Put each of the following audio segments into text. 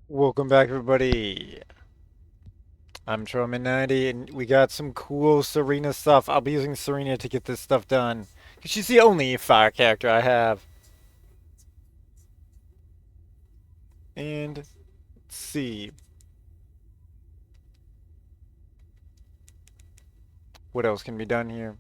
Welcome back, everybody. I'm Troman90, and we got some cool Serena stuff. I'll be using Serena to get this stuff done, because she's the only fire character I have. And let's see, what else can be done here?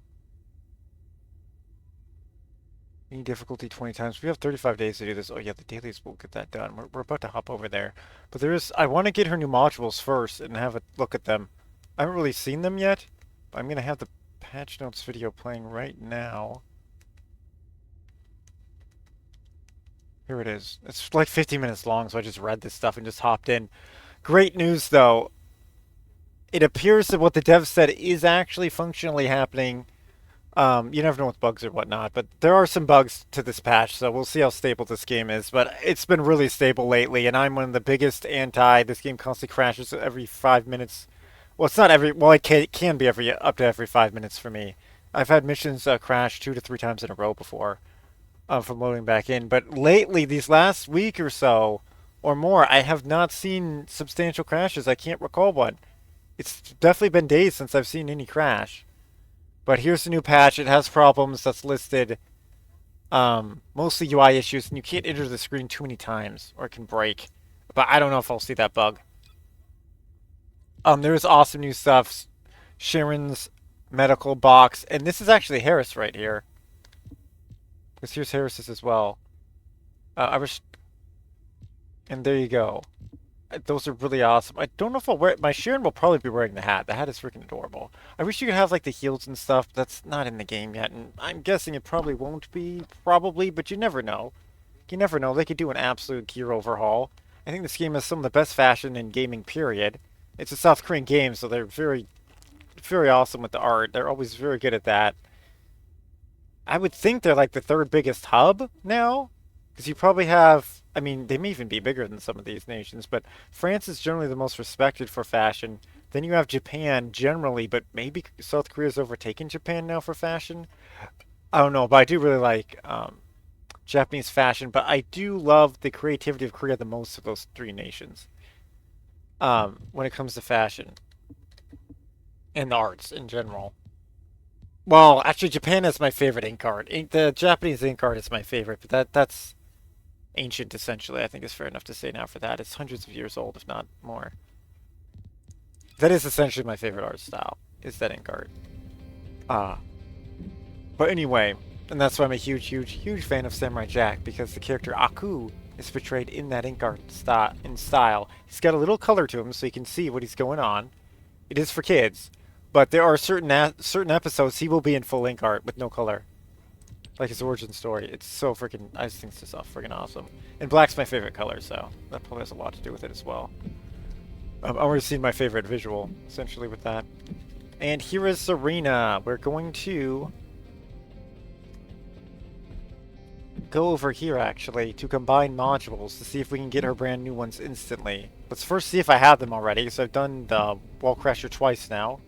Any difficulty 20 times. We have 35 days to do this. Oh yeah, the dailies will get that done. We're about to hop over there. But I want to get her new modules first and have a look at them. I haven't really seen them yet, but I'm going to have the patch notes video playing right now. Here it is. It's like 50 minutes long, so I just read this stuff and just hopped in. Great news, though. It appears that what the dev said is actually functionally happening. You never know with bugs or whatnot, but there are some bugs to this patch, so we'll see how stable this game is. But it's been really stable lately, and I'm one of the biggest anti. This game constantly crashes every 5 minutes. Well, it's not every. Well, it can be every up to every 5 minutes for me. I've had missions crash 2 to 3 times in a row before. From loading back in. But lately, these last week or so, or more, I have not seen substantial crashes. I can't recall one. It's definitely been days since I've seen any crash. But here's the new patch. It has problems that's listed. Mostly UI issues, and you can't enter the screen too many times, or it can break. But I don't know if I'll see that bug. There's awesome new stuff. Sharon's medical box, and this is actually Harris right here. Because here's Harris's as well. I was And there you go. Those are really awesome. I don't know if I'll wear it. My Sharon will probably be wearing the hat. The hat is freaking adorable. I wish you could have like the heels and stuff. That's not in the game yet, and I'm guessing it probably won't be, probably, but you never know. You never know. They could do an absolute gear overhaul. I think this game has some of the best fashion in gaming, period. It's a South Korean game, so they're very, very awesome with the art. They're always very good at that. I would think they're like the third biggest hub now, because you probably have. I mean, they may even be bigger than some of these nations, but France is generally the most respected for fashion. Then you have Japan generally, but maybe South Korea's overtaken Japan now for fashion. I don't know, but I do really like Japanese fashion. But I do love the creativity of Korea the most of those three nations when it comes to fashion and the arts in general. Well, actually, Japan is my favorite ink art. The Japanese ink art is my favorite, but that's ancient essentially. I think is fair enough to say now for that. It's hundreds of years old, if not more. That is essentially my favorite art style. Is that ink art? Uh, but anyway, and that's why I'm a huge, huge, huge fan of Samurai Jack because the character Aku is portrayed in that ink art style. He's got a little color to him, so you can see what he's going on. It is for kids, but there are certain episodes he will be in full ink art with no color. Like his origin story. It's so freaking. I just think it's so freaking awesome. And black's my favorite color, so that probably has a lot to do with it as well. I've already seen my favorite visual, essentially, with that. And here is Serena. We're going to go over here, actually, to combine modules to see if we can get her brand new ones instantly. Let's first see if I have them already, so I've done the Wall Crasher twice now.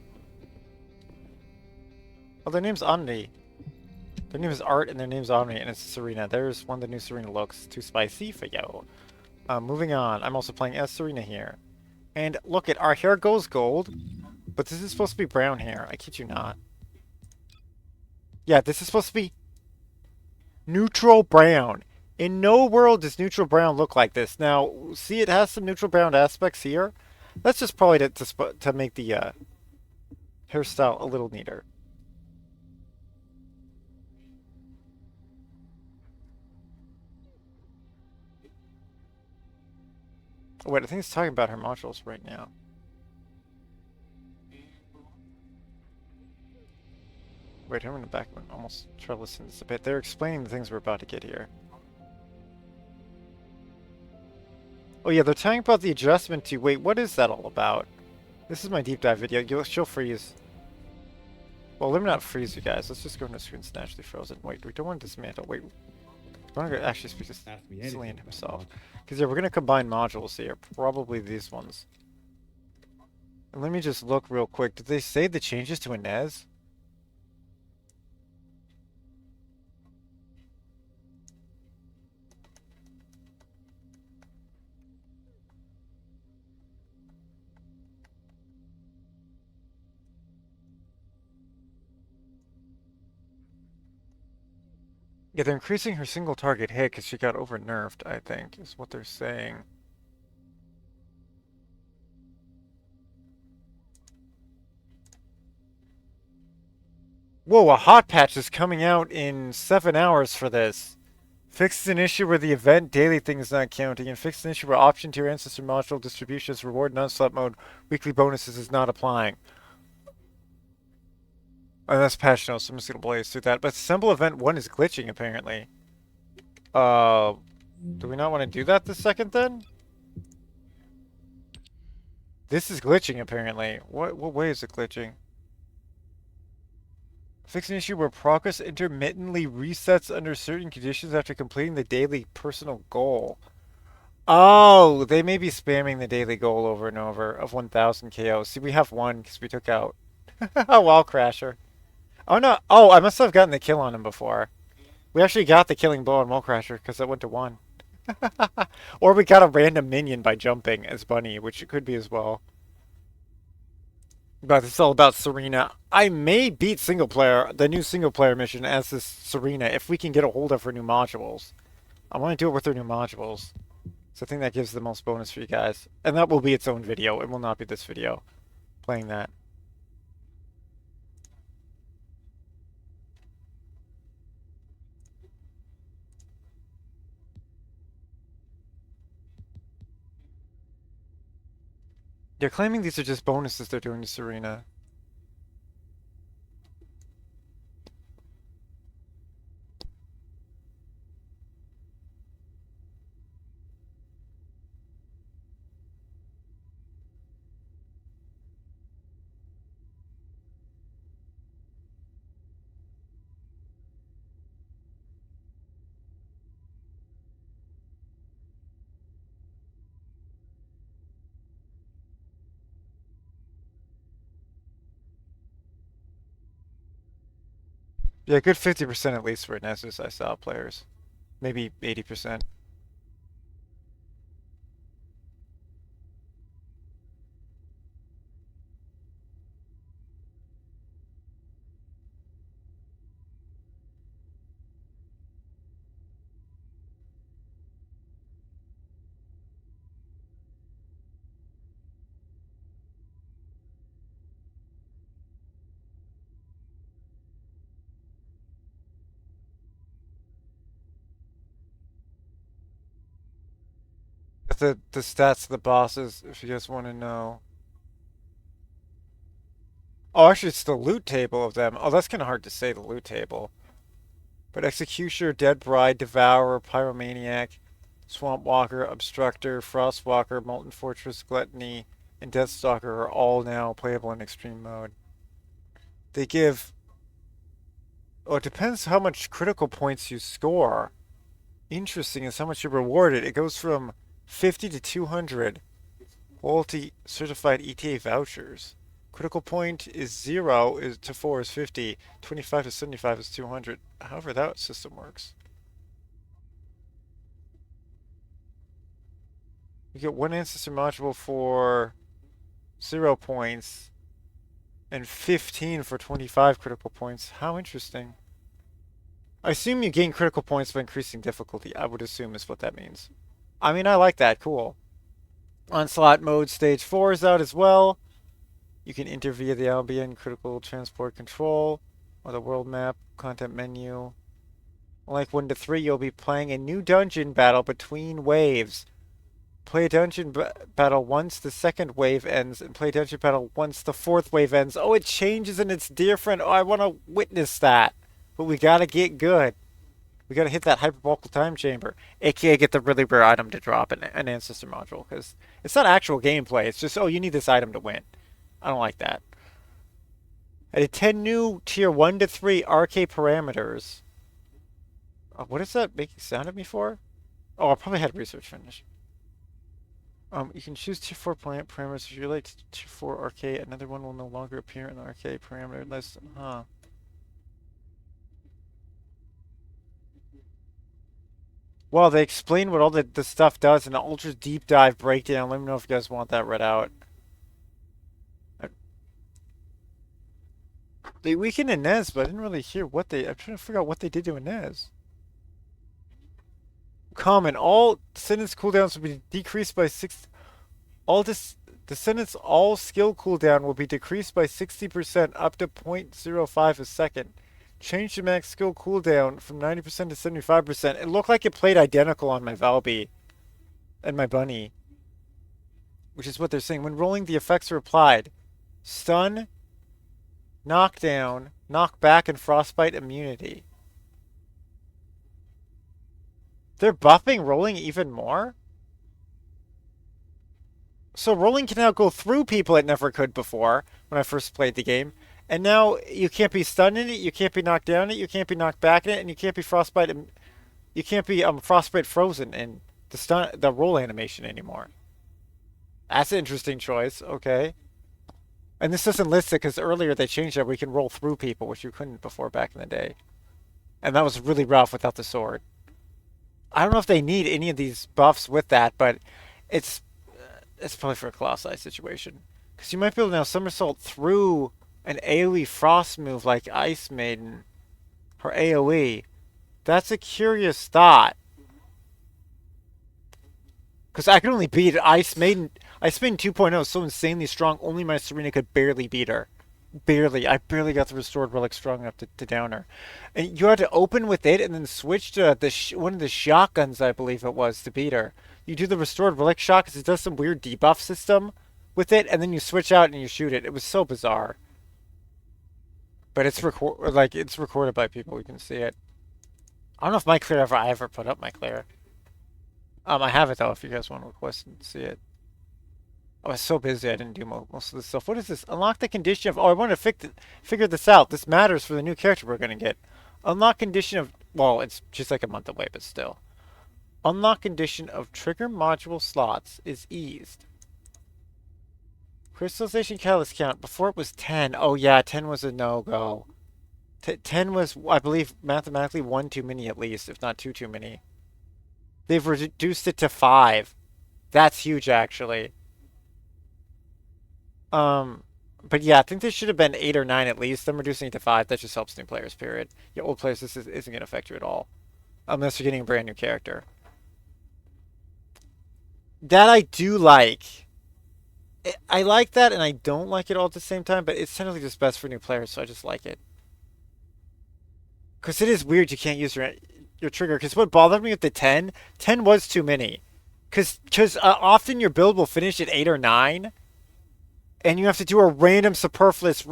Oh, their name's Omni. Their name is Art and their name's Omni, and it's Serena. There's one of the new Serena looks. Too spicy for you. Moving on. I'm also playing as Serena here. And look at our hair goes gold, but this is supposed to be brown hair. I kid you not. Yeah, this is supposed to be neutral brown. In no world does neutral brown look like this. Now, see, it has some neutral brown aspects here. That's just probably to make the hairstyle a little neater. Oh, wait, I think it's talking about her modules right now. Wait, I'm in the back one. Almost try to listen to this a bit. They're explaining the things we're about to get here. Oh yeah, they're talking about the adjustment to... Wait, what is that all about? This is my deep dive video. She'll freeze. Well, let me not freeze you guys. Let's just go into screen's naturally frozen. Wait, we don't want to dismantle. Wait, we want to actually speak to Cillian himself. Because yeah, we're going to combine modules here. Probably these ones. And let me just look real quick. Did they say the changes to Inez? Yeah, they're increasing her single target hit because she got over nerfed, I think, is what they're saying. Whoa, a hot patch is coming out in 7 hours for this. Fixes an issue where the event daily thing is not counting, and fixes an issue where option to your ancestor module distributions reward non-slot mode weekly bonuses is not applying. And that's patch notes, so I'm just gonna blaze through that. But Assemble Event 1 is glitching apparently. Uh do we not want to do that this second then? This is glitching apparently. What way is it glitching? Fix an issue where progress intermittently resets under certain conditions after completing the daily personal goal. Oh, they may be spamming the daily goal over and over of 1,000 KOs. See, we have one because we took out a wall crasher. Oh no! Oh, I must have gotten the kill on him before. We actually got the killing blow on wall crasher because it went to 1. Or we got a random minion by jumping as Bunny, which it could be as well. But it's all about Serena. I may beat the new single player mission as this Serena if we can get a hold of her new modules. I want to do it with her new modules. So I think that gives the most bonus for you guys. And that will be its own video. It will not be this video playing that. They're claiming these are just bonuses they're doing to Serena. Yeah, good 50% at least for Nessus I saw players. Maybe 80%. The stats of the bosses, if you guys want to know. Oh, actually, it's the loot table of them. Oh, that's kind of hard to say, the loot table. But Executioner, Dead Bride, Devourer, Pyromaniac, Swamp Walker, Obstructor, Frostwalker, Molten Fortress, Gluttony, and Deathstalker are all now playable in extreme mode. They give... Oh, it depends how much critical points you score. Interesting is how much you're rewarded. It goes from 50 to 200 loyalty certified ETA vouchers. Critical point is 0 to 4 is 50. 25 to 75 is 200. However that system works. You get 1 ancestor module for 0 points and 15 for 25 critical points. How interesting. I assume you gain critical points by increasing difficulty. I would assume is what that means. I mean, I like that. Cool. Onslaught mode stage 4 is out as well. You can enter via the Albion critical transport control or the world map content menu. Like 1 to 3, you'll be playing a new dungeon battle between waves. Play a dungeon battle once the second wave ends, and play a dungeon battle once the fourth wave ends. Oh, it changes and it's different. Oh, I want to witness that. But we gotta get good. We gotta hit that hyperbolical time chamber, aka get the really rare item to drop an ancestor module, because it's not actual gameplay. It's just, oh, you need this item to win. I don't like that. Added 10 new tier 1 to 3 RK parameters. What is that making sound at me for? Oh, I probably had research finished. You can choose tier 4 parameters. If you relate to tier 4 RK, another one will no longer appear in the RK parameter list. Huh. Well, they explain what all the stuff does in an ultra deep dive breakdown. Let me know if you guys want that read out. They weakened Inez, but I didn't really hear what they... I'm trying to figure out what they did to Inez. Common. All Descendants cooldowns will be decreased by 6. All Descendants all skill cooldown will be decreased by 60% up to 0.05 a second. Change the max skill cooldown from 90% to 75%. It looked like it played identical on my Valby and my Bunny, which is what they're saying. When rolling, the effects are applied. Stun, knockdown, knockback, and frostbite immunity. They're buffing rolling even more? So rolling can now go through people it never could before when I first played the game. And now you can't be stunned in it, you can't be knocked down in it, you can't be knocked back in it, and you can't be frostbite frostbite frozen in the roll animation anymore. That's an interesting choice, okay. And this doesn't list it because earlier they changed that we can roll through people, which you couldn't before back in the day. And that was really rough without the sword. I don't know if they need any of these buffs with that, but it's probably for a Colossi situation. Because you might be able to now somersault through an AoE frost move like Ice Maiden. Her AoE. That's a curious thought. Because I could only beat Ice Maiden. Ice Maiden 2.0 is so insanely strong, only my Serena could barely beat her. Barely. I barely got the Restored Relic strong enough to down her. And you had to open with it and then switch to one of the shotguns, I believe it was, to beat her. You do the Restored Relic shot because it does some weird debuff system with it, and then you switch out and you shoot it. It was so bizarre. But it's recorded by people. We can see it. I don't know if my clear I ever put up my clear. I have it though. If you guys want to request and see it. I was so busy I didn't do most of this stuff. What is this? Unlock the condition of... Oh, I want to figure this out. This matters for the new character we're going to get. Unlock condition of... Well, it's just like a month away, but still. Unlock condition of trigger module slots is eased. Crystallization catalyst count. Before it was 10. Oh, yeah, 10 was a no-go. 10 was, I believe, mathematically 1 too many at least, if not 2 too many. They've reduced it to 5. That's huge, actually. But yeah, I think this should have been 8 or 9 at least. Them reducing it to 5, that just helps new players, period. Yeah, old players, this isn't going to affect you at all. Unless you're getting a brand new character. That I do like. I like that and I don't like it all at the same time, but it's technically just best for new players, so I just like it. Because it is weird you can't use your trigger. Because what bothered me with the 10 was too many. Because often your build will finish at 8 or 9. And you have to do a random superfluous,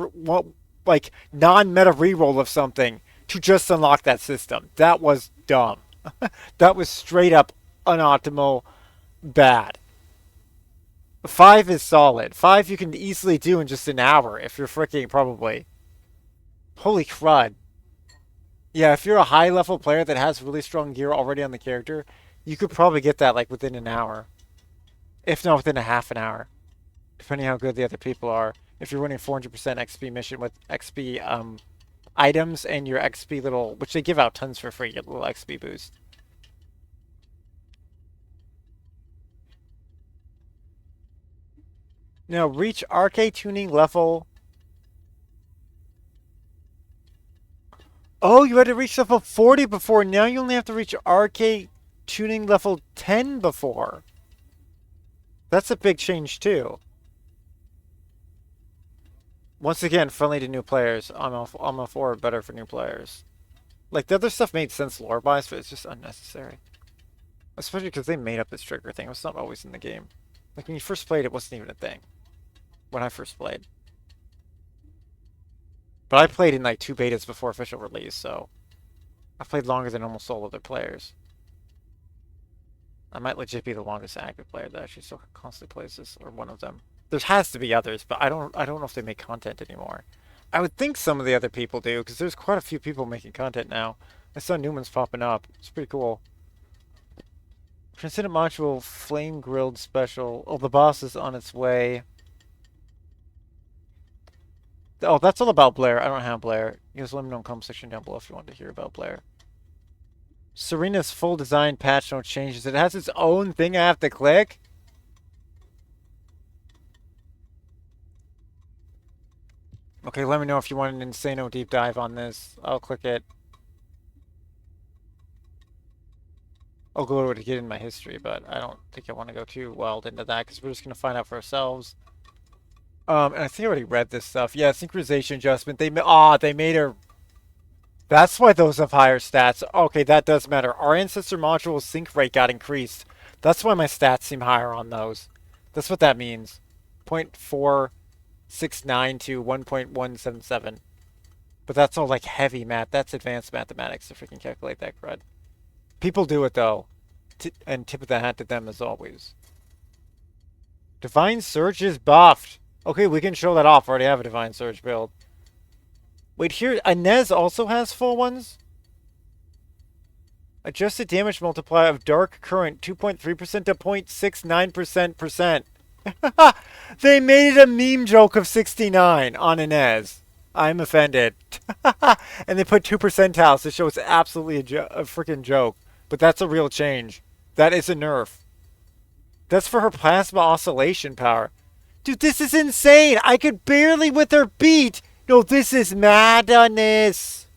like, non-meta reroll of something to just unlock that system. That was dumb. That was straight up unoptimal, bad. 5 is solid. 5 you can easily do in just an hour if you're freaking probably. Holy crud. Yeah, if you're a high-level player that has really strong gear already on the character, you could probably get that, like, within an hour. If not within a half an hour. Depending how good the other people are. If you're running 400% XP mission with XP items and your XP little, which they give out tons for free, a little XP boost. Now reach RK tuning level. Oh, you had to reach level 40 before. Now you only have to reach RK tuning level 10 before. That's a big change too. Once again, friendly to new players. I'm all for better for new players. Like, the other stuff made sense lore-wise, but it's just unnecessary. Especially because they made up this trigger thing. It was not always in the game. Like, when you first played, it wasn't even a thing. When I first played. But I played in, like, 2 betas before official release, so... I played longer than almost all other players. I might legit be the longest active player that actually still constantly plays this, or one of them. There has to be others, but I don't know if they make content anymore. I would think some of the other people do, because there's quite a few people making content now. I saw new ones popping up. It's pretty cool. Transcendent module, flame grilled special. Oh, the boss is on its way. Oh, that's all about Blair. I don't have Blair. You guys let me know in the comment section down below if you want to hear about Blair. Serena's full design patch, no changes. It has its own thing I have to click? Okay, let me know if you want an Insano deep dive on this. I'll click it. I'll go to get in my history, but I don't think I want to go too wild into that because we're just going to find out for ourselves. And I think I already read this stuff. Yeah, synchronization adjustment. They made her. That's why those have higher stats. Okay, that does matter. Our ancestor module sync rate got increased. That's why my stats seem higher on those. That's what that means. 0.469 to 1.177. But that's all like heavy math. That's advanced mathematics to freaking calculate that crud. People do it though. And tip of the hat to them as always. Divine Surge is buffed. Okay, we can show that off. I already have a Divine Surge build. Wait, here, Inez also has full ones? Adjusted damage multiplier of Dark Current, 2.3% to 0.69%. They made it a meme joke of 69 on Inez. I'm offended. And they put 2 percentiles to show it's absolutely a freaking joke. But that's a real change. That is a nerf. That's for her plasma oscillation power. Dude, this is insane. I could barely with her beat. No, this is madness.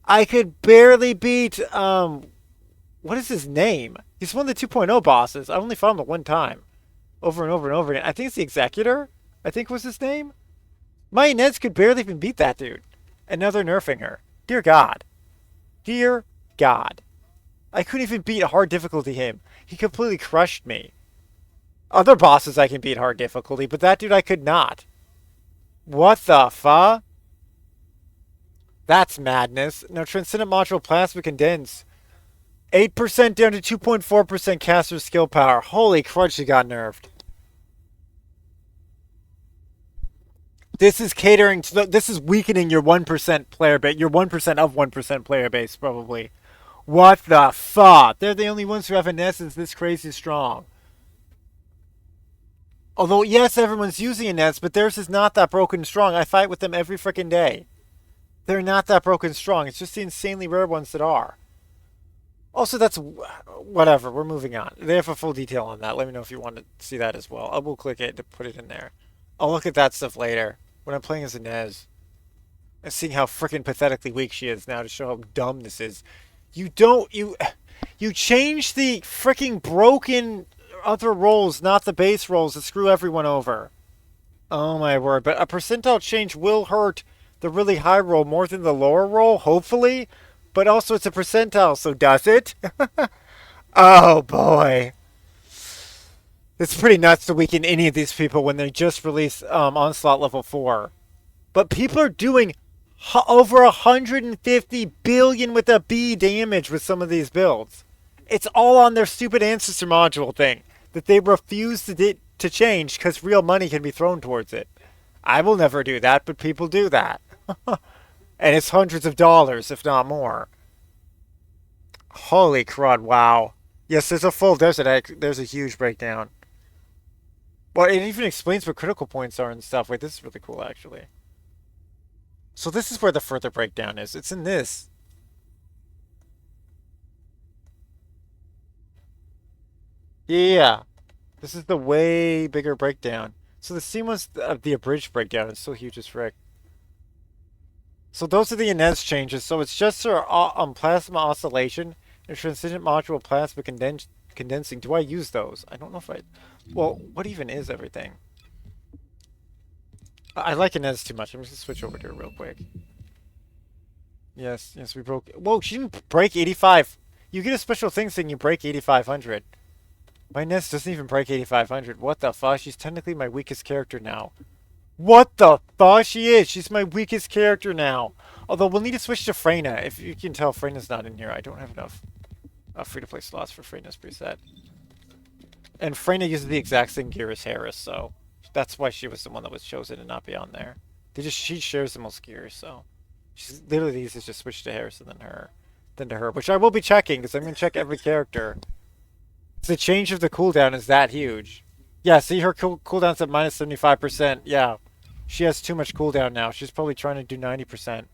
I could barely beat, what is his name? He's one of the 2.0 bosses. I only fought him one time. Over and over and over again. I think it's the Executor, I think was his name. My Inez could barely even beat that dude. And now they're nerfing her. Dear God. Dear God. I couldn't even beat hard difficulty him. He completely crushed me. Other bosses I can beat hard difficulty, but that dude I could not. What the fuck? That's madness. Now, Transcendent Module Plasma Condense. 8% down to 2.4% caster skill power. Holy crud, she got nerfed. This is catering to this is weakening your 1% player base. Your 1% of 1% player base, probably. What the fuck? They're the only ones who have an essence this crazy strong. Although, yes, everyone's using a nest, but theirs is not that broken strong. I fight with them every freaking day. They're not that broken strong. It's just the insanely rare ones that are. Also, that's... Whatever, we're moving on. They have a full detail on that. Let me know if you want to see that as well. I will click it to put it in there. I'll look at that stuff later. When I'm playing as Inez. And seeing how freaking pathetically weak she is now to show how dumb this is. You change the freaking broken... other rolls, not the base rolls, that screw everyone over. Oh my word. But a percentile change will hurt the really high roll more than the lower roll, hopefully. But also it's a percentile, so does it? Oh boy. It's pretty nuts to weaken any of these people when they just released Onslaught level 4. But people are doing over 150 billion with a B damage with some of these builds. It's all on their stupid ancestor module thing that they refuse to change because real money can be thrown towards it. I will never do that, but people do that. And it's hundreds of dollars, if not more. Holy crud, wow. Yes, there's a full desert. There's a huge breakdown. Well, it even explains what critical points are and stuff. Wait, this is really cool, actually. So this is where the further breakdown is. It's in this. Yeah. This is the way bigger breakdown. So the seamless of the abridged breakdown is so huge as frick. So those are the Inez changes. So it's just plasma oscillation and transcendent module plasma condensing. Do I use those? I don't know if I... Well, what even is everything? I like Inez too much. I'm just going to switch over to her real quick. Yes, we broke... Whoa, she didn't break 85. You get a special thing saying you break 8,500. My Inez doesn't even break 8,500. What the fuck? She's technically my weakest character now. What the fuck? She is. She's my weakest character now. Although we'll need to switch to Freyna. If you can tell, Freyna's not in here. I don't have enough free-to-play slots for Freyna's preset. And Freyna uses the exact same gear as Harris, so that's why she was the one that was chosen to not be on there. She shares the most gears, so she's literally easy to just switch to Harris and then to her, which I will be checking because I'm gonna check every character. The change of the cooldown is that huge. Yeah, see her cooldown's at minus 75%. Yeah, she has too much cooldown now. She's probably trying to do 90%.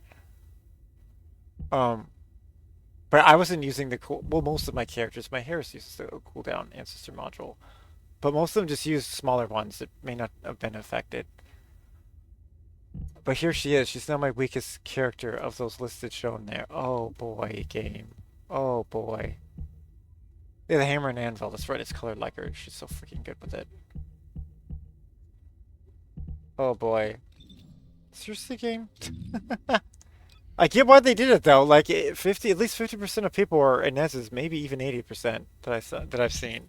But I wasn't using the well, most of my characters. My Harris uses the cooldown ancestor module. But most of them just use smaller ones that may not have been affected. But here she is. She's now my weakest character of those listed shown there. Oh boy, game. Oh boy. Yeah, the hammer and anvil. That's right. It's colored like her. She's so freaking good with it. Oh boy. Seriously, game? I get why they did it though. Like at least 50% of people are Inez's, maybe even 80% that I saw that I've seen.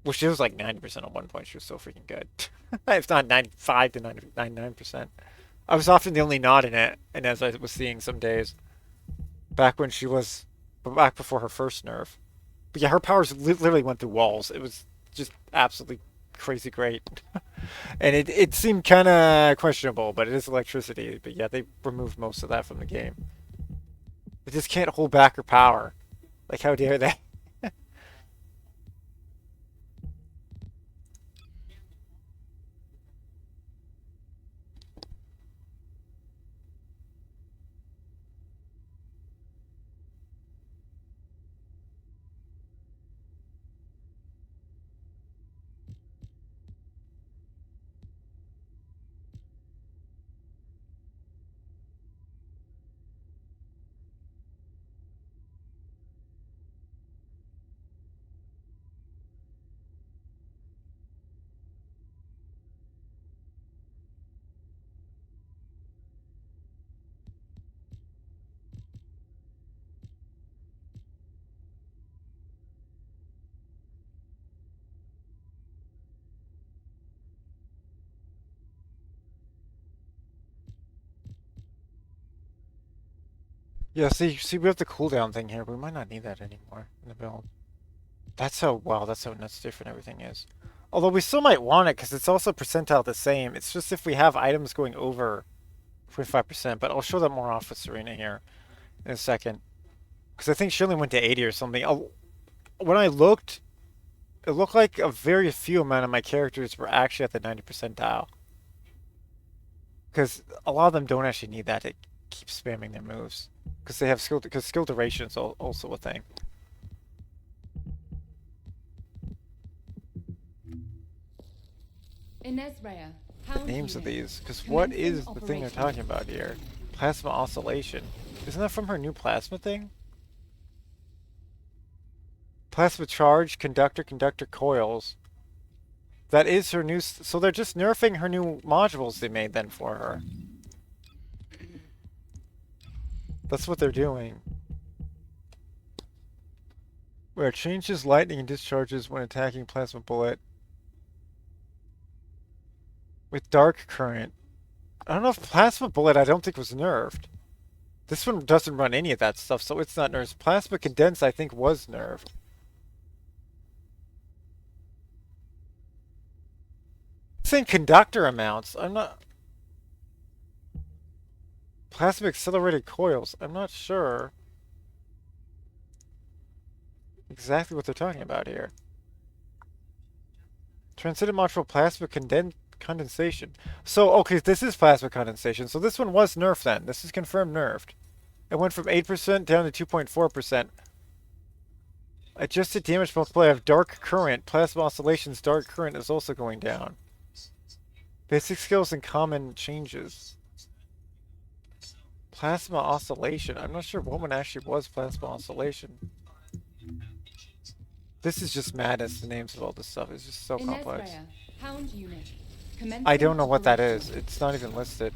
Well, she was like 90% at one point. She was so freaking good. If not 95 to 99%. I was often the only not in it, and as I was seeing some days, back when she was, back before her first nerf. But yeah, her powers literally went through walls. It was just absolutely crazy great. And it seemed kind of questionable, but it is electricity. But yeah, they removed most of that from the game. They just can't hold back her power. Like, how dare they? Yeah, see, we have the cooldown thing here. We might not need that anymore in the build. Wow, that's how nuts different everything is. Although we still might want it because it's also percentile the same. It's just if we have items going over 25%, but I'll show that more off with Serena here in a second. Because I think she only went to 80 or something. When I looked, it looked like a very few amount of my characters were actually at the 90 percentile. Because a lot of them don't actually need that to keep spamming their moves. Because they have skill duration is also a thing. The names of these, because what is the thing they're talking about here? Plasma oscillation. Isn't that from her new plasma thing? Plasma charge, conductor coils. That is her new... So they're just nerfing her new modules they made then for her. That's what they're doing. Where it changes lightning and discharges when attacking plasma bullet. With dark current. I don't know if plasma bullet I don't think was nerfed. This one doesn't run any of that stuff, so it's not nerfed. Plasma condense I think was nerfed. Saying conductor amounts. I'm not... Plasma accelerated coils. I'm not sure exactly what they're talking about here. Transcendent module plasma condensation. So, okay, this is plasma condensation. So this one was nerfed then. This is confirmed nerfed. It went from 8% down to 2.4%. Adjusted damage multiplier of dark current. Plasma oscillations dark current is also going down. Basic skills and common changes. Plasma oscillation. I'm not sure what one actually was plasma oscillation. This is just madness, the names of all this stuff. It's just so complex. I don't know what that is. It's not even listed.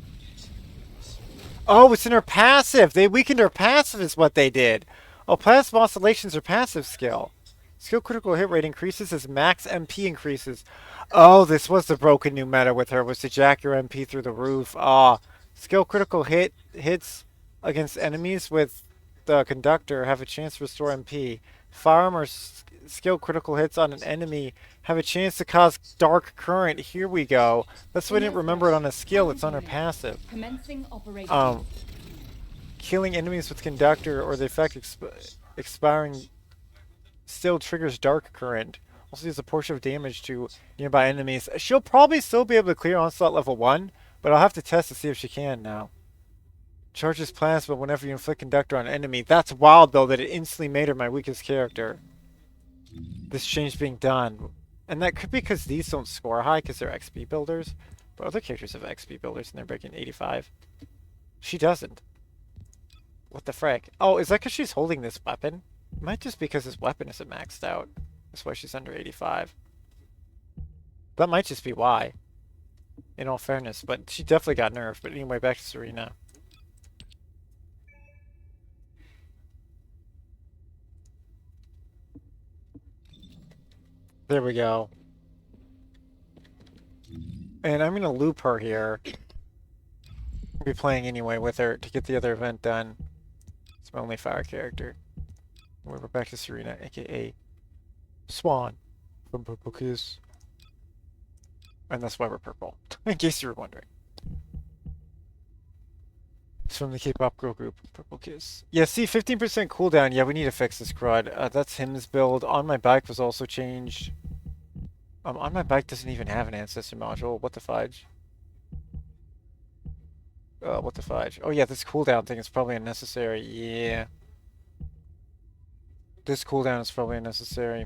Oh, it's in her passive! They weakened her passive is what they did. Oh, plasma oscillations are passive skill. Skill critical hit rate increases as max MP increases. Oh, this was the broken new meta with her, was to jack your MP through the roof. Ah, skill critical hits against enemies with the conductor have a chance to restore MP. Firearm or skill critical hits on an enemy have a chance to cause dark current. Here we go. That's why I didn't remember it on a skill. It's on her passive. Killing enemies with conductor or the effect expiring still triggers dark current. Also deals a portion of damage to nearby enemies. She'll probably still be able to clear onslaught level 1, but I'll have to test to see if she can now. Charges plasma whenever you inflict conductor on an enemy. That's wild though that it instantly made her my weakest character. This change being done. And that could be because these don't score high because they're XP builders. But other characters have XP builders and they're breaking 85. She doesn't. What the frick? Oh, is that because she's holding this weapon? Might just because his weapon isn't maxed out. That's why she's under 85. That might just be why. In all fairness, but she definitely got nerfed. But anyway, back to Serena. There we go. And I'm gonna loop her here. I'll be playing anyway with her to get the other event done. It's my only fire character. We're back to Serena, aka Swan from Purple Kiss. And that's why we're purple, in case you were wondering. It's from the K-pop girl group, Purple Kiss. Yeah, see, 15% cooldown. Yeah, we need to fix this crud. That's him's build. On my bike was also changed. On my bike doesn't even have an ancestor module. What the fudge? What the fudge? Oh yeah, this cooldown thing is probably unnecessary. Yeah. This cooldown is probably unnecessary.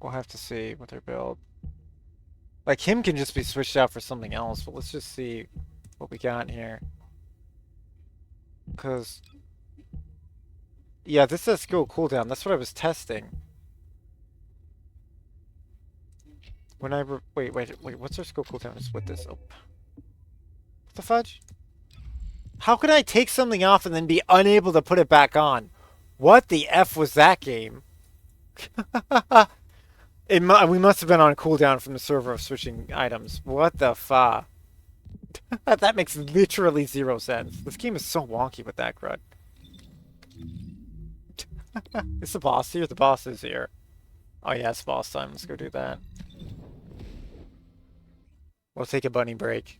We'll have to see with their build. Like, him can just be switched out for something else, but let's just see what we got here. Because... yeah, this says skill cooldown. That's what I was testing. When I... wait, what's our skill cooldown to split this up? What the fudge? How could I take something off and then be unable to put it back on? What the F was that game? We must have been on cooldown from the server of switching items. What the fa? That makes literally zero sense. This game is so wonky with that crud. Is the boss here? The boss is here. Oh yeah, it's boss time. Let's go do that. We'll take a bunny break.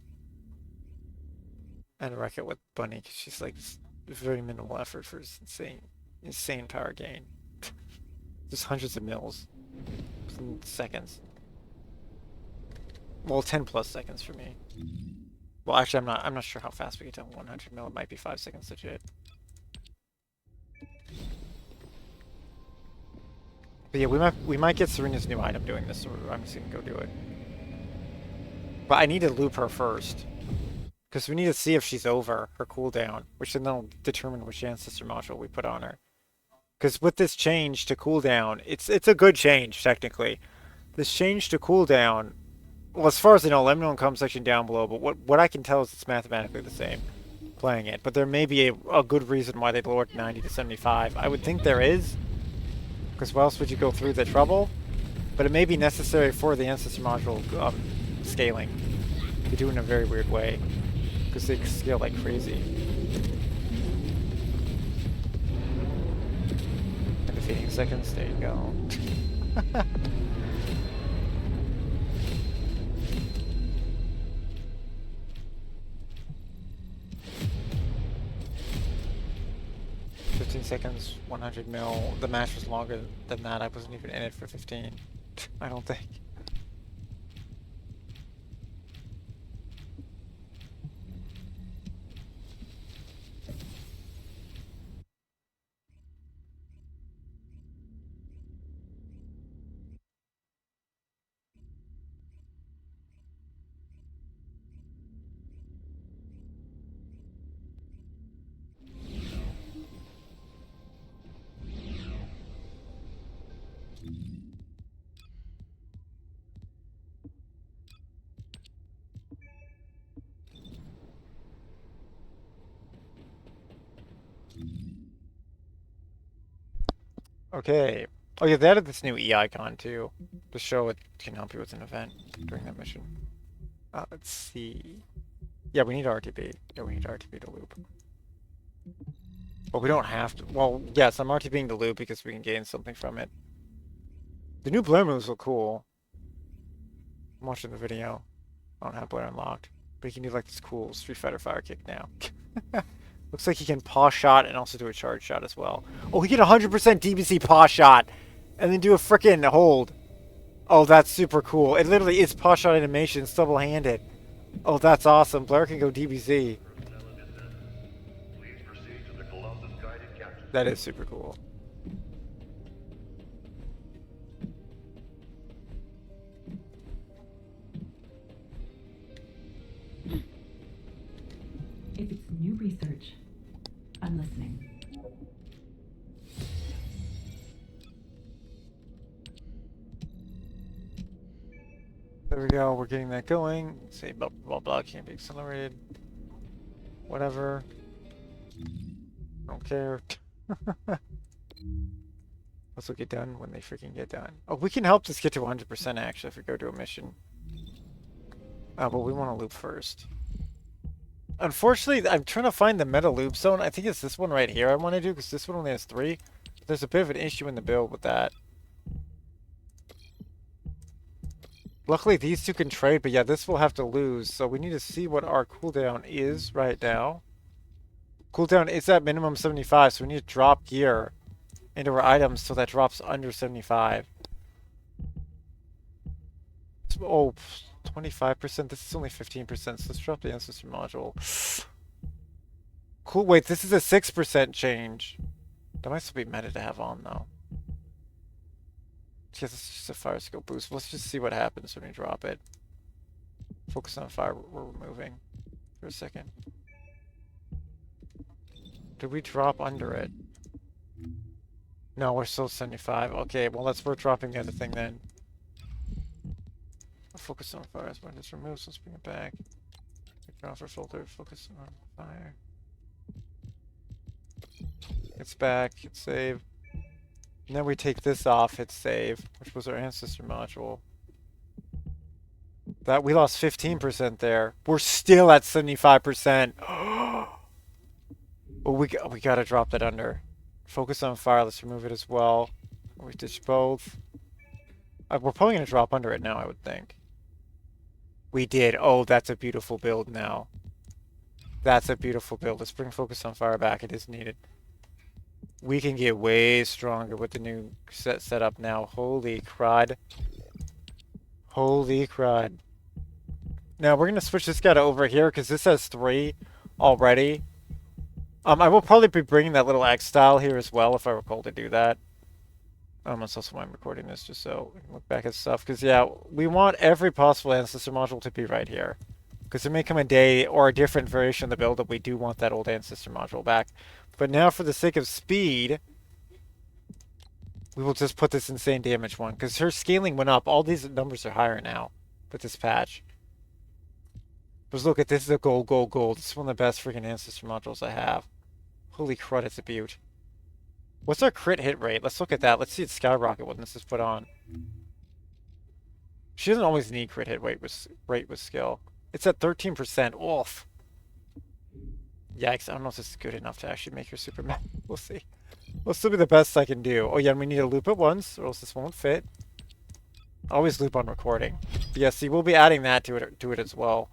And wreck it with Bunny, because she's like very minimal effort for insane power gain. Just hundreds of mils. In seconds. Well, 10 plus seconds for me. Well, actually, I'm not sure how fast we get down 100 mil. It might be 5 seconds legit. But yeah, we might get Serena's new item doing this, so I'm just gonna go do it. But I need to loop her first. Because we need to see if she's over her cooldown, which then will determine which ancestor module we put on her. Because with this change to cooldown, it's a good change, technically. This change to cooldown, well, as far as I know, let me know in the comment section down below, but what I can tell is it's mathematically the same playing it. But there may be a good reason why they lowered 90 to 75. I would think there is, because why else would you go through the trouble? But it may be necessary for the ancestor module scaling. They do it in a very weird way, because they scale like crazy. And defeating seconds, there you go. 15 seconds, 100 mil. The match was longer than that. I wasn't even in it for 15. I don't think. Okay. Oh yeah, they added this new E icon too, to show it can help you with an event during that mission. Let's see. Yeah, we need RTB. Yeah, we need RTB to loop. But we don't have to. Well, yes, I'm RTBing the loop because we can gain something from it. The new Blair moves look cool. I'm watching the video. I don't have Blair unlocked, but he can do like this cool Street Fighter fire kick now. Looks like he can paw shot and also do a charge shot as well. Oh, he can 100% DBC paw shot and then do a frickin' hold. Oh, that's super cool. It literally is paw shot animation. It's double-handed. Oh, that's awesome. Blair can go DBZ. That is super cool. If it's new research, There we go. We're getting that going. Say blah blah blah. Can't be accelerated. Whatever. Don't care. This will get done when they freaking get done. Oh, we can help this get to 100% actually if we go to a mission. But we want to loop first. Unfortunately, I'm trying to find the meta loop zone. I think it's this one right here I want to do because this one only has 3. There's a bit of an issue in the build with that. Luckily, these two can trade, but yeah, this will have to lose. So we need to see what our cooldown is right now. Cooldown is at minimum 75, so we need to drop gear into our items so that drops under 75. Oh, 25%. This is only 15%, so let's drop the ancestor module. Cool. Wait, this is a 6% change. That might still be meta to have on, though. Yes, it's just a fire skill boost. Let's just see what happens when we drop it. Focus on fire. We're removing for a second. Did we drop under it? No, we're still 75. Okay, well, we're dropping the other thing then. Focus on fire. When it's removed, so let's bring it back. Turn off our filter. Focus on fire. It's back. Hit save. And then we take this off. Hit save, which was our ancestor module. That we lost 15% there. We're still at 75%. Well, we gotta drop that under. Focus on fire. Let's remove it as well. We ditch both. We're probably gonna drop under it now, I would think. We did. Oh, that's a beautiful build now. That's a beautiful build. Let's bring focus on fire back. It is needed. We can get way stronger with the new set up now. Holy crud. Holy crud. Now we're gonna switch this guy to over here because this has 3 already. I will probably be bringing that little X style here as well if I recall to do that. That's also why I'm recording this, just so we can look back at stuff. Because, yeah, we want every possible ancestor module to be right here. Because there may come a day or a different variation of the build that we do want that old ancestor module back. But now, for the sake of speed, we will just put this insane damage one. Because her scaling went up. All these numbers are higher now with this patch. But look at this. Is a gold, gold, gold. This is one of the best freaking ancestor modules I have. Holy crud, it's a beaut. What's our crit hit rate? Let's look at that. Let's see it skyrocket when this is put on. She doesn't always need crit hit rate with skill. It's at 13%. Oof. Yikes, I don't know if this is good enough to actually make her super mad. We'll see. Will still be the best I can do. Oh yeah, and we need to loop it once, or else this won't fit. Always loop on recording. But yeah, see, we'll be adding that to it as well.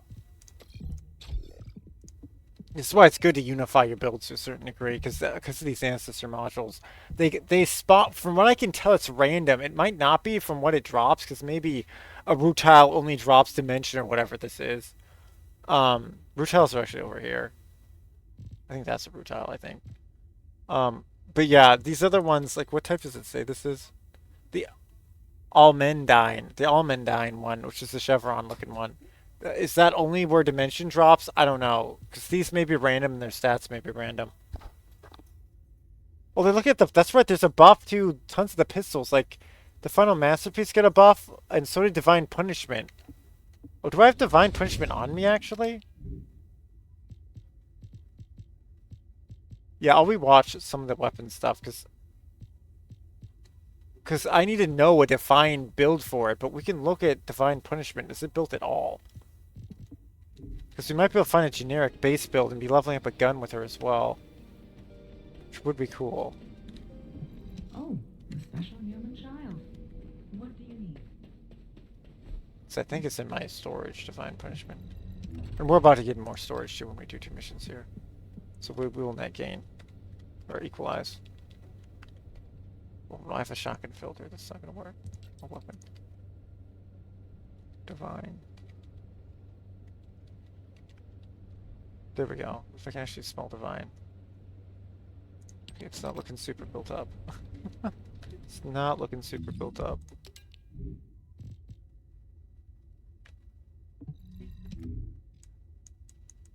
This is why it's good to unify your builds to a certain degree, because of these ancestor modules. They spot, from what I can tell, it's random. It might not be from what it drops, because maybe a root tile only drops dimension or whatever this is. Root tiles are actually over here. I think that's a root tile, I think. But yeah, these other ones, like, what type does it say this is? The Almendine one, which is the chevron looking one. Is that only where dimension drops? I don't know. Because these may be random and their stats may be random. Well, they look at that's right, there's a buff to tons of the pistols. Like, the Final Masterpiece get a buff, and so did Divine Punishment. Oh, do I have Divine Punishment on me, actually? Yeah, I'll rewatch some of the weapon stuff, because I need to know a defined build for it, but we can look at Divine Punishment. Is it built at all? Because we might be able to find a generic base build and be leveling up a gun with her as well. Which would be cool. Oh, a special human child. What do you need? So I think it's in my storage, Divine Punishment. And we're about to get more storage too when we do 2 missions here. So we will net gain. Or equalize. Well, I have a shotgun filter. That's not going to work. A weapon. Divine. There we go. If I can actually smell Divine. It's not looking super built up. It's not looking super built up.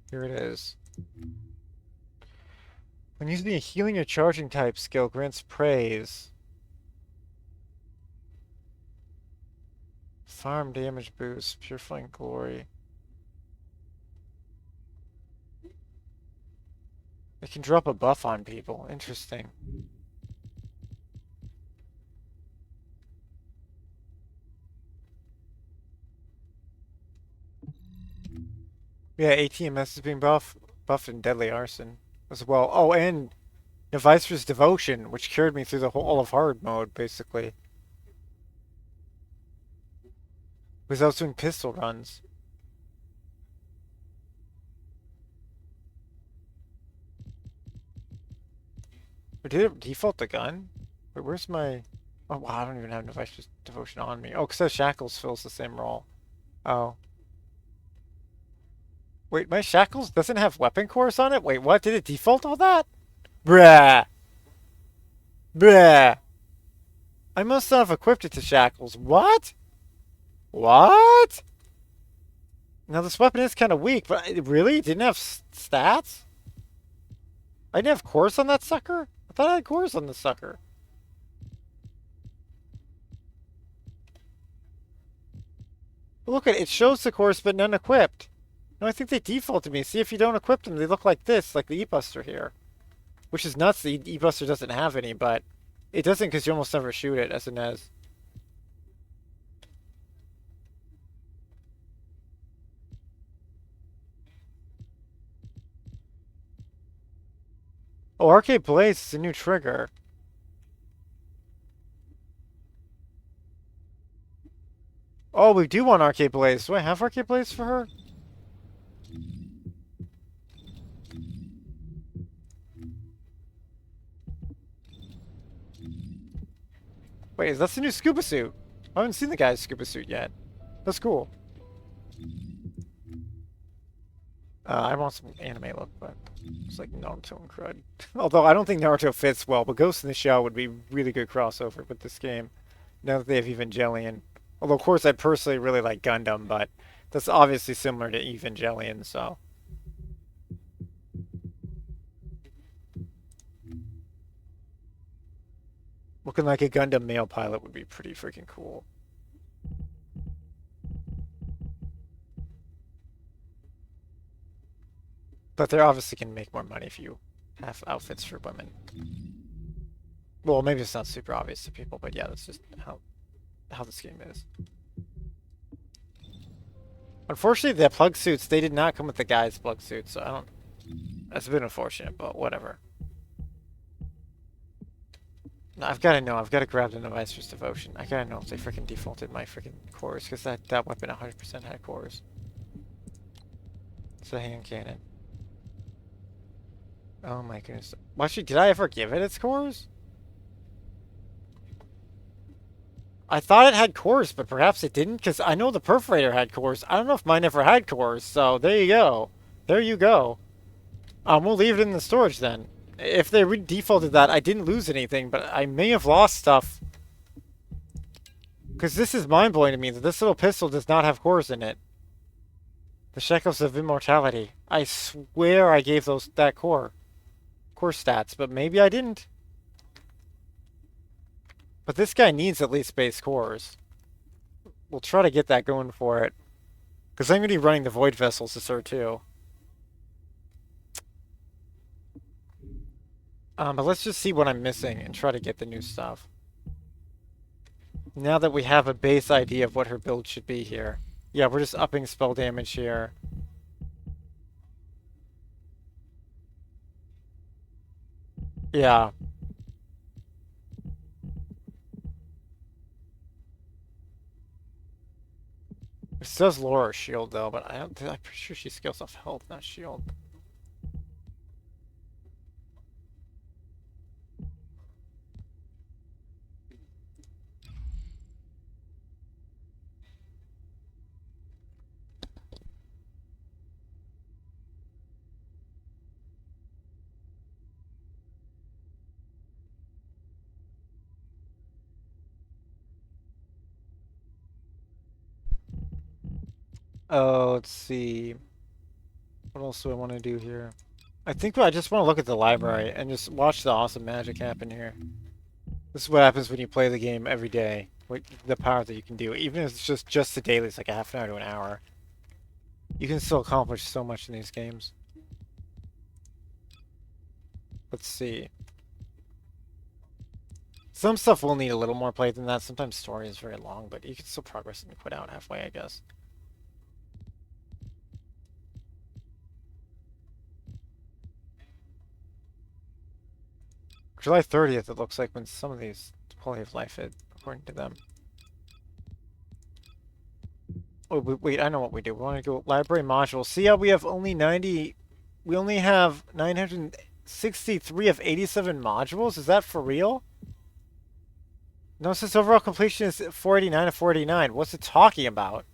Here it is. When using a healing or charging type skill, grants praise. Farm damage boost, purifying glory. It can drop a buff on people. Interesting. Yeah, ATMS is being buffed in Deadly Arson as well. Oh, and Devicer's Devotion, which cured me through the whole of hard mode, basically. Because I was doing pistol runs. Or did it default the gun? Wait, where's my... Oh, wow, I don't even have Devicer's Devotion on me. Oh, because Shackles fills the same role. Oh. Wait, my Shackles doesn't have weapon cores on it? Wait, what? Did it default all that? Bruh. Bruh. I must not have equipped it to Shackles. What? What? Now this weapon is kind of weak, but really? It didn't have stats? I didn't have cores on that sucker? I thought I had cores on the sucker. Look at it. It shows the cores, but none equipped. No, I think they defaulted me. See, if you don't equip them, they look like this, like the E-Buster here. Which is nuts. The E-Buster doesn't have any, but it doesn't because you almost never shoot it as a Nez. Oh, Arcade Blaze is a new trigger. Oh, we do want Arcade Blaze. Do I have Arcade Blaze for her? Wait, that's the new scuba suit. I haven't seen the guy's scuba suit yet. That's cool. I want some anime look, but it's like Naruto and crud. Although I don't think Naruto fits well, but Ghost in the Shell would be really good crossover with this game. Now that they have Evangelion. Although, of course, I personally really like Gundam, but that's obviously similar to Evangelion, so... Looking like a Gundam male pilot would be pretty freaking cool. But they obviously can make more money if you have outfits for women. Well, maybe it's not super obvious to people, but yeah, that's just how this game is. Unfortunately, the plug suits, they did not come with the guy's plug suits, so I don't... That's a bit unfortunate, but whatever. No, I've got to know. I've got to grab the Devicer's Devotion. I got to know if they freaking defaulted my freaking cores, because that weapon 100% had cores. It's a hand cannon. Oh my goodness. Well, actually, did I ever give it its cores? I thought it had cores, but perhaps it didn't, because I know the Perforator had cores. I don't know if mine ever had cores, so there you go. There you go. We'll leave it in the storage then. If they defaulted that, I didn't lose anything, but I may have lost stuff. Because this is mind-blowing to me that this little pistol does not have cores in it. The Shackles of Immortality. I swear I gave that core stats, but maybe I didn't. But this guy needs at least base cores. We'll try to get that going for it. Because I'm going to be running the Void Vessels this year too. But let's just see what I'm missing and try to get the new stuff. Now that we have a base idea of what her build should be here. Yeah, we're just upping spell damage here. Yeah. It says lower shield though, but I'm pretty sure she scales off health, not shield. Oh, let's see. What else do I want to do here? I think I just want to look at the library and just watch the awesome magic happen here. This is what happens when you play the game every day. the power that you can do. Even if it's just the dailies, like a half an hour to an hour, you can still accomplish so much in these games. Let's see. Some stuff will need a little more play than that. Sometimes story is very long, but you can still progress and quit out halfway, I guess. July 30th, it looks like, when some of these quality of life hit, according to them. Oh, wait, I know what we do. We want to go library modules. See how we have only 90... We only have 963 of 87 modules? Is that for real? No, it says overall completion is 489 of 489. What's it talking about?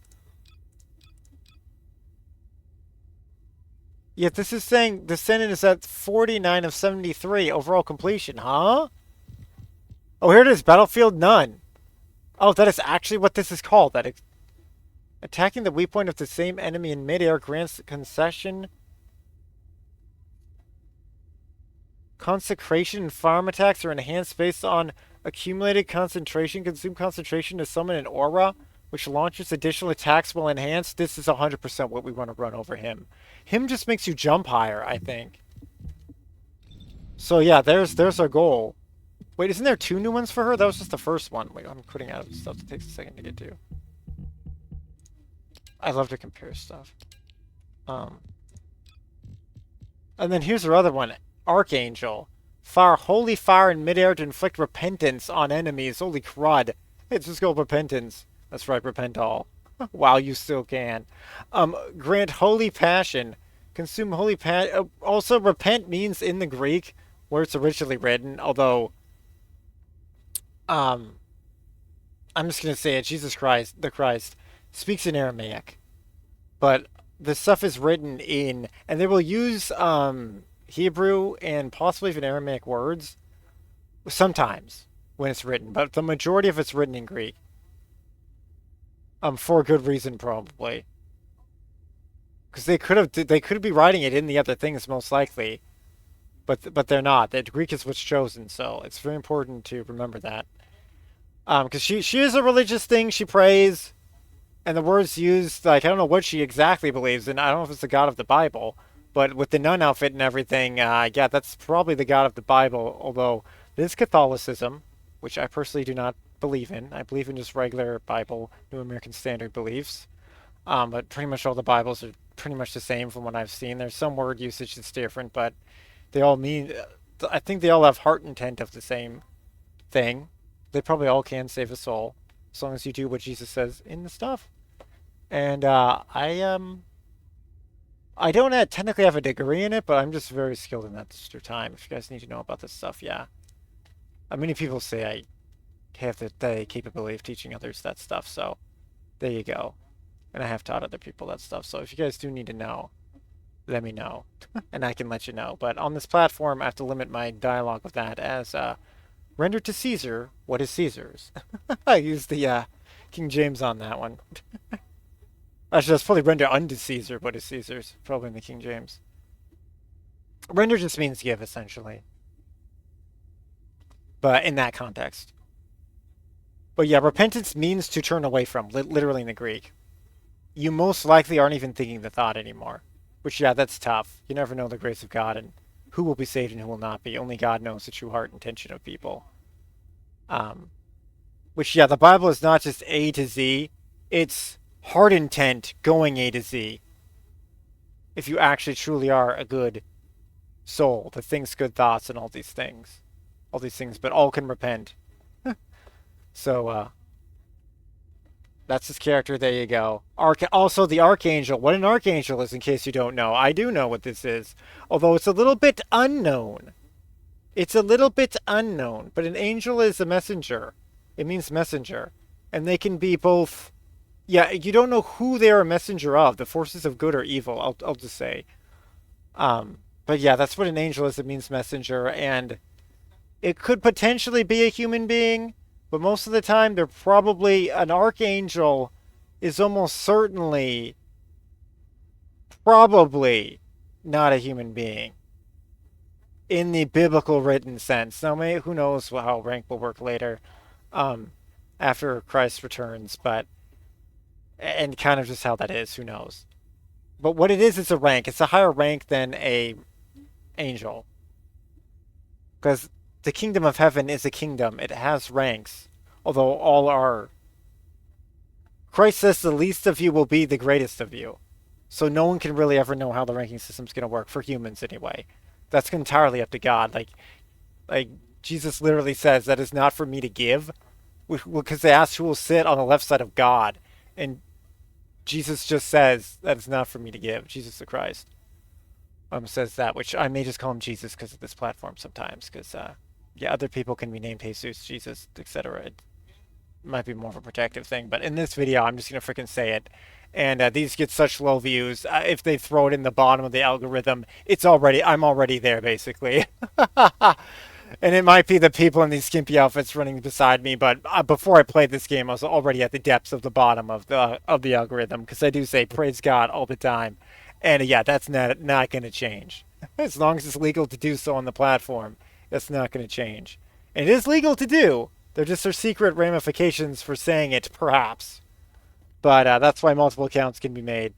Yet this is saying Descendant is at 49 of 73 overall completion, huh? Oh, here it is. Battlefield none. Oh, that is actually what this is called. Attacking the weak point of the same enemy in midair grants concession. Consecration and farm attacks are enhanced based on accumulated concentration. Consume concentration to summon an aura, which launches additional attacks while enhanced. This is 100% what we want to run over him. Him just makes you jump higher, I think. So yeah, there's our goal. Wait, isn't there 2 new ones for her? That was just the first one. Wait, I'm quitting out of stuff that takes a second to get to. I love to compare stuff. And then here's her other one. Archangel. Fire holy fire in midair to inflict repentance on enemies. Holy crud. It's just called repentance. That's right, repent all. While you still can. Grant holy passion. Consume holy passion. Also, repent means in the Greek, where it's originally written, although... I'm just going to say it. Jesus Christ, the Christ, speaks in Aramaic. But the stuff is written in... And they will use... Hebrew and possibly even Aramaic words sometimes when it's written, but the majority of it's written in Greek. For a good reason, probably, because they could be writing it in the other things most likely, but they're not. The Greek is what's chosen, so it's very important to remember that. Because she is a religious thing. She prays, and the words used, like, I don't know what she exactly believes in. I don't know if it's the God of the Bible. But with the nun outfit and everything, yeah, that's probably the God of the Bible, although this is Catholicism, which I personally do not believe in. I believe in just regular Bible, New American Standard beliefs. But pretty much all the Bibles are pretty much the same from what I've seen. There's some word usage that's different, but they all mean, I think they all have heart intent of the same thing. They probably all can save a soul, as long as you do what Jesus says in the stuff. And I don't technically have a degree in it, but I'm just very skilled in that through time. If you guys need to know about this stuff, yeah. Many people say I have the capability of teaching others that stuff, so there you go. And I have taught other people that stuff, so if you guys do need to know, let me know, and I can let you know. But on this platform, I have to limit my dialogue with that as, render to Caesar what is Caesar's. I used the King James on that one. Actually, that's probably render unto Caesar what is Caesar's, probably in the King James. Render just means give, essentially. But in that context. But yeah, repentance means to turn away from, literally in the Greek. You most likely aren't even thinking the thought anymore. Which, yeah, that's tough. You never know the grace of God and who will be saved and who will not be. Only God knows the true heart intention of people. Which, yeah, the Bible is not just A to Z. It's heart intent going A to Z. If you actually truly are a good soul that thinks good thoughts and all these things. But all can repent. So, that's his character. There you go. Also, the Archangel. What an Archangel is, in case you don't know. I do know what this is. Although it's a little bit unknown. But an angel is a messenger. It means messenger. And they can be both... Yeah, you don't know who they are a messenger of. The forces of good or evil, I'll just say. But yeah, that's what an angel is. It means messenger. And it could potentially be a human being. But most of the time, they're probably... An archangel is almost certainly... Probably not a human being. In the biblical written sense. Now, who knows how rank will work later. after Christ returns, but and kind of just how that is, who knows. But what it is a rank. It's a higher rank than a angel. Because the kingdom of heaven is a kingdom. It has ranks. Although all are. Christ says the least of you will be the greatest of you. So no one can really ever know how the ranking system's going to work, for humans anyway. That's entirely up to God. Like Jesus literally says that is not for me to give. Because they asked who will sit on the left side of God. And Jesus just says that it's not for me to give. Jesus the Christ says that, which I may just call him Jesus because of this platform sometimes. Because, yeah, other people can be named Jesus, Jesus, etc. It might be more of a protective thing. But in this video, I'm just going to freaking say it. And these get such low views. If they throw it in the bottom of the algorithm, I'm already there, basically. And it might be the people in these skimpy outfits running beside me, but before I played this game, I was already at the depths of the bottom of the algorithm, because I do say praise God all the time, and yeah, that's not going to change as long as it's legal to do so on the platform. That's not going to change, and it is legal to do. There just are secret ramifications for saying it, perhaps, but that's why multiple accounts can be made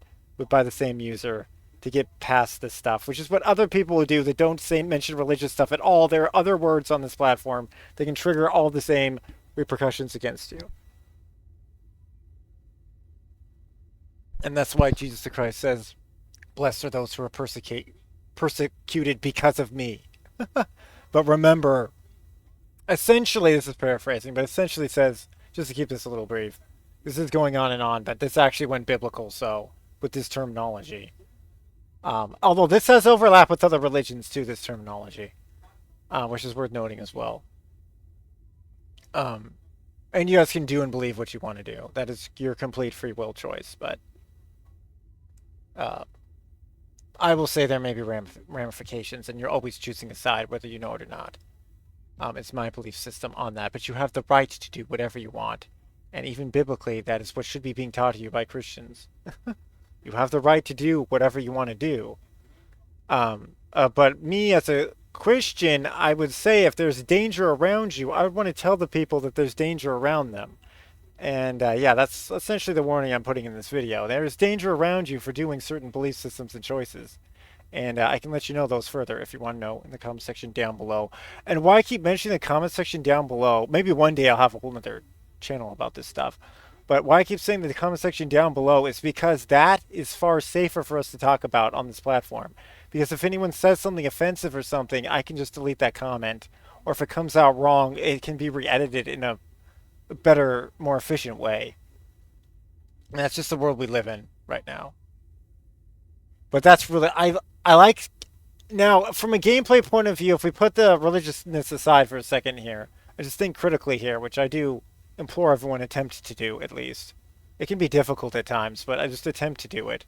by the same user to get past this stuff, which is what other people do that don't mention religious stuff at all. There are other words on this platform that can trigger all the same repercussions against you. And that's why Jesus the Christ says, blessed are those who are persecuted because of me. But remember, essentially, this is paraphrasing, but essentially says, just to keep this a little brief, this is going on and on, but this actually went biblical, so, with this terminology. Although this has overlap with other religions too, this terminology, which is worth noting as well. And you guys can do and believe what you want to do. That is your complete free will choice. But I will say there may be ramifications, and you're always choosing a side, whether you know it or not. It's my belief system on that. But you have the right to do whatever you want. And even biblically, that is what should be being taught to you by Christians. You have the right to do whatever you want to do. But me as a Christian, I would say if there's danger around you, I would want to tell the people that there's danger around them. And yeah, that's essentially the warning I'm putting in this video. There is danger around you for doing certain belief systems and choices. And I can let you know those further if you want to know in the comment section down below. And why I keep mentioning the comment section down below, maybe one day I'll have a whole other channel about this stuff. But why I keep saying the comment section down below is because that is far safer for us to talk about on this platform. Because if anyone says something offensive or something, I can just delete that comment. Or if it comes out wrong, it can be re-edited in a better, more efficient way. And that's just the world we live in right now. But that's really, I like, now from a gameplay point of view, if we put the religiousness aside for a second here, I just think critically here, which I do implore everyone attempt to do, at least. It can be difficult at times, but I just attempt to do it.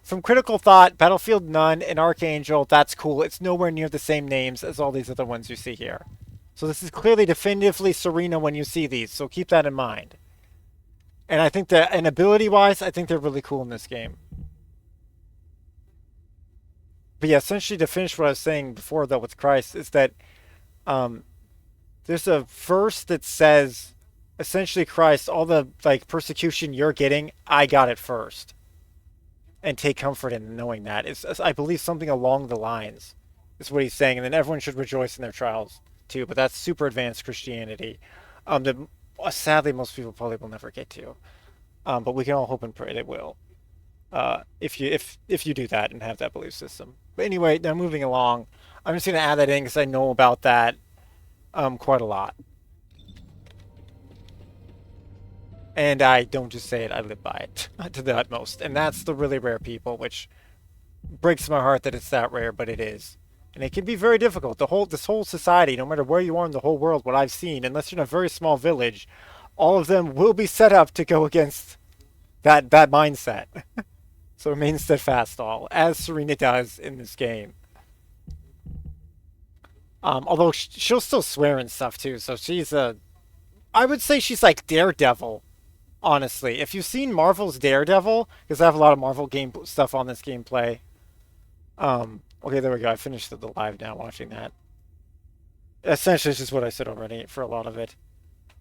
From critical thought, Battlefield None and Archangel, that's cool. It's nowhere near the same names as all these other ones you see here. So this is clearly definitively Serena when you see these, so keep that in mind. And I think that, and ability-wise, I think they're really cool in this game. But yeah, essentially to finish what I was saying before, though, with Christ, is that there's a verse that says, essentially, Christ, all the persecution you're getting, I got it first. And take comfort in knowing that. It's, I believe something along the lines is what he's saying. And then everyone should rejoice in their trials too. But that's super advanced Christianity. That sadly most people probably will never get to. But we can all hope and pray they will. If you do that and have that belief system. But anyway, now moving along, I'm just going to add that in because I know about that quite a lot. And I don't just say it, I live by it to the utmost. And that's the really rare people, which breaks my heart that it's that rare, but it is. And it can be very difficult. This whole society, no matter where you are in the whole world, what I've seen, unless you're in a very small village, all of them will be set up to go against that mindset. So remain steadfast all, as Serena does in this game. Although she'll still swear and stuff too, so she's I would say she's like Daredevil. Honestly, if you've seen Marvel's Daredevil, because I have a lot of Marvel game stuff on this gameplay. Okay, there we go. I finished the live now watching that. Essentially, it's just what I said already for a lot of it.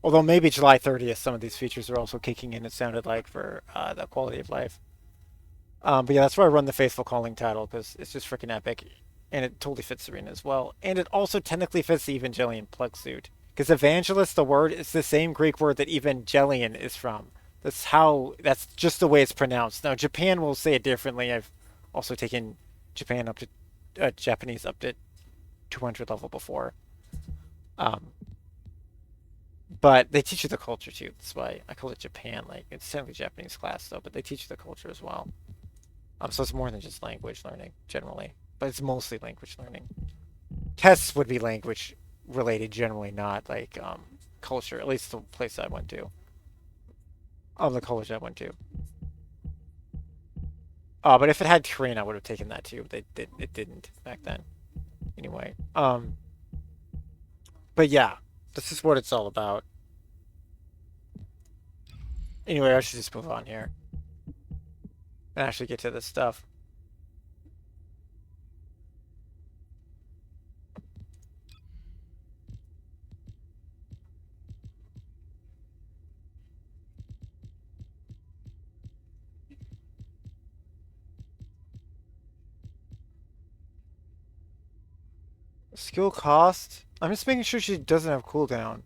Although maybe July 30th, some of these features are also kicking in, it sounded like, for the quality of life. But yeah, that's why I run the Faithful Calling title, because it's just freaking epic. And it totally fits Serena as well. And it also technically fits the Evangelion plug suit. Because evangelist, the word, is the same Greek word that Evangelion is from. That's just the way it's pronounced. Now, Japan will say it differently. I've also taken Japan up to, Japanese up to 200 level before. Um, but they teach you the culture too. That's why I call it Japan. Like, it's technically Japanese class though, but they teach you the culture as well. So it's more than just language learning generally, but it's mostly language learning. Tests would be language related generally, not like culture. At least the place I went to, the college I went to. But if it had Korean, I would have taken that too. It didn't back then. Anyway, but yeah, this is what it's all about. Anyway, I should just move on here and actually get to this stuff. Skill cost? I'm just making sure she doesn't have cooldown.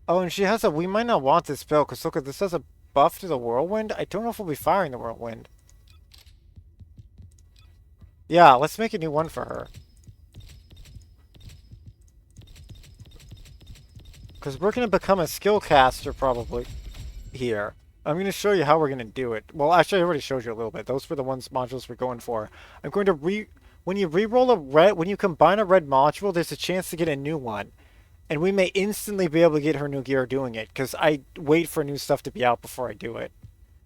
Oh, and she has a... We might not want this spell, because look, this has a buff to the whirlwind. I don't know if we'll be firing the whirlwind. Yeah, let's make a new one for her. Because we're going to become a skill caster, probably, here. I'm going to show you how we're going to do it. Well, actually, I already showed you a little bit. Those were the modules we're going for. I'm going to When you re-roll a red... When you combine a red module, there's a chance to get a new one. And we may instantly be able to get her new gear doing it, because I wait for new stuff to be out before I do it,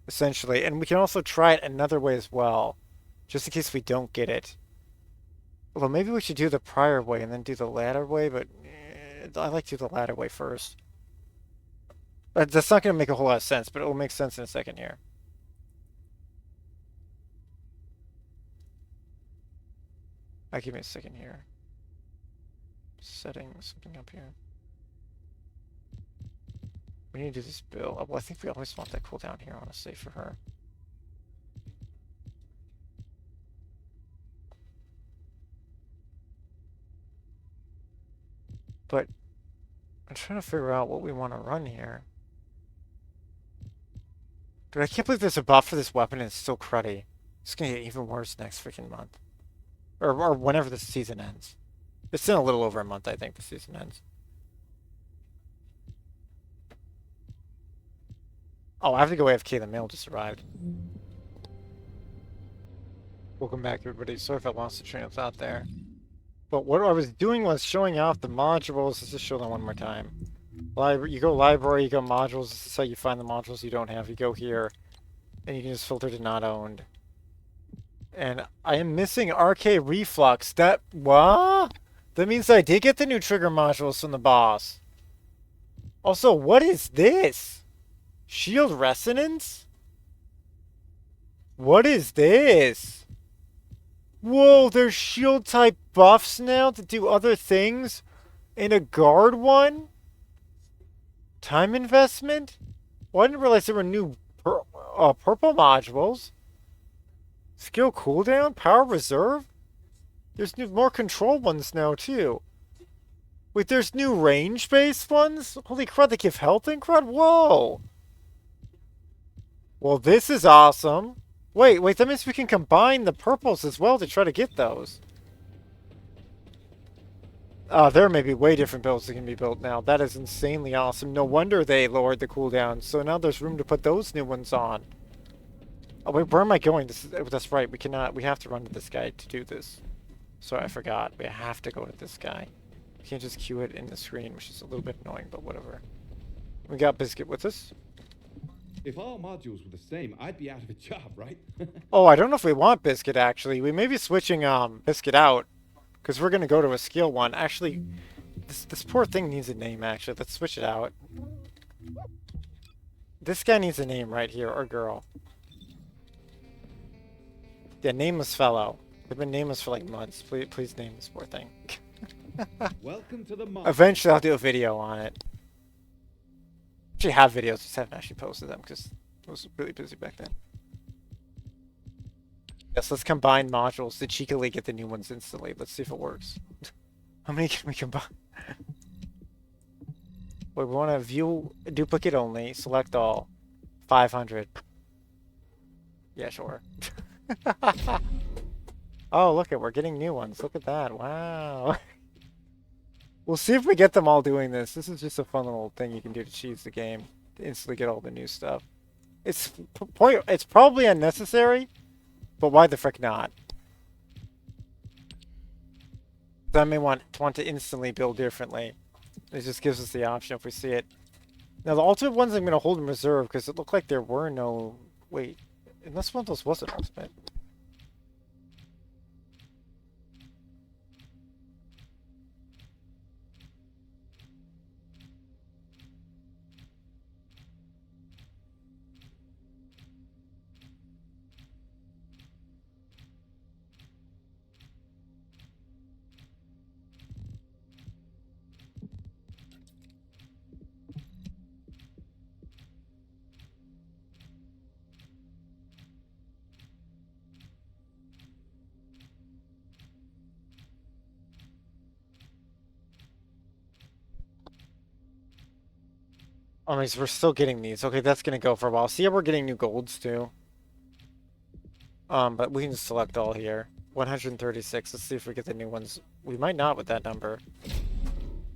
essentially. And we can also try it another way as well, just in case we don't get it. Although maybe we should do the prior way and then do the latter way, but I like to do the latter way first. That's not going to make a whole lot of sense, but it will make sense in a second here. Give me a second here. Setting something up here. We need to do this bill. Well, I think we always want that cooldown here, honestly, for her. But I'm trying to figure out what we want to run here. Dude, I can't believe there's a buff for this weapon and it's still cruddy. It's gonna get even worse next freaking month. Or whenever the season ends. It's in a little over a month, I think, the season ends. Oh, I have to go AFK. The mail just arrived. Welcome back, everybody. Sorry if I lost the train of thought there. But what I was doing was showing off the modules. Let's just show them one more time. You go library, you go modules. This is how you find the modules you don't have. You go here, and you can just filter to not owned. And I am missing RK Reflux. What? That means I did get the new trigger modules from the boss. Also, what is this? Shield Resonance? What is this? Whoa, there's shield type buffs now to do other things? And a guard one? Time investment? Well, I didn't realize there were new purple modules. Skill cooldown? Power reserve? There's more control ones now, too. Wait, there's new range-based ones? Holy crud, they give health and crud? Whoa! Well, this is awesome. Wait, that means we can combine the purples as well to try to get those. There may be way different builds that can be built now. That is insanely awesome. No wonder they lowered the cooldown. So now there's room to put those new ones on. Oh, wait, where am I going? That's right. We have to run to this guy to do this. Sorry, I forgot. We have to go to this guy. We can't just queue it in the screen, which is a little bit annoying, but whatever. We got Biscuit with us. If all modules were the same, I'd be out of a job, right? Oh, I don't know if we want Biscuit, actually. We may be switching Biscuit out, because we're going to go to a skill one. Actually, this poor thing needs a name, actually. Let's switch it out. This guy needs a name right here, or girl. Yeah, nameless fellow. They've been nameless for like months. Please name this poor thing. Welcome to the Eventually I'll do a video on it. Actually have videos, just haven't actually posted them because I was really busy back then. Yes, let's combine modules to cheekily get the new ones instantly. Let's see if it works. How many can we combine? Wait, we want to view duplicate only, select all. 500. Yeah, sure. Oh, look we're getting new ones. Look at that. Wow. We'll see if we get them all doing this. This is just a fun little thing you can do to cheese the game. To instantly get all the new stuff. It's probably unnecessary, but why the frick not? I may want to instantly build differently. It just gives us the option if we see it. Now the ultimate ones I'm going to hold in reserve because it looked like there were no... Wait, unless one of those was an ultimate. Oh, we're still getting these. Okay, that's gonna go for a while. See how we're getting new golds too? But we can just select all here. 136. Let's see if we get the new ones. We might not with that number.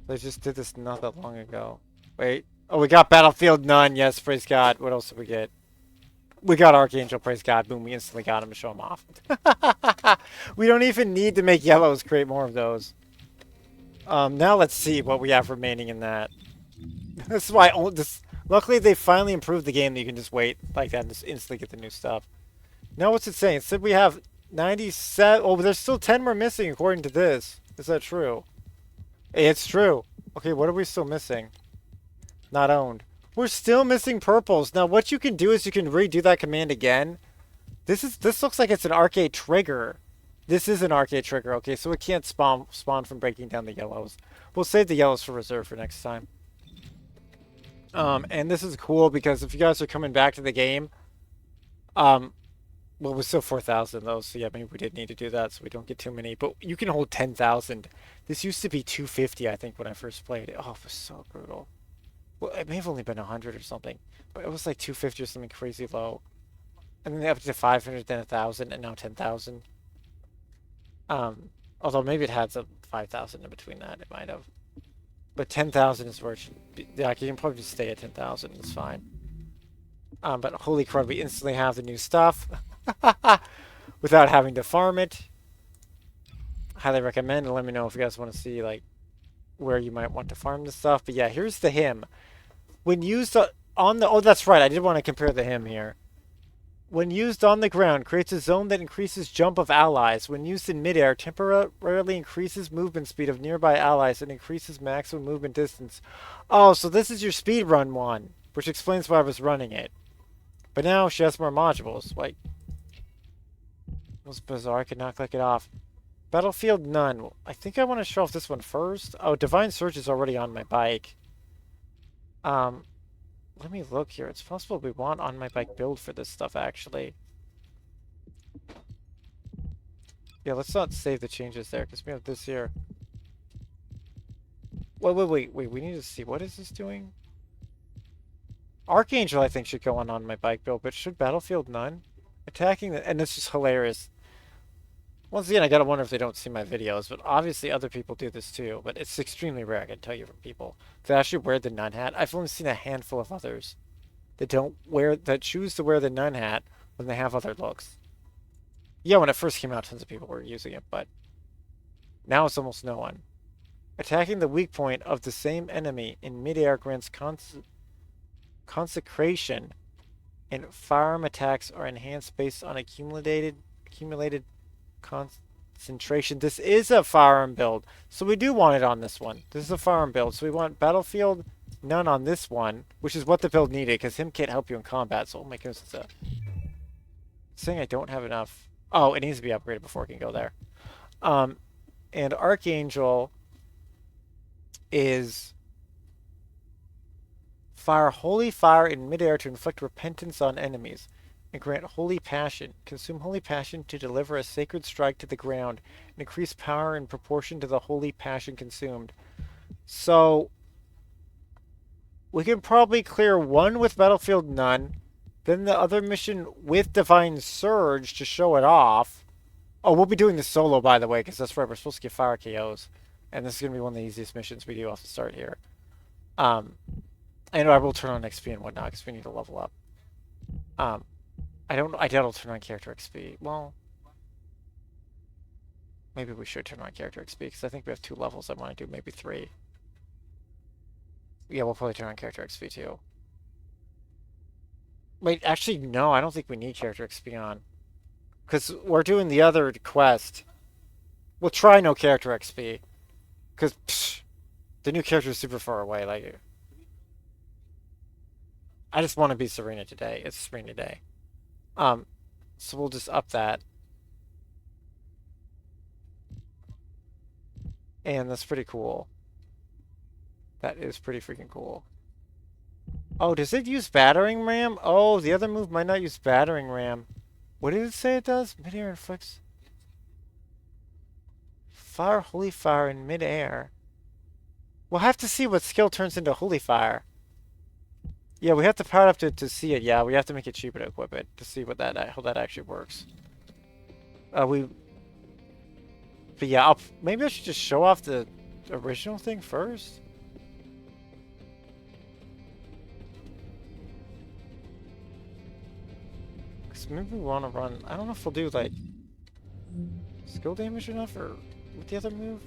They just did this not that long ago. Wait. Oh, we got Battlefield none. Yes, praise God. What else did we get? We got Archangel, praise God. Boom, we instantly got him to show him off. We don't even need to make yellows create more of those. Now let's see what we have remaining in that. This is why luckily they finally improved the game that you can just wait like that and just instantly get the new stuff. Now what's it saying? It said we have 97. Oh, but there's still 10 more missing according to this. Is that true? It's true. Okay, what are we still missing? Not owned. We're still missing purples. Now what you can do is you can redo that command again. This looks like it's an arcade trigger. This is an arcade trigger. Okay, so it can't spawn from breaking down the yellows. We'll save the yellows for reserve for next time. And this is cool because if you guys are coming back to the game, well, we're still 4,000 though, so yeah, maybe we did need to do that so we don't get too many. But you can hold 10,000. This used to be 250, I think, when I first played it. Oh, it was so brutal. Well, it may have only been 100 or something, but it was like 250 or something crazy low. And then up to 500, then 1,000, and now 10,000. Although maybe it had some 5,000 in between that, it might have. But 10,000 is where it should be. Yeah, you can probably just stay at 10,000. It's fine. But holy crud, we instantly have the new stuff without having to farm it. Highly recommend, and let me know if you guys want to see like where you might want to farm this stuff. But yeah, here's the hymn. When used on the... Oh, that's right. I did want to compare the hymn here. When used on the ground, creates a zone that increases jump of allies. When used in midair, temporarily increases movement speed of nearby allies and increases maximum movement distance. Oh, so this is your speedrun one, which explains why I was running it. But now she has more modules. Like, it was bizarre. I could not click it off. Battlefield none. I think I want to show off this one first. Oh, Divine Surge is already on my bike. Let me look here. It's possible we want on my bike build for this stuff, actually. Yeah, let's not save the changes there, because we have this here. Wait. We need to see. What is this doing? Archangel, I think, should go on my bike build, but should Battlefield none? Attacking the... And it's just hilarious. Once again, I gotta wonder if they don't see my videos, but obviously other people do this too, but it's extremely rare, I can tell you, from people that actually wear the nun hat. I've only seen a handful of others that choose to wear the nun hat when they have other looks. Yeah, when it first came out, tons of people were using it, but now it's almost no one. Attacking the weak point of the same enemy in midair grants consecration, and firearm attacks are enhanced based on accumulated concentration. This is a firearm build, so we do want it on this one. This is a firearm build, so we want Battlefield none on this one, which is what the build needed, because him can't help you in combat, so oh my goodness, it's saying I don't have enough. Oh, it needs to be upgraded before it can go there. And Archangel is Fire holy fire in midair to inflict repentance on enemies. And grant holy passion. Consume holy passion to deliver a sacred strike to the ground. And increase power in proportion to the holy passion consumed. So, we can probably clear one with Battlefield None. Then the other mission with Divine Surge to show it off. Oh, we'll be doing this solo, by the way, because that's right. We're supposed to get fire KOs. And this is going to be one of the easiest missions we do off the start here. I know I will turn on XP and whatnot, because we need to level up. I doubt I'll turn on character XP. Well, maybe we should turn on character XP, because I think we have 2 levels I want to do, maybe 3. Yeah, we'll probably turn on character XP too. Wait, actually, no, I don't think we need character XP on. Because we're doing the other quest. We'll try no character XP. Because the new character is super far away. Like, I just want to be Serena today. It's Serena Day. So we'll just up that. And that's pretty cool. That is pretty freaking cool. Oh, does it use battering ram? Oh, the other move might not use battering ram. What did it say it does? Midair inflicts. Fire holy fire in midair. We'll have to see what skill turns into holy fire. Yeah, we have to power it up to see it. Yeah, we have to make it cheaper to equip it to see what how that actually works. But yeah, maybe I should just show off the original thing first. Because maybe we want to run. I don't know if we'll do like skill damage enough or with the other move.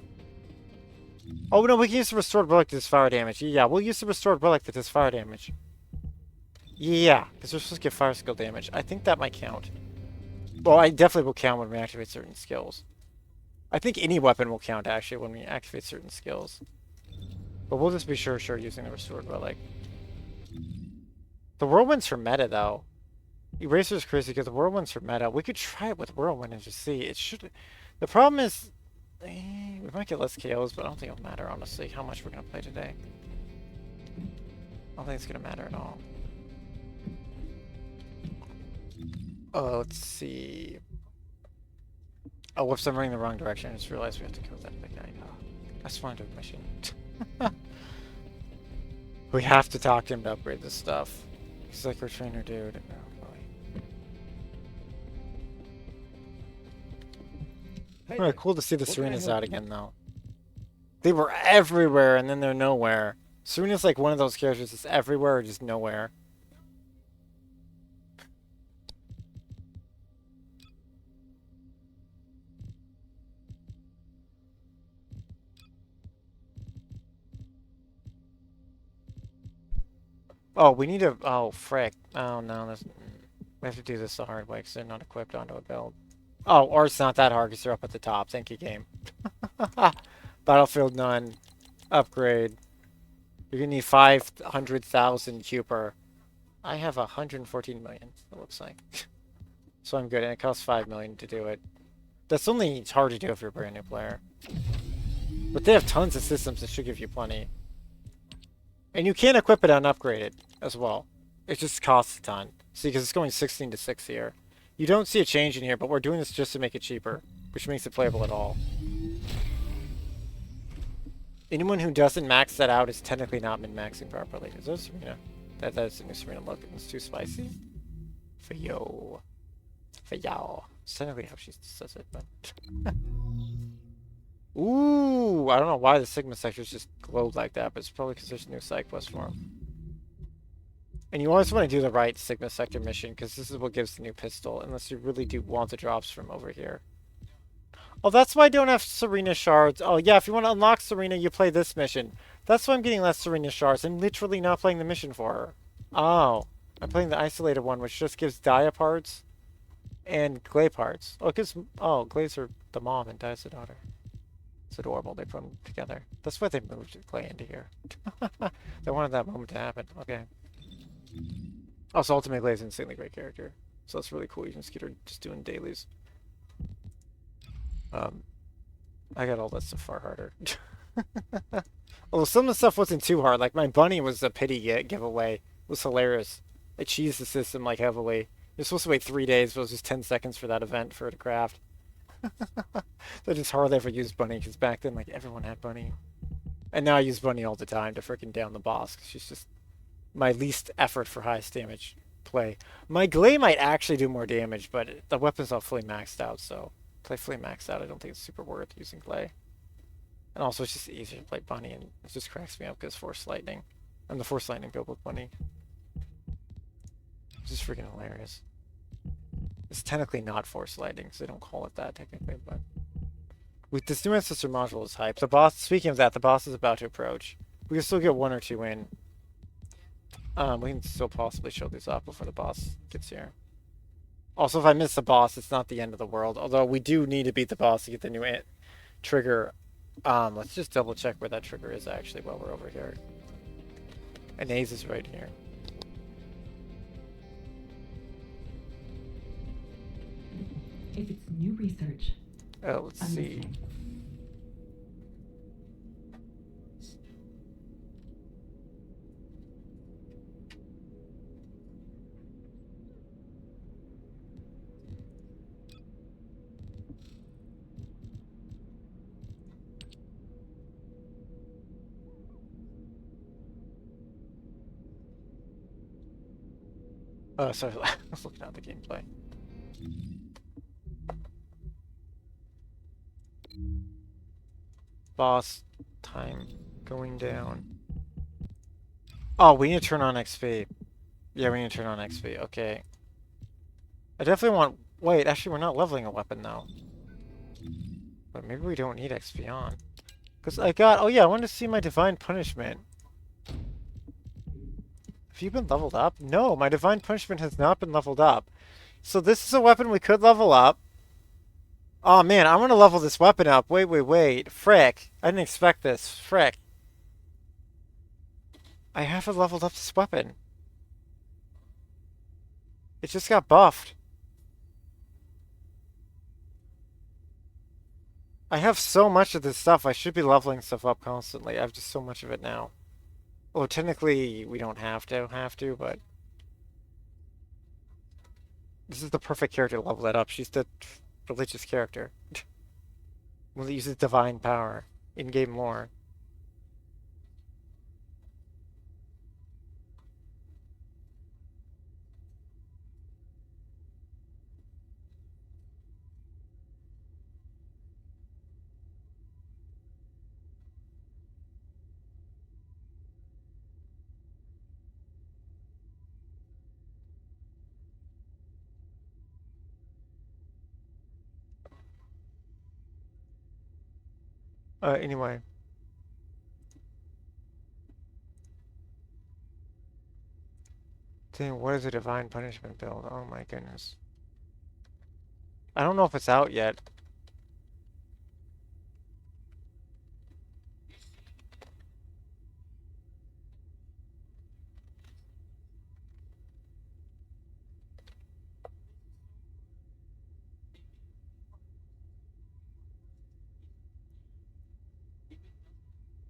Oh no, we can use the restored relic that does fire damage. Yeah, we'll use the restored relic that does fire damage. Yeah, because we're supposed to get fire skill damage. I think that might count. Well, I definitely will count when we activate certain skills. I think any weapon will count, actually, when we activate certain skills. But we'll just be sure using the restored relic. The whirlwind's for meta, though. Eraser's crazy because the whirlwind's for meta. We could try it with whirlwind and just see. It should. The problem is, we might get less KOs, but I don't think it'll matter, honestly, how much we're going to play today. I don't think it's going to matter at all. Oh, let's see. Oh, whoops, I'm running the wrong direction. I just realized we have to kill that big guy. Oh, I just wanted to do a mission. We have to talk to him to upgrade this stuff. He's like our trainer dude. Oh, boy. Hey, Alright, cool to see the what can I Serenas help out you? again, though. They were everywhere, and then they're nowhere. Serena's like one of those characters that's everywhere or just nowhere. Oh, we need to... Oh, frick. Oh, no. We have to do this the hard way because they're not equipped onto a build. Oh, or it's not that hard because they're up at the top. Thank you, game. Battlefield None. Upgrade. You're going to need 500,000 Cuper. I have 114 million, it looks like. So I'm good, and it costs 5 million to do it. That's only... It's hard to do if you're a brand new player. But they have tons of systems that should give you plenty. And you can equip it unupgraded as well. It just costs a ton. See, because it's going 16 to 6 here. You don't see a change in here, but we're doing this just to make it cheaper, which makes it playable at all. Anyone who doesn't max that out is technically not min-maxing properly. Is that Serena? That's a new Serena look. It's too spicy. For yo. For y'all. It's technically how she says it, but... Ooh, I don't know why the Sigma sectors just glowed like that, but it's probably because there's a new side quest for them. And you always want to do the right Sigma sector mission, because this is what gives the new pistol, unless you really do want the drops from over here. Oh, that's why I don't have Serena shards. Oh, yeah, if you want to unlock Serena, you play this mission. That's why I'm getting less Serena shards. I'm literally not playing the mission for her. Oh, I'm playing the isolated one, which just gives Dia parts and Glay parts. Oh, it gives... Oh, Glay's are the mom and Dia's the daughter. It's adorable. They put them together. That's why they moved Clay into here. They wanted that moment to happen. Okay. Also, Ultimate Clay is an insanely great character. So that's really cool. You can just get her just doing dailies. I got all that stuff far harder. Although some of the stuff wasn't too hard. Like my bunny was a pity giveaway. It was hilarious. I cheesed the system like heavily. You're supposed to wait 3 days, but it was just 10 seconds for that event for it to craft. So I just hardly ever used bunny because back then like everyone had bunny. And now I use bunny all the time to freaking down the boss because she's just my least effort for highest damage play. My Glay might actually do more damage, but the weapon's not fully maxed out, so play fully maxed out. I don't think it's super worth using Glay. And also, it's just easier to play Bunny, and it just cracks me up because Force Lightning. I'm the Force Lightning build with Bunny. It's just freaking hilarious. It's technically not Force Lightning, because they don't call it that technically, but with this new Ancestor module is hype. The boss. Speaking of that, the boss is about to approach. We can still get 1 or 2 in. We can still possibly show these off before the boss gets here. Also, if I miss the boss, it's not the end of the world. Although we do need to beat the boss to get the new trigger. Let's just double check where that trigger is actually while we're over here. And A's is right here. If it's new research, Oh, let's I'm see. listening. Oh, sorry, I was looking at the gameplay. Boss time going down. Oh, we need to turn on XP. Yeah, we need to turn on XP. Okay. I definitely want... Wait, actually, we're not leveling a weapon, though. But maybe we don't need XP on. Because I got... Oh, yeah, I wanted to see my Divine Punishment. Have you been leveled up? No, my Divine Punishment has not been leveled up. So this is a weapon we could level up. Oh, man, I want to level this weapon up. Wait. Frick. I didn't expect this. Frick. I haven't leveled up this weapon. It just got buffed. I have so much of this stuff. I should be leveling stuff up constantly. I have just so much of it now. Well, technically, we don't have to, but... This is the perfect character to level that up. She's the religious character. Well, it uses divine power in-game lore. Anyway. Dang, what is a divine punishment build? Oh my goodness. I don't know if it's out yet.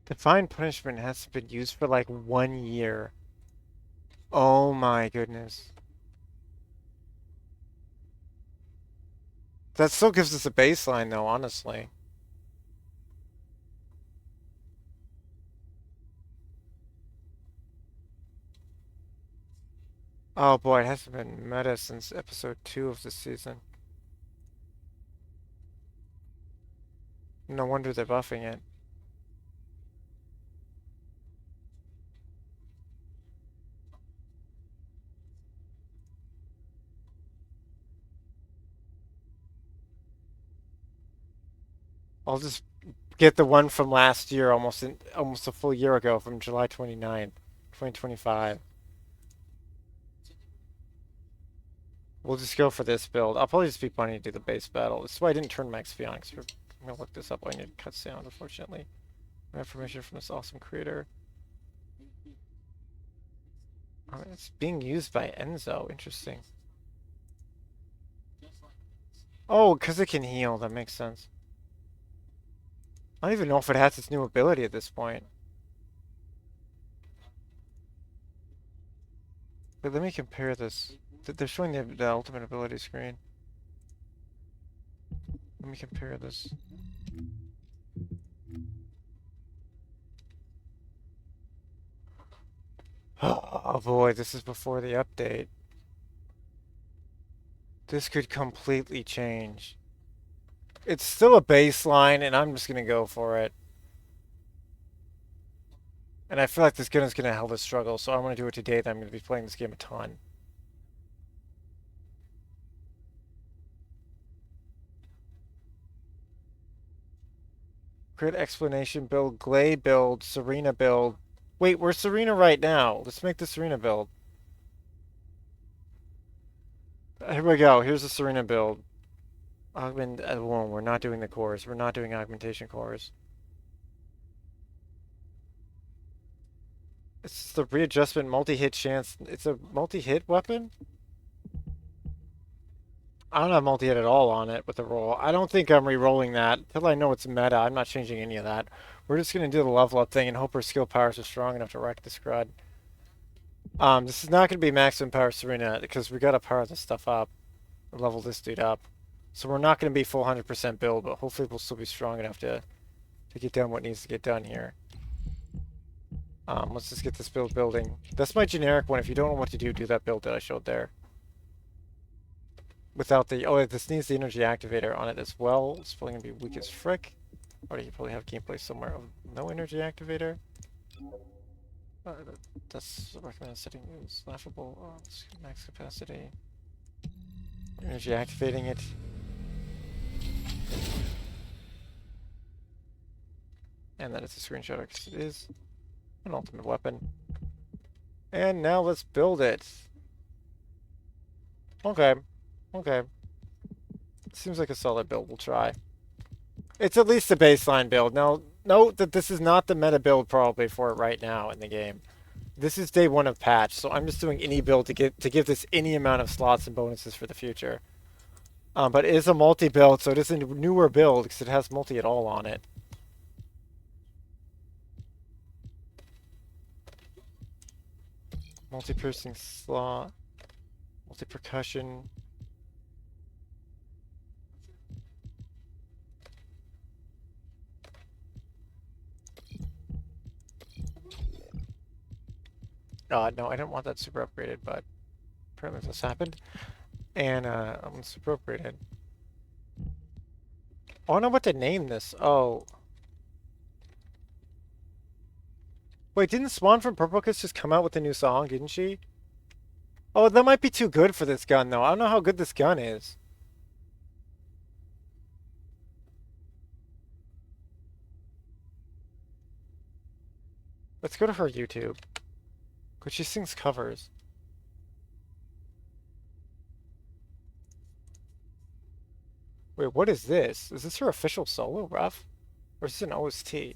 Divine punishment has been used for like 1 year. Oh my goodness. That still gives us a baseline though, honestly. Oh boy, it hasn't been meta since episode 2 of this season. No wonder they're buffing it. I'll just get the one from last year, almost a full year ago, from July 29th, 2025. We'll just go for this build. I'll probably just be planning to do the base battle. This is why I didn't turn Max on, because I'm gonna look this up. I need to cut sound, unfortunately. Information from this awesome creator. Oh, it's being used by Enzo. Interesting. Oh, because it can heal. That makes sense. I don't even know if it has its new ability at this point. But let me compare this. They're showing the ultimate ability screen. Let me compare this. Oh boy, this is before the update. This could completely change. It's still a baseline, and I'm just gonna go for it. And I feel like this gun is gonna hell of a struggle, so I'm gonna do it today. That I'm gonna be playing this game a ton. Crit explanation build, Glay build, Serena build. Wait, we're Serena right now. Let's make the Serena build. Here we go. Here's the Serena build. Augment. Whoa, we're not doing the cores. We're not doing augmentation cores. It's the readjustment multi-hit chance. It's a multi-hit weapon? I don't have multi-hit at all on it with the roll. I don't think I'm re-rolling that until I know it's meta. I'm not changing any of that. We're just going to do the level up thing and hope our skill powers are strong enough to wreck the scrud. This is not going to be maximum power Serena because we got to power this stuff up and level this dude up. So we're not going to be full 100% build, but hopefully we'll still be strong enough to get done what needs to get done here. Let's just get this build building. That's my generic one. If you don't know what to do that build that I showed there. Without the... Oh, this needs the energy activator on it as well. It's probably going to be weak as frick. Or you probably have gameplay somewhere. No energy activator. That's recommended setting is laughable. Max capacity. Energy activating it. And that is a screenshot because it is an ultimate weapon. And now let's build it. Okay. Okay. Seems like a solid build. We'll try. It's at least a baseline build. Now, note that this is not the meta build probably for it right now in the game. This is day 1 of patch, so I'm just doing any build to give this any amount of slots and bonuses for the future. But it is a multi-build, so it is a newer build because it has multi at all on it. Multi-piercing slot, multi-percussion. No, I didn't want that super upgraded, but apparently this happened. And I'm super upgraded. Oh, I don't know what to name this. Oh. Wait, didn't Swan from Purple Kiss just come out with a new song, didn't she? Oh, that might be too good for this gun, though. I don't know how good this gun is. Let's go to her YouTube. Because she sings covers. Wait, what is this? Is this her official solo, Ruff? Or is this an OST?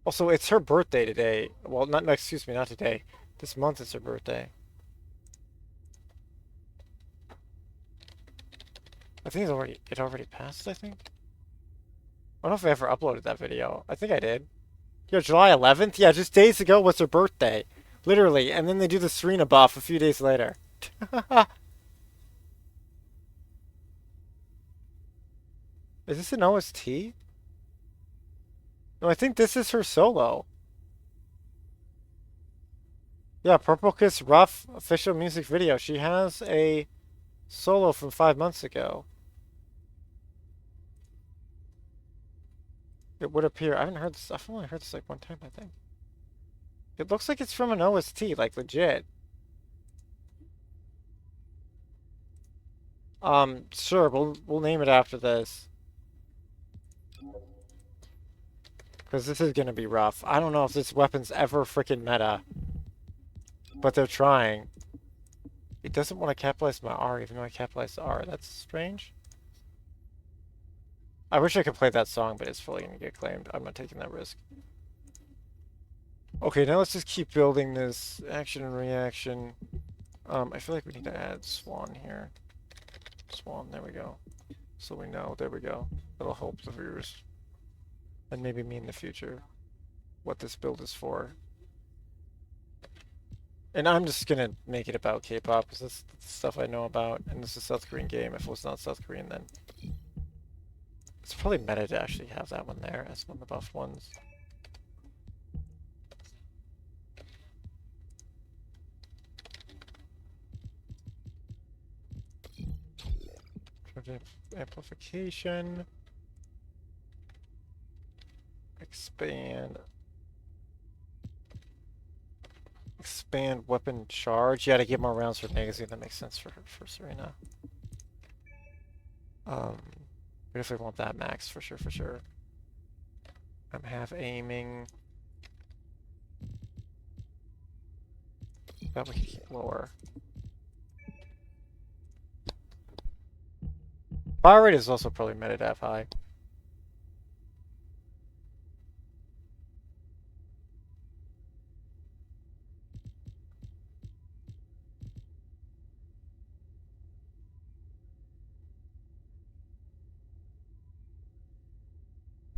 Also, it's her birthday today. Well, not excuse me, not today. This month is her birthday. I think it already passed, I think. I don't know if I ever uploaded that video. I think I did. Yeah, July 11th? Yeah, just days ago was her birthday. Literally. And then they do the Serena buff a few days later. Is this an OST? No, I think this is her solo. Yeah, Purple Kiss Rough official music video. She has a solo from 5 months ago. It would appear. I haven't heard this. I've only heard this like one time, I think. It looks like it's from an OST, like legit. Sure, we'll name it after this. Because this is gonna be rough. I don't know if this weapon's ever freaking meta. But they're trying. It doesn't want to capitalize my R, even though I capitalized the R. That's strange. I wish I could play that song, but it's probably gonna get claimed. I'm not taking that risk. Okay, now let's just keep building this action and reaction. I feel like we need to add Swan here. Swan, there we go. So we know, there we go. That'll help the viewers. And maybe me in the future. What this build is for. And I'm just gonna make it about K-pop, because that's the stuff I know about. And this is a South Korean game. If it was not South Korean, then... It's probably meta to actually have that one there as one of the buff ones. Amplification. Expand. Expand weapon charge. Yeah, to get more rounds for magazine. That makes sense for Serena. We definitely want that max for sure, for sure. I'm half aiming. That we can keep lower. Fire rate is also probably meta to have high.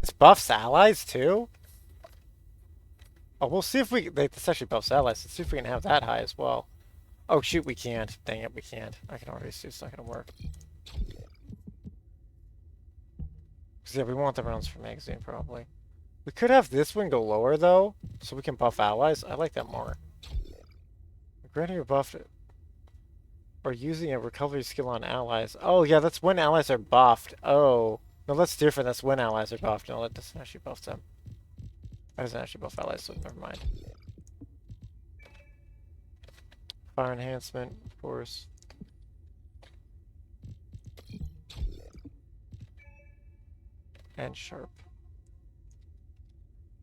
This buffs allies too? Oh, we'll see if we... This actually buffs allies. Let's see if we can have that high as well. Oh shoot, we can't. Dang it, we can't. I can already see it's not gonna work. Because yeah, we want the rounds for magazine probably. We could have this one go lower though, so we can buff allies. I like that more. Granting a buff or using a recovery skill on allies. Oh yeah, that's when allies are buffed. Oh. No, that's different. That's when allies are buffed. No, that doesn't actually buff them. That doesn't actually buff allies, so never mind. Fire enhancement, of course. And sharp.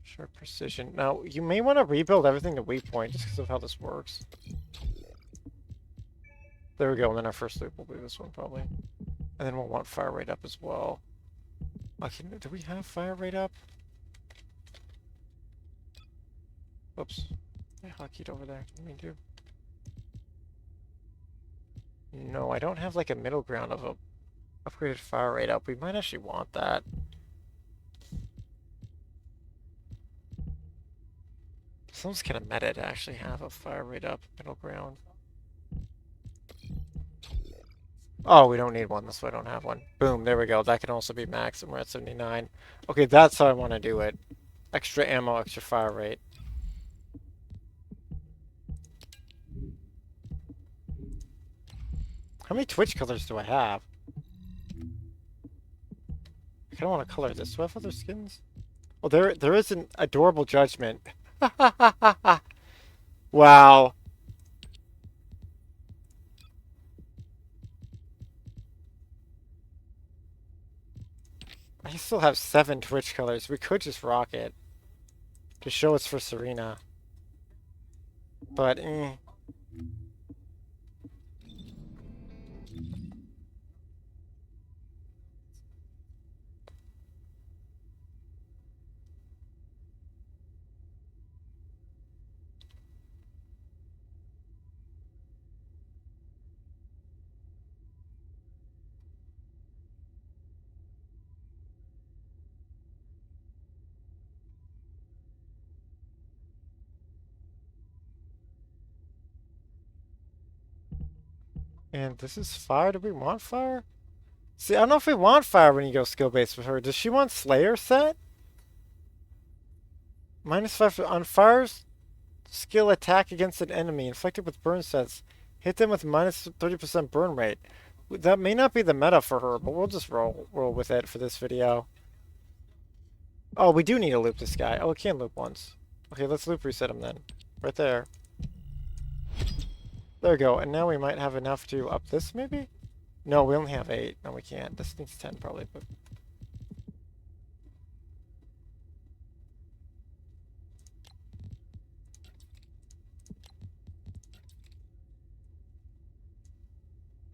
Sharp precision. Now, you may want to rebuild everything to weak point just because of how this works. There we go, and then our first loop will be this one probably. And then we'll want fire rate up as well. Okay, do we have fire rate up? Oops. I hotkeyed over there. Didn't mean to. No, I don't have like a middle ground of a upgraded fire rate up. We might actually want that. Sounds kind of meta to actually have a fire rate up middle ground. Oh, we don't need one. That's why I don't have one. Boom, there we go. That can also be max, and we're at 79. Okay, that's how I want to do it. Extra ammo, extra fire rate. How many Twitch colors do I have? I kind of want to color this. Do I have other skins? Oh, there is an adorable judgment. Wow. I still have 7 Twitch colors. We could just rock it to show it's for Serena. But, And this is fire. Do we want fire? See, I don't know if we want fire when you go skill-based with her. Does she want Slayer set? -5 on fire's skill attack against an enemy inflicted with burn sets. Hit them with -30% burn rate. That may not be the meta for her, but we'll just roll with it for this video. Oh, we do need to loop this guy. Oh, we can loop once. Okay, let's loop reset him then. Right there. There we go. And now we might have enough to up this, maybe? No, we only have 8. No, we can't. This needs 10 probably, but...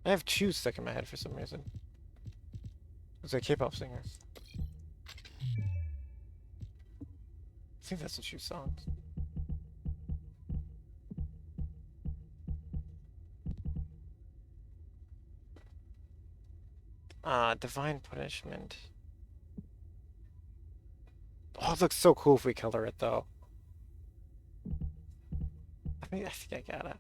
I have Choose stuck in my head for some reason. It's a K-pop singer. I think that's a Choose song. Divine Punishment. Oh, it looks so cool if we color it, though. I think I gotta.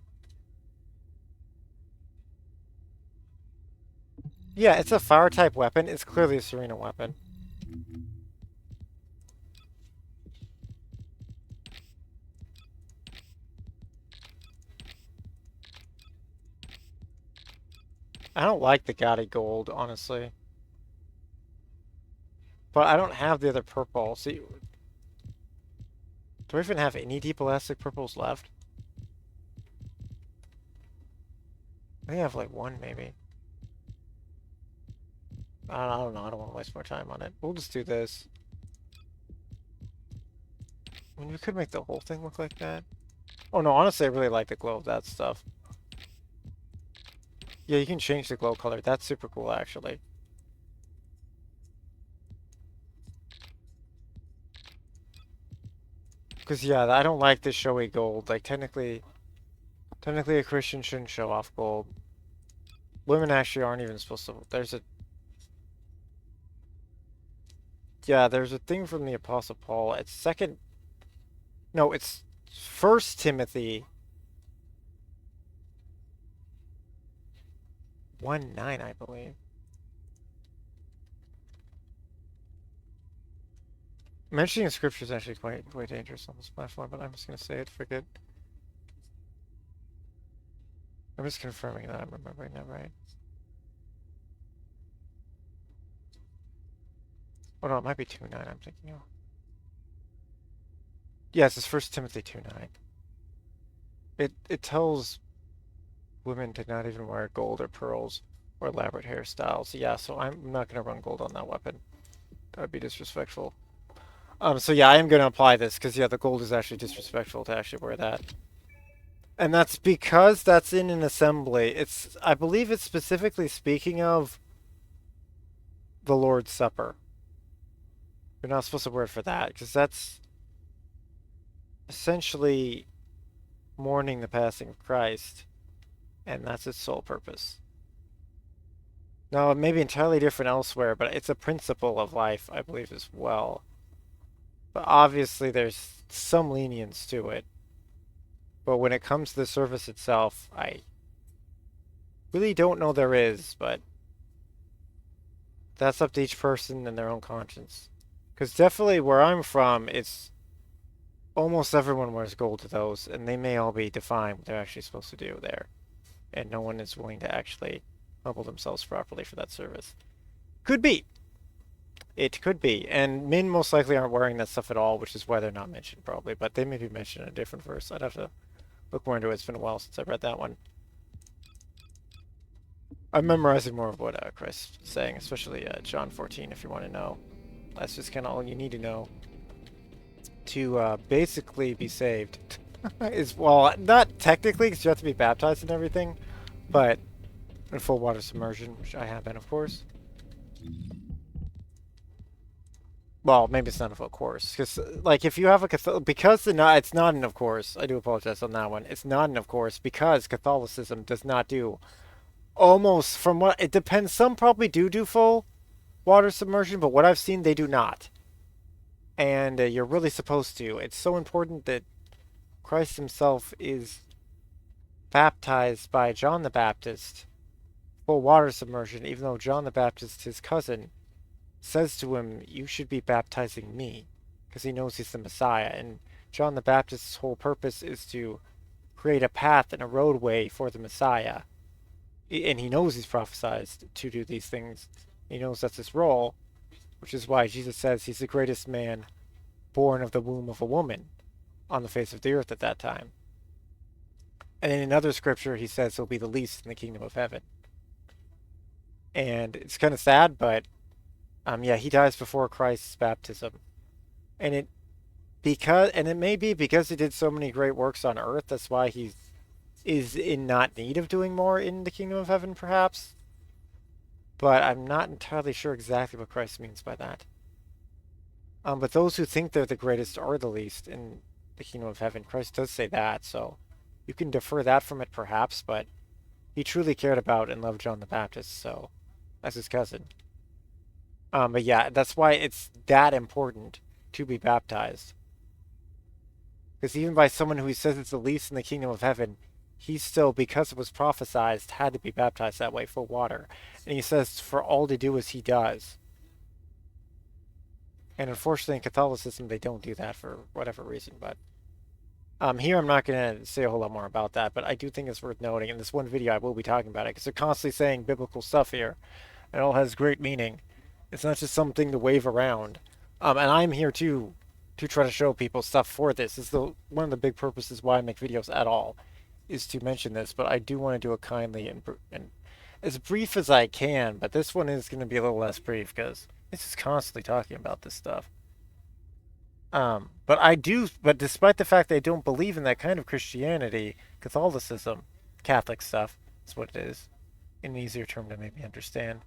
Yeah, it's a fire-type weapon. It's clearly a Serena weapon. I don't like the gaudy gold, honestly. But I don't have the other purple. See, do I even have any deep elastic purples left? I think I have like one, maybe. I don't know. I don't want to waste more time on it. We'll just do this. I mean, we could make the whole thing look like that. Oh no, honestly, I really like the glow of that stuff. Yeah, you can change the glow color. That's super cool, actually. Because, yeah, I don't like this showy gold. Like, technically a Christian shouldn't show off gold. Women actually aren't even supposed to... Yeah, there's a thing from the Apostle Paul. It's second... No, it's First Timothy 1:9, I believe. Mentioning scripture is actually quite dangerous on this platform, but I'm just going to say it, forget. I'm just confirming that I'm remembering that right. Oh no, it might be 2:9 I'm thinking of. Yes, it's First Timothy 2:9. It tells women to not even wear gold or pearls or elaborate hairstyles. Yeah, so I'm not going to run gold on that weapon. That would be disrespectful. So yeah, I am going to apply this because yeah, the gold is actually disrespectful to actually wear that. And that's because that's in an assembly. I believe it's specifically speaking of the Lord's Supper. You're not supposed to wear it for that because that's essentially mourning the passing of Christ, and that's its sole purpose. Now, it may be entirely different elsewhere, but it's a principle of life, I believe, as well. But obviously, there's some lenience to it. But when it comes to the service itself, I really don't know there is, but that's up to each person and their own conscience. Because definitely where I'm from, it's almost everyone wears gold to those, and they may all be defined what they're actually supposed to do there. And no one is willing to actually humble themselves properly for that service. Could be. It could be. And men most likely aren't wearing that stuff at all, which is why they're not mentioned probably. But they may be mentioned in a different verse. I'd have to look more into it. It's been a while since I read that one. I'm memorizing more of what Christ is saying, especially John 14, if you want to know. That's just kind of all you need to know to basically be saved. Is, well, not technically, because you have to be baptized and everything, but in full water submersion, which I have been, of course. Well, maybe it's not a full course, because like if you have because it's not an of course. I do apologize on that one. It's not an of course because Catholicism does not do almost from what it depends. Some probably do full water submersion, but what I've seen they do not. And you're really supposed to. It's so important that Christ himself is baptized by John the Baptist, full water submersion, even though John the Baptist, his cousin, says to him, you should be baptizing me, because he knows he's the Messiah. And John the Baptist's whole purpose is to create a path and a roadway for the Messiah. And he knows he's prophesied to do these things. He knows that's his role, which is why Jesus says he's the greatest man born of the womb of a woman on the face of the earth at that time. And in another scripture, he says he'll be the least in the kingdom of heaven. And it's kind of sad, but yeah, he dies before Christ's baptism. And it may be because he did so many great works on earth, that's why he is in not need of doing more in the kingdom of heaven, perhaps. But I'm not entirely sure exactly what Christ means by that. But those who think they're the greatest are the least in the kingdom of heaven. Christ does say that, so you can defer that from it perhaps, but he truly cared about and loved John the Baptist, so as his cousin. But yeah, that's why it's that important to be baptized. Because even by someone who he says is the least in the kingdom of heaven, he still, because it was prophesied, had to be baptized that way for water. And he says for all to do as he does. And unfortunately, in Catholicism, they don't do that for whatever reason. But here I'm not going to say a whole lot more about that, but I do think it's worth noting. In this one video, I will be talking about it because they're constantly saying biblical stuff here. It all has great meaning. It's not just something to wave around. And I'm here to try to show people stuff for this. This is one of the big purposes why I make videos at all, is to mention this. But I do want to do it kindly and as brief as I can. But this one is going to be a little less brief because it's just constantly talking about this stuff. But despite the fact that I don't believe in that kind of Christianity, Catholicism, Catholic stuff is what it is, in an easier term to maybe understand.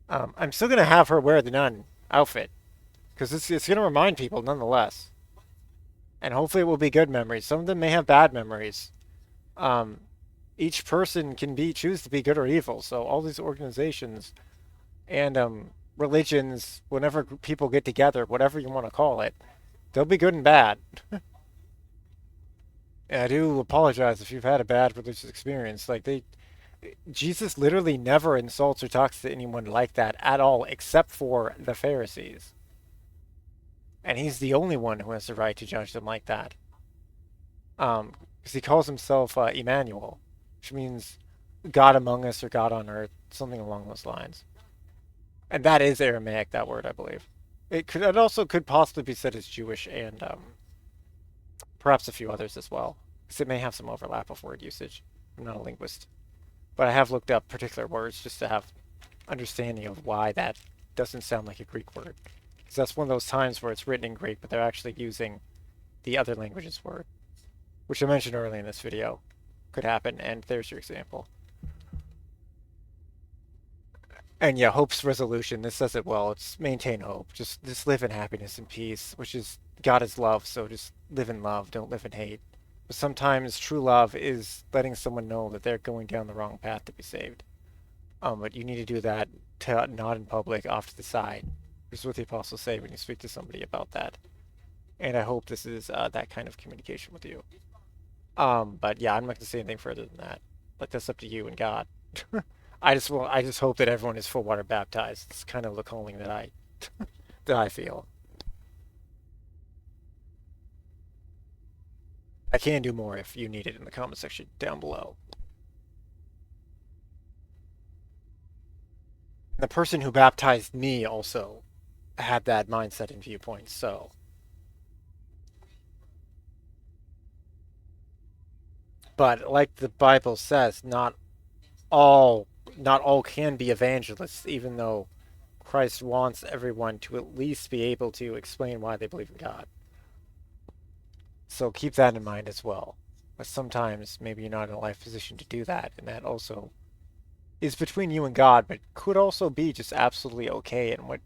I'm still gonna have her wear the nun outfit because it's gonna remind people nonetheless, and hopefully it will be good memories. Some of them may have bad memories. Um, each person can choose to be good or evil. So all these organizations and religions, whenever people get together, whatever you want to call it, they'll be good and bad. And I do apologize if you've had a bad religious experience. Jesus literally never insults or talks to anyone like that at all, except for the Pharisees. And he's the only one who has the right to judge them like that. Because he calls himself Emmanuel, which means God among us or God on earth, something along those lines. And that is Aramaic, that word, I believe. It also could possibly be said as Jewish and perhaps a few others as well, because it may have some overlap of word usage. I'm not a linguist, but I have looked up particular words just to have understanding of why that doesn't sound like a Greek word. Because that's one of those times where it's written in Greek, but they're actually using the other language's word, which I mentioned earlier in this video. Could happen, and there's your example. And yeah, hope's resolution, this says it well. It's maintain hope. Just live in happiness and peace, which is God is love, so just live in love, don't live in hate. But sometimes true love is letting someone know that they're going down the wrong path to be saved. But you need to do that not in public, off to the side. This is what the apostles say when you speak to somebody about that. And I hope this is that kind of communication with you. But yeah, I'm not going to say anything further than that. Like, that's up to you and God. I just hope that everyone is full water baptized. It's kind of the calling that I feel. I can do more if you need it in the comment section down below. The person who baptized me also had that mindset and viewpoint, so. But like the Bible says, not all can be evangelists, even though Christ wants everyone to at least be able to explain why they believe in God. So keep that in mind as well. But sometimes maybe you're not in a life position to do that, and that also is between you and God, but could also be just absolutely okay in what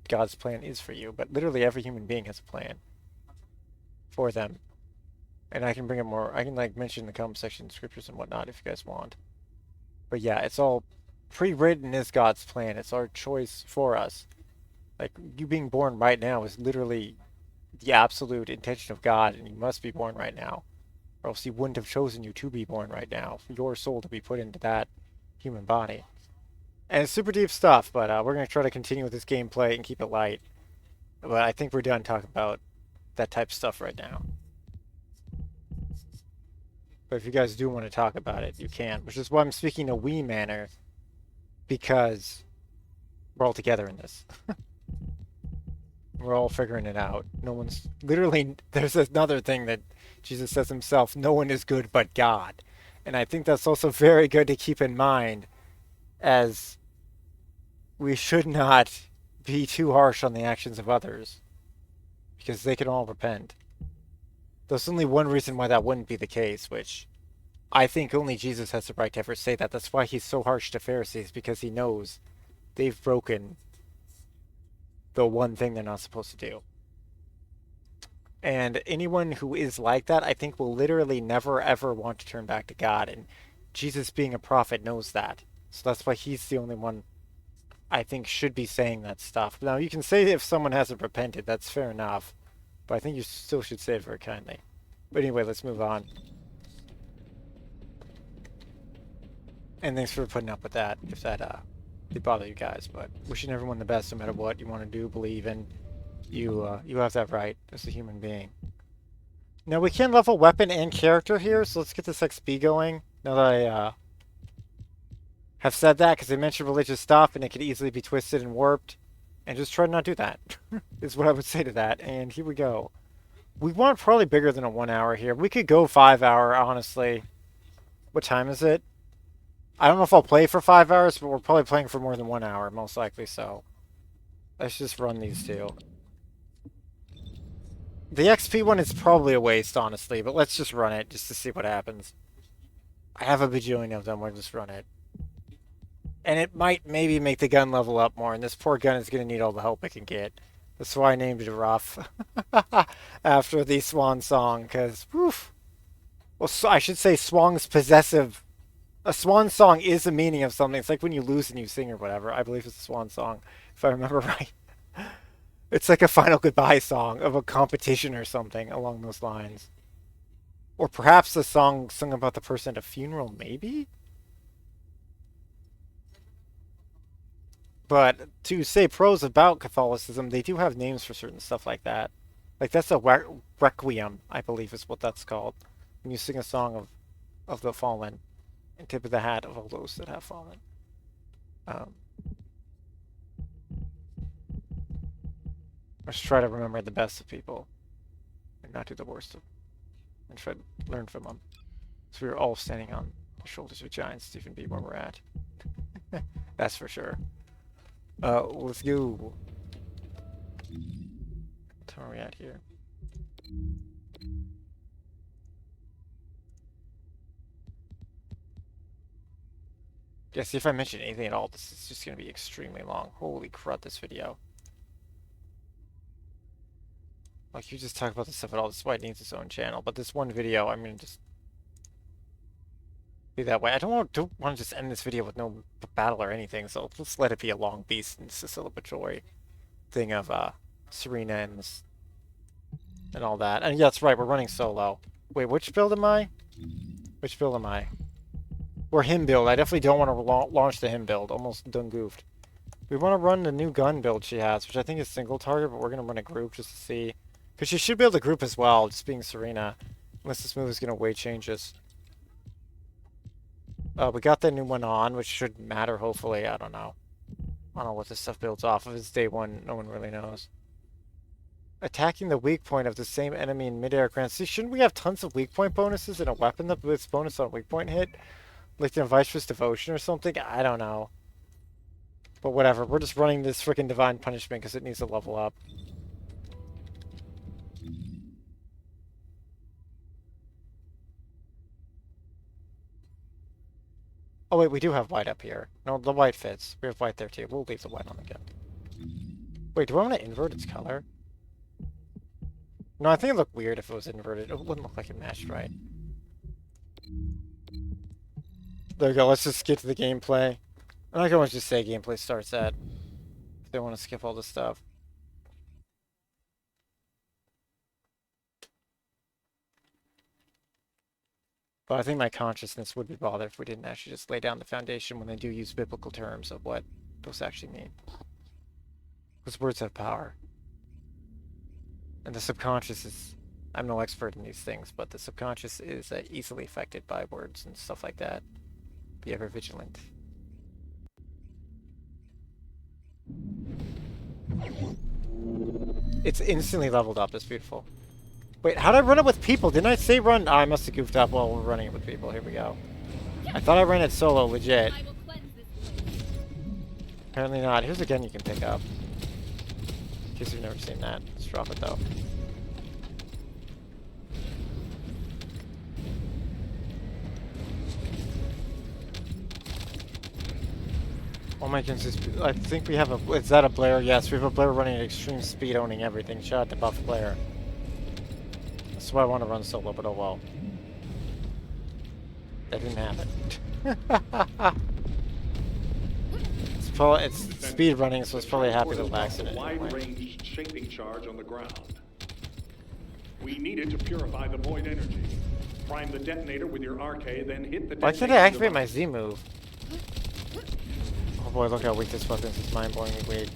God's plan is for you. But literally every human being has a plan for them. And I can bring it more, I can mention in the comment section scriptures and whatnot if you guys want. But yeah, it's all pre-written as God's plan. It's our choice for us. Like, you being born right now is literally the absolute intention of God, and you must be born right now. Or else he wouldn't have chosen you to be born right now, for your soul to be put into that human body. And it's super deep stuff, but we're going to try to continue with this gameplay and keep it light. But I think we're done talking about that type of stuff right now. But if you guys do want to talk about it, you can. Which is why I'm speaking in a we manner, because we're all together in this. We're all figuring it out. No one's... Literally, there's another thing that Jesus says himself, no one is good but God. And I think that's also very good to keep in mind, as we should not be too harsh on the actions of others, because they can all repent. There's only one reason why that wouldn't be the case, which I think only Jesus has the right to ever say that. That's why he's so harsh to Pharisees, because he knows they've broken the one thing they're not supposed to do. And anyone who is like that, I think, will literally never ever want to turn back to God. And Jesus, being a prophet, knows that. So that's why he's the only one I think should be saying that stuff. Now, you can say if someone hasn't repented, that's fair enough. But I think you still should say it very kindly. But anyway, let's move on. And thanks for putting up with that, if that did bother you guys. But wishing everyone the best no matter what you want to do, believe in. You have that right as a human being. Now, we can level weapon and character here, so let's get this XP going. Now that I have said that, because they mentioned religious stuff, and it could easily be twisted and warped. And just try to not do that, is what I would say to that. And here we go. We want probably bigger than a 1 hour here. We could go 5 hour, honestly. What time is it? I don't know if I'll play for 5 hours, but we're probably playing for more than 1 hour, most likely so. Let's just run these two. The XP one is probably a waste, honestly, but let's just run it just to see what happens. I have a bajillion of them, we'll just run it. And it might maybe make the gun level up more, and this poor gun is going to need all the help it can get. That's why I named it Rough after the Swan Song, because, woof. Well, so I should say Swang's possessive. A swan song is the meaning of something. It's like when you lose and you sing or whatever. I believe it's a swan song, if I remember right. It's like a final goodbye song of a competition or something along those lines. Or perhaps a song sung about the person at a funeral, maybe? But to say prose about Catholicism, they do have names for certain stuff like that. Like that's a requiem, I believe is what that's called. When you sing a song of the fallen and tip of the hat of all those that have fallen. Let's try to remember the best of people and not do the worst of them. And try to learn from them. So we're all standing on the shoulders of giants to even be where we're at. That's for sure. Let's go. Where are we at here? Yeah, see if I mention anything at all, this is just going to be extremely long. Holy crud, this video. Like, you just talk about this stuff at all, this is why it needs its own channel. But this one video, I'm going to just be that way. I don't want to just end this video with no battle or anything, so let's let it be a long beast and celebratory thing of Serena and all that. And yeah, that's right, we're running solo. Wait, which build am I? Which build am I? Or him build. I definitely don't want to launch the him build. Almost done goofed. We want to run the new gun build she has, which I think is single target, but we're going to run a group just to see. Because she should be able to group as well, just being Serena. Unless this move is going to weight changes. We got the new one on, which should matter, hopefully. I don't know. I don't know what this stuff builds off of. It's day one. No one really knows. Attacking the weak point of the same enemy in midair grants. See, shouldn't we have tons of weak point bonuses in a weapon that with bonus on a weak point hit? Like the Viceroy's Devotion or something? I don't know. But whatever. We're just running this freaking Divine Punishment because it needs to level up. Oh wait, we do have white up here. No, the white fits. We have white there too. We'll leave the white on the gun. Wait, do I want to invert its color? No, I think it'd look weird if it was inverted. It wouldn't look like it matched right. There we go, let's just get to the gameplay. I'm not going to just say gameplay starts at. If they want to skip all this stuff. But I think my consciousness would be bothered if we didn't actually just lay down the foundation when they do use biblical terms of what those actually mean. Because words have power. And the subconscious is... I'm no expert in these things, but the subconscious is easily affected by words and stuff like that. Be ever vigilant. It's instantly leveled up. It's beautiful. Wait, how did I run it with people? Didn't I say run? Oh, I must have goofed up while we're running it with people. Here we go. I thought I ran it solo, legit. Apparently not. Here's a gun you can pick up. In case you've never seen that. Let's drop it though. Oh my goodness, I think we have a... Is that a Blair? Yes, we have a Blair running at extreme speed, owning everything. Shout out to Buff Blair. That's why I want to run solo, but oh well. That didn't happen. Let's probably it's speed running, so it's probably happy to Descendant accident was a anyway. wide-range shaping charge on the ground. We needed to purify the void energy. Prime the detonator with your RK, then hit the Why can't I activate my Z move? Oh boy, look how weak this weapon is. It's mind-blowingly weak.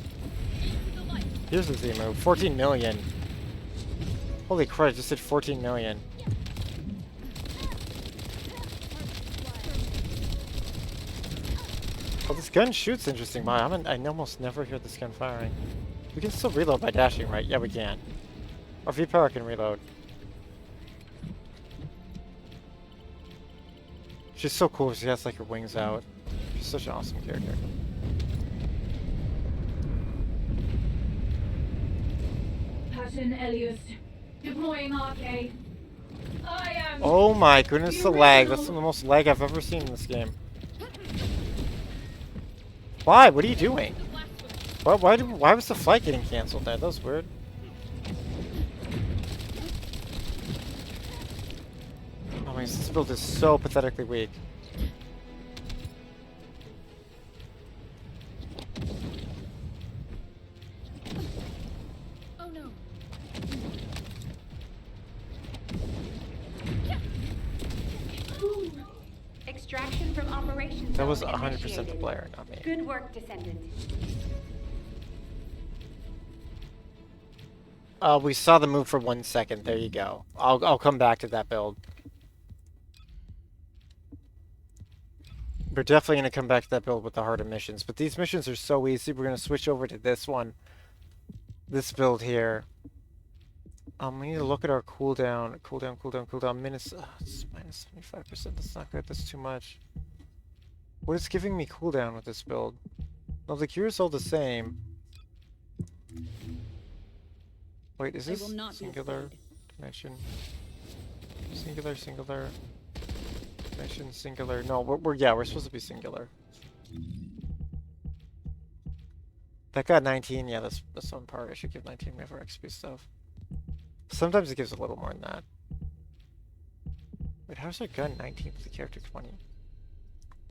Here's the Z move. 14 million. Holy crap, I just did 14 million. Oh, this gun shoots interesting. Wow, I almost never hear this gun firing. We can still reload by dashing, right? Yeah, we can. Our V-Power can reload. She's so cool. She has like her wings out. She's such an awesome character. Passion Elias. Deploying arcade. I am. Oh my goodness, the lag. That's the most lag I've ever seen in this game. Why? What are you doing? Why was the flight getting canceled there? That was weird. Oh my, this build is so pathetically weak. Oh no. Extraction from operations. That was zone 100% the initiated. player, not me. Good work, Descendant. We saw the move for 1 second. There you go. I'll come back to that build. We're definitely going to come back to that build with the harder missions. But these missions are so easy. We're going to switch over to this one. This build here. We need to look at our cooldown. Cooldown. It's minus 75%. That's not good. That's too much. What is giving me cooldown with this build? No, the gear is all the same. Wait, is this singular dimension? Singular. Dimension, singular. No, we're supposed to be singular. That got 19. Yeah, that's on par. I should give 19. We have our XP stuff. Sometimes it gives a little more than that. Wait, how's our gun 19 with the character 20?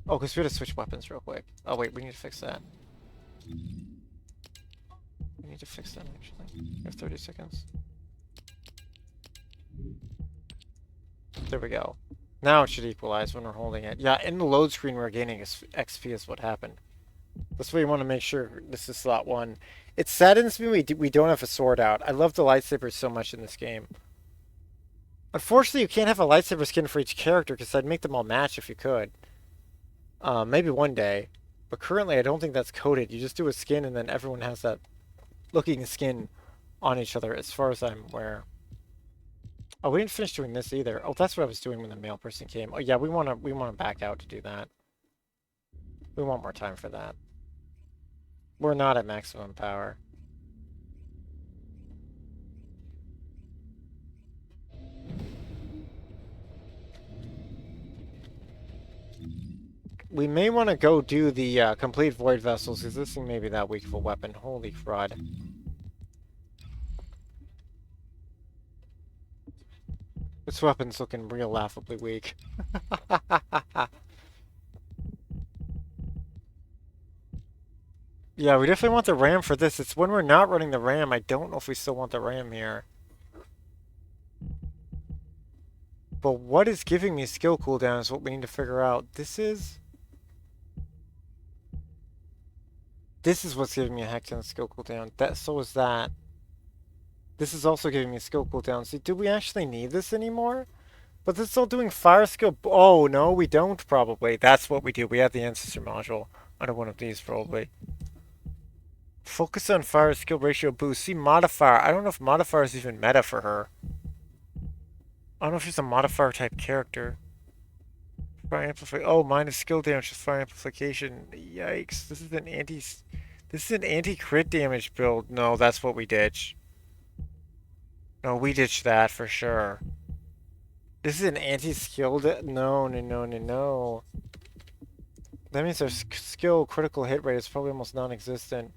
Oh, because we had to switch weapons real quick. Oh wait, we need to fix that. We need to fix that actually. We have 30 seconds. There we go. Now it should equalize when we're holding it. Yeah, in the load screen we're gaining XP is what happened. That's why you want to make sure this is slot 1. It saddens me we don't have a sword out. I love the lightsabers so much in this game. Unfortunately, you can't have a lightsaber skin for each character because I'd make them all match if you could. Maybe one day. But currently, I don't think that's coded. You just do a skin and then everyone has that looking skin on each other as far as I'm aware. Oh, we didn't finish doing this either. Oh, that's what I was doing when the male person came. Oh yeah, we wanna back out to do that. We want more time for that. We're not at maximum power. We may want to go do the complete void vessels because this thing may be that weak of a weapon. Holy crud. This weapon's looking real laughably weak. Yeah, we definitely want the RAM for this. It's when we're not running the RAM. I don't know if we still want the RAM here. But what is giving me skill cooldown is what we need to figure out. This is what's giving me a heck ton of skill cooldown. So is that. This is also giving me a skill cooldown. See, do we actually need this anymore? But this is all doing fire skill. Oh, no, we don't probably. That's what we do. We have the ancestor module under one of these probably. Focus on fire skill ratio boost. See, modifier. I don't know if modifier is even meta for her. I don't know if she's a modifier type character. Fire amplification. Oh, minus skill damage is fire amplification. Yikes. This is an anti-crit damage build. No, that's what we ditch. No, we ditched that for sure. This is an anti-skilled. No. That means our skill critical hit rate is probably almost non-existent.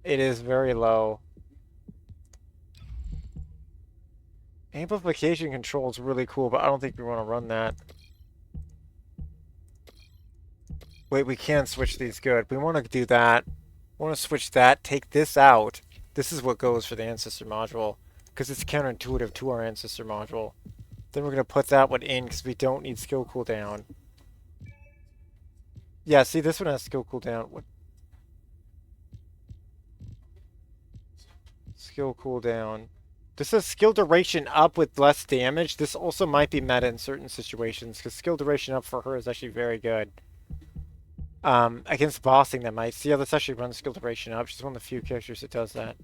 It is very low. Amplification control is really cool, but I don't think we want to run that. Wait, we can switch these. Good. We want to do that. We want to switch that. Take this out. This is what goes for the ancestor module because it's counterintuitive to our ancestor module. Then we're going to put that one in because we don't need skill cooldown. Yeah, see, this one has skill cooldown. What? Skill cooldown. This says skill duration up with less damage. This also might be meta in certain situations because skill duration up for her is actually very good. Against bossing that might. See how this actually runs skill duration up. She's one of the few characters that does that.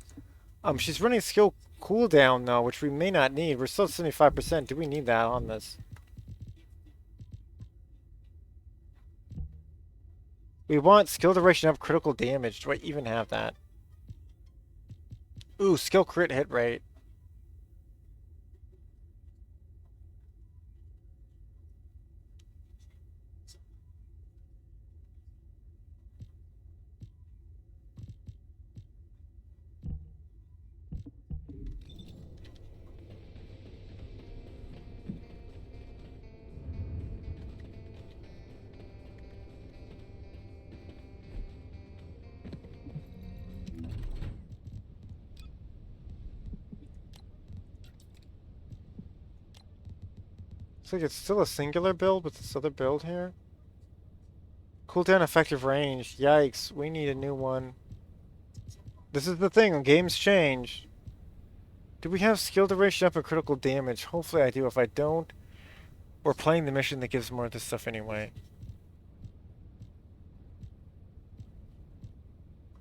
She's running skill cooldown though, which we may not need. We're still at 75%. Do we need that on this? We want skill duration up, critical damage. Do I even have that? Ooh, skill crit hit rate. Looks like it's still a singular build with this other build here. Cooldown effective range. Yikes, we need a new one. This is the thing, when games change. Do we have skill duration up and critical damage? Hopefully I do. If I don't, we're playing the mission that gives more of this stuff anyway.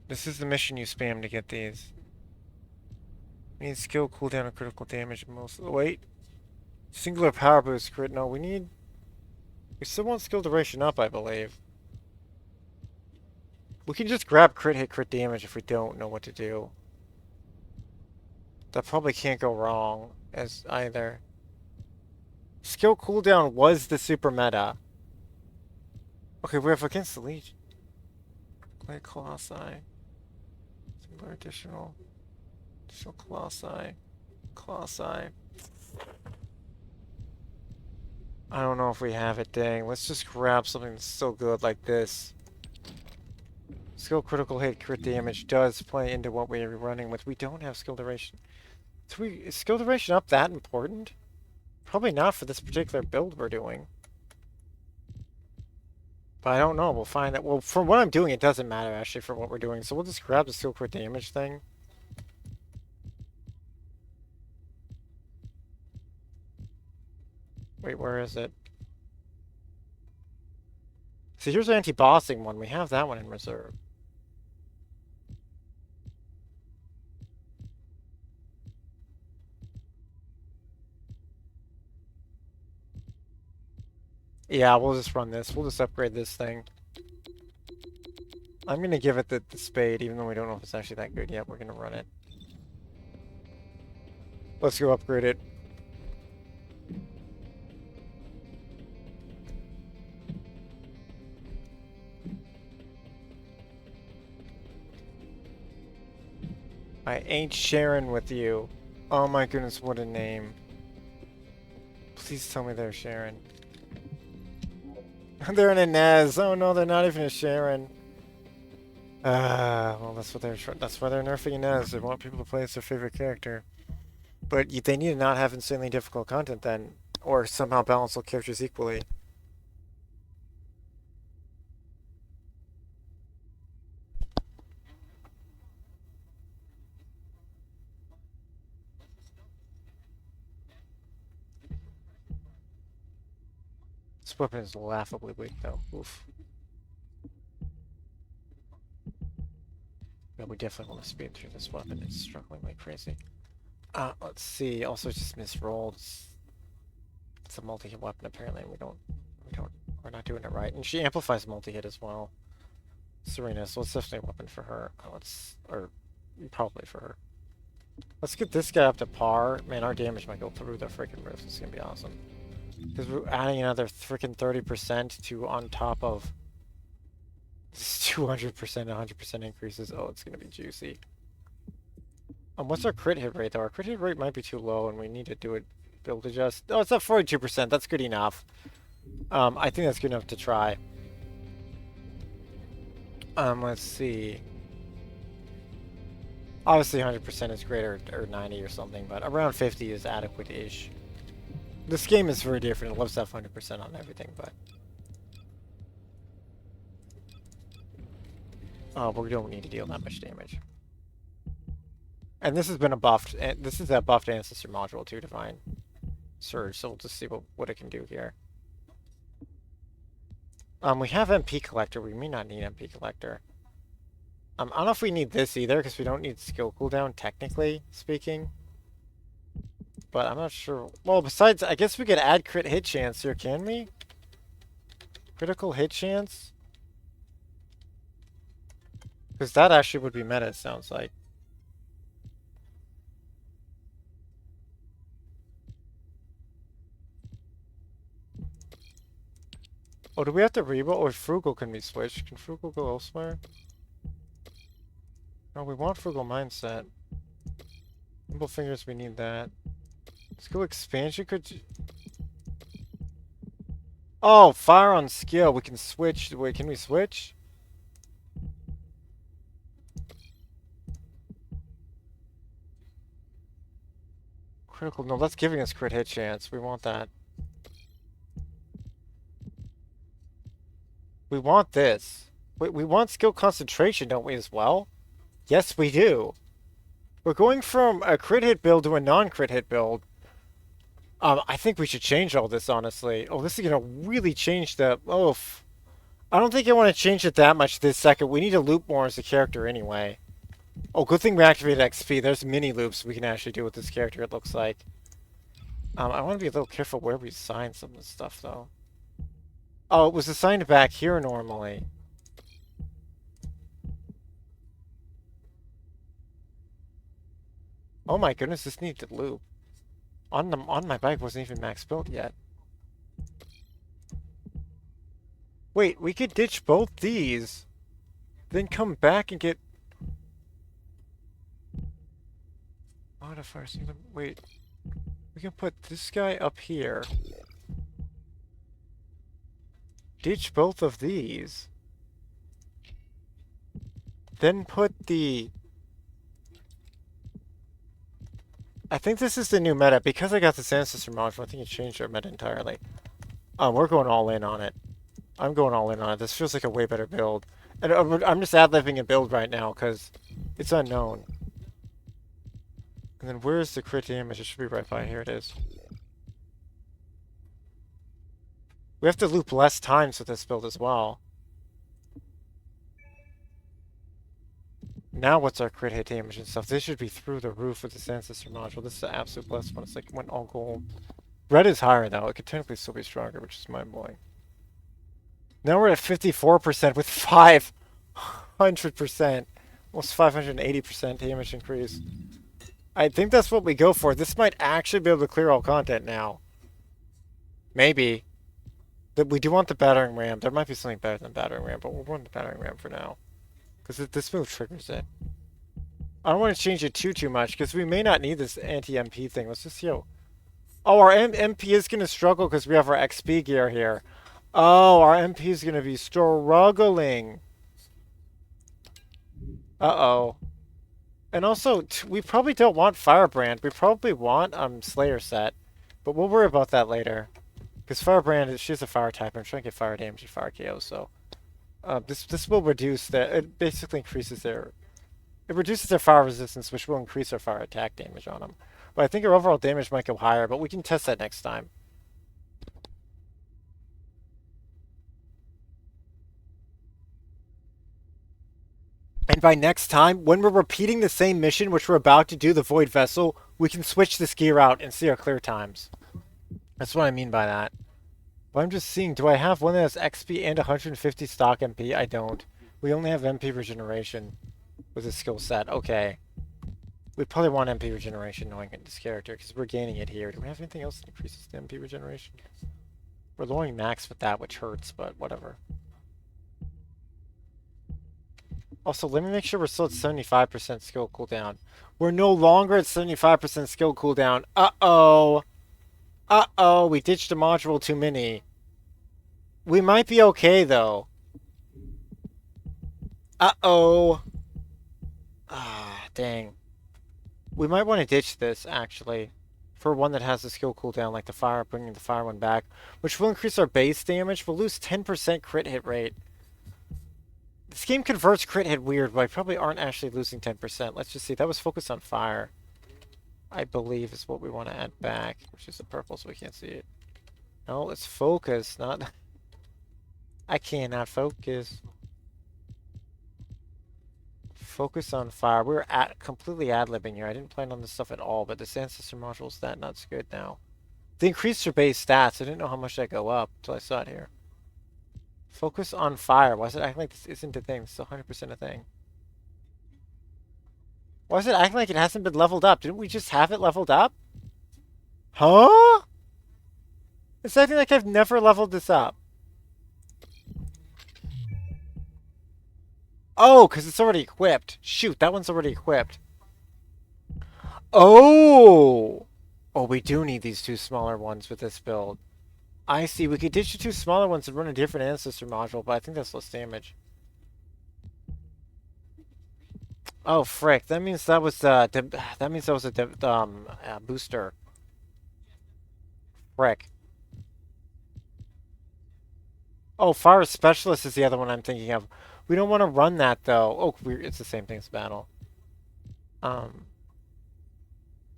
This is the mission you spam to get these. We need skill cooldown and critical damage most. Wait. Singular power boost crit. No, we still want skill duration up, I believe. We can just grab crit hit, crit damage if we don't know what to do. That probably can't go wrong as either. Skill cooldown was the super meta. Okay, we have against the Legion. Clay Colossi. Singular additional Colossi. Colossi. I don't know if we have it, dang. Let's just grab something that's so good like this. Skill critical hit, crit damage does play into what we're running with. We don't have skill duration. Is skill duration up that important? Probably not for this particular build we're doing. But I don't know. We'll find out. Well, for what I'm doing, it doesn't matter actually for what we're doing. So we'll just grab the skill crit damage thing. Wait, where is it? See, here's the anti-bossing one. We have that one in reserve. Yeah, we'll just run this. We'll just upgrade this thing. I'm going to give it the spade, even though we don't know if it's actually that good yet. We're going to run it. Let's go upgrade it. I ain't sharing with you. Oh my goodness, what a name. Please tell me they're Sharon. They're an Inez. Oh no, they're not even a Sharon. Well, that's why they're nerfing Inez. They want people to play as their favorite character. But they need to not have insanely difficult content then, or somehow balance all characters equally. This weapon is laughably weak, though. Oof. Yeah, we definitely want to speed through this weapon. It's struggling like crazy. Let's see. Also, just misrolled. It's a multi-hit weapon. Apparently, we're not doing it right. And she amplifies multi-hit as well. Serena, so it's definitely a weapon for her. Or probably for her. Let's get this guy up to par. Man, our damage might go through the freaking roof. It's gonna be awesome. Because we're adding another freaking 30% to on top of 200%, 100% increases. Oh, it's gonna be juicy. What's our crit hit rate though? Our crit hit rate might be too low, and we need to do it. Build adjust. Oh, it's at 42%. That's good enough. I think that's good enough to try. Let's see. Obviously 100% is greater, or 90 or something, but around 50 is adequate-ish. This game is very different. It loves to have 100% on everything, but... we don't need to deal that much damage. And this has been a buffed, and this is a buffed ancestor module too, Divine Surge, so we'll just see what it can do here. We have MP Collector. We may not need MP Collector. I don't know if we need this either, because we don't need skill cooldown, technically speaking. But I'm not sure. Well, besides, I guess we could add crit hit chance here, can we? Critical hit chance? Because that actually would be meta, it sounds like. Oh, do we have to reroll? Or Frugal can be switched? Can Frugal go elsewhere? No, we want Frugal Mindset. Nimble Fingers, we need that. Skill Expansion could... Oh, Fire on Skill. We can switch. Wait, can we switch? Critical. No, that's giving us crit hit chance. We want that. We want this. Wait, we want skill concentration, don't we, as well? Yes, we do. We're going from a crit hit build to a non-crit hit build. I think we should change all this, honestly. Oh, this is going to really change the... Oof. I don't think I want to change it that much this second. We need to loop more as a character anyway. Oh, good thing we activated XP. There's mini loops we can actually do with this character, it looks like. I want to be a little careful where we assign some of this stuff, though. Oh, it was assigned back here normally. Oh my goodness, this needs to loop. On my bike wasn't even max built yet. Wait, we could ditch both these, then come back and get modifiers. Wait, we can put this guy up here. Ditch both of these. Then put the... I think this is the new meta. Because I got this ancestor module, I think it changed our meta entirely. We're going all in on it. I'm going all in on it. This feels like a way better build. And I'm just ad-libbing a build right now, because it's unknown. And then where's the crit damage? It should be right by here. It is. We have to loop less times with this build as well. Now what's our crit hit damage and stuff? This should be through the roof with this ancestor module. This is the absolute plus one. It's like went all gold. Red is higher though. It could technically still be stronger, which is mind-blowing. Now we're at 54% with 500%. Almost 580% damage increase. I think that's what we go for. This might actually be able to clear all content now. Maybe. But we do want the battering ram. There might be something better than battering ram, but we'll run the battering ram for now. Because this move triggers it. I don't want to change it too much, because we may not need this anti-MP thing. Let's just see how... Oh, our MP is going to struggle because we have our XP gear here. Oh, our MP is going to be struggling. Uh-oh. And also, we probably don't want Firebrand. We probably want Slayer set. But we'll worry about that later. Because Firebrand, she's a fire type. I'm trying to get fire damage and fire KO, so... this will reduce their... It basically increases their... It reduces their fire resistance, which will increase their fire attack damage on them. But I think our overall damage might go higher, but we can test that next time. And by next time, when we're repeating the same mission, which we're about to do, the Void Vessel, we can switch this gear out and see our clear times. That's what I mean by that. But I'm just seeing, do I have one that has XP and 150 stock MP? I don't. We only have MP regeneration with this skill set. Okay. We probably want MP regeneration knowing this character, because we're gaining it here. Do we have anything else that increases the MP regeneration? We're lowering max with that, which hurts, but whatever. Also, let me make sure we're still at 75% skill cooldown. We're no longer at 75% skill cooldown. Uh-oh. Uh-oh, we ditched a module too many. We might be okay, though. Uh-oh. Ah, dang. We might want to ditch this, actually. For one that has a skill cooldown, like the fire, bringing the fire one back. Which will increase our base damage. We'll lose 10% crit hit rate. This game converts crit hit weird, but I probably aren't actually losing 10%. Let's just see. That was focused on fire. I believe is what we want to add back. Which is the purple, so we can't see it. No, it's focus, not... I cannot focus. Focus on fire. We were completely ad-libbing here. I didn't plan on this stuff at all, but this ancestor module is that nuts good now. They increased your base stats. I didn't know how much that go up until I saw it here. Focus on fire. Why is it acting like this isn't a thing? It's 100% a thing. Why is it acting like it hasn't been leveled up? Didn't we just have it leveled up? Huh? It's acting like I've never leveled this up. Oh, because it's already equipped. Shoot, that one's already equipped. Oh! Oh, we do need these two smaller ones with this build. I see. We could ditch the two smaller ones and run a different ancestor module, but I think that's less damage. Oh, frick. That means that was a booster. Frick. Oh, Fire Specialist is the other one I'm thinking of. We don't want to run that, though. Oh, it's the same thing as battle.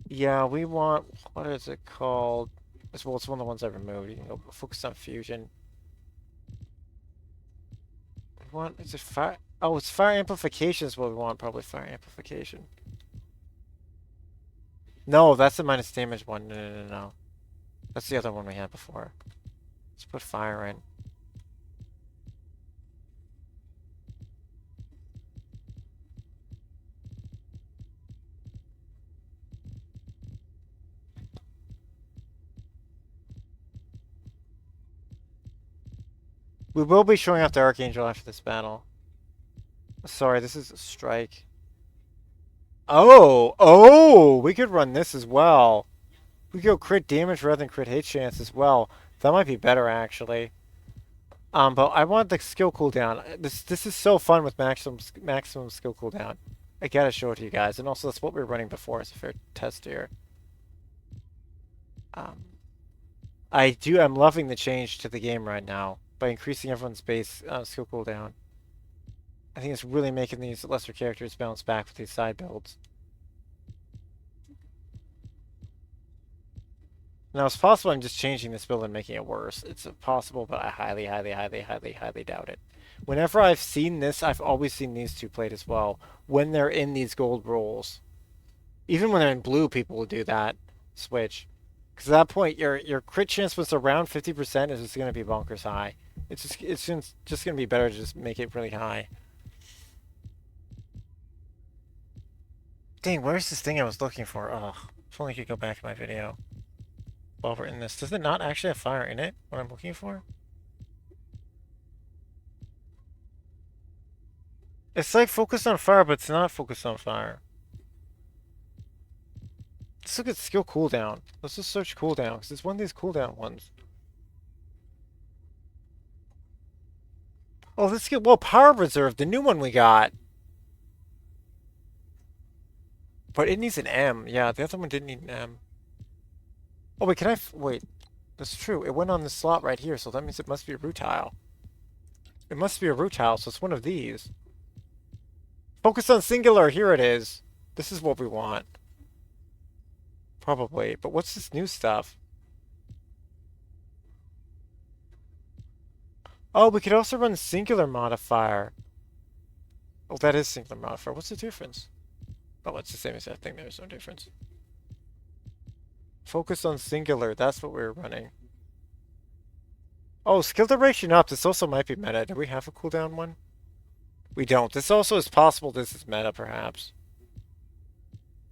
Yeah, we want... What is it called? Well, it's one of the ones I removed. You can go focus on fusion. We want... Is it fire... Oh, it's fire amplification is what we want. Probably fire amplification. No, that's the minus damage one. No. That's the other one we had before. Let's put fire in. We will be showing off the Archangel after this battle. Sorry, this is a strike. Oh! We could run this as well. We could go crit damage rather than crit hit chance as well. That might be better, actually. But I want the skill cooldown. This is so fun with maximum skill cooldown. I gotta show it to you guys. And also, that's what we were running before as a fair test here. I'm loving the change to the game right now. By increasing everyone's base skill cooldown. I think it's really making these lesser characters bounce back with these side builds. Now, it's possible I'm just changing this build and making it worse. It's possible, but I highly doubt it. Whenever I've seen this, I've always seen these two played as well. When they're in these gold rolls. Even when they're in blue, people will do that. Switch. Because at that point, your crit chance was around 50% is just going to be bonkers high. It's just going to be better to just make it really high. Dang, where's this thing I was looking for? Ugh. If only I could go back in my video. While we're in this. Does it not actually have fire in it? What I'm looking for? It's like focused on fire, but it's not focused on fire. Let's look at skill cooldown. Let's just search cooldown, because it's one of these cooldown ones. Oh, this skill... Well, Power Reserve, the new one we got. But it needs an M. Yeah, the other one didn't need an M. Oh, wait, can I... Wait. That's true. It went on the slot right here, so that means it must be a rutile. It must be a rutile, so it's one of these. Focus on singular. Here it is. This is what we want. Probably. But what's this new stuff? Oh, we could also run singular modifier. Oh, that is singular modifier. What's the difference? Oh, it's the same exact thing. There's no difference. Focus on singular. That's what we were running. Oh, skill duration up. This also might be meta. Do we have a cooldown one? We don't. This also is possible this is meta, perhaps.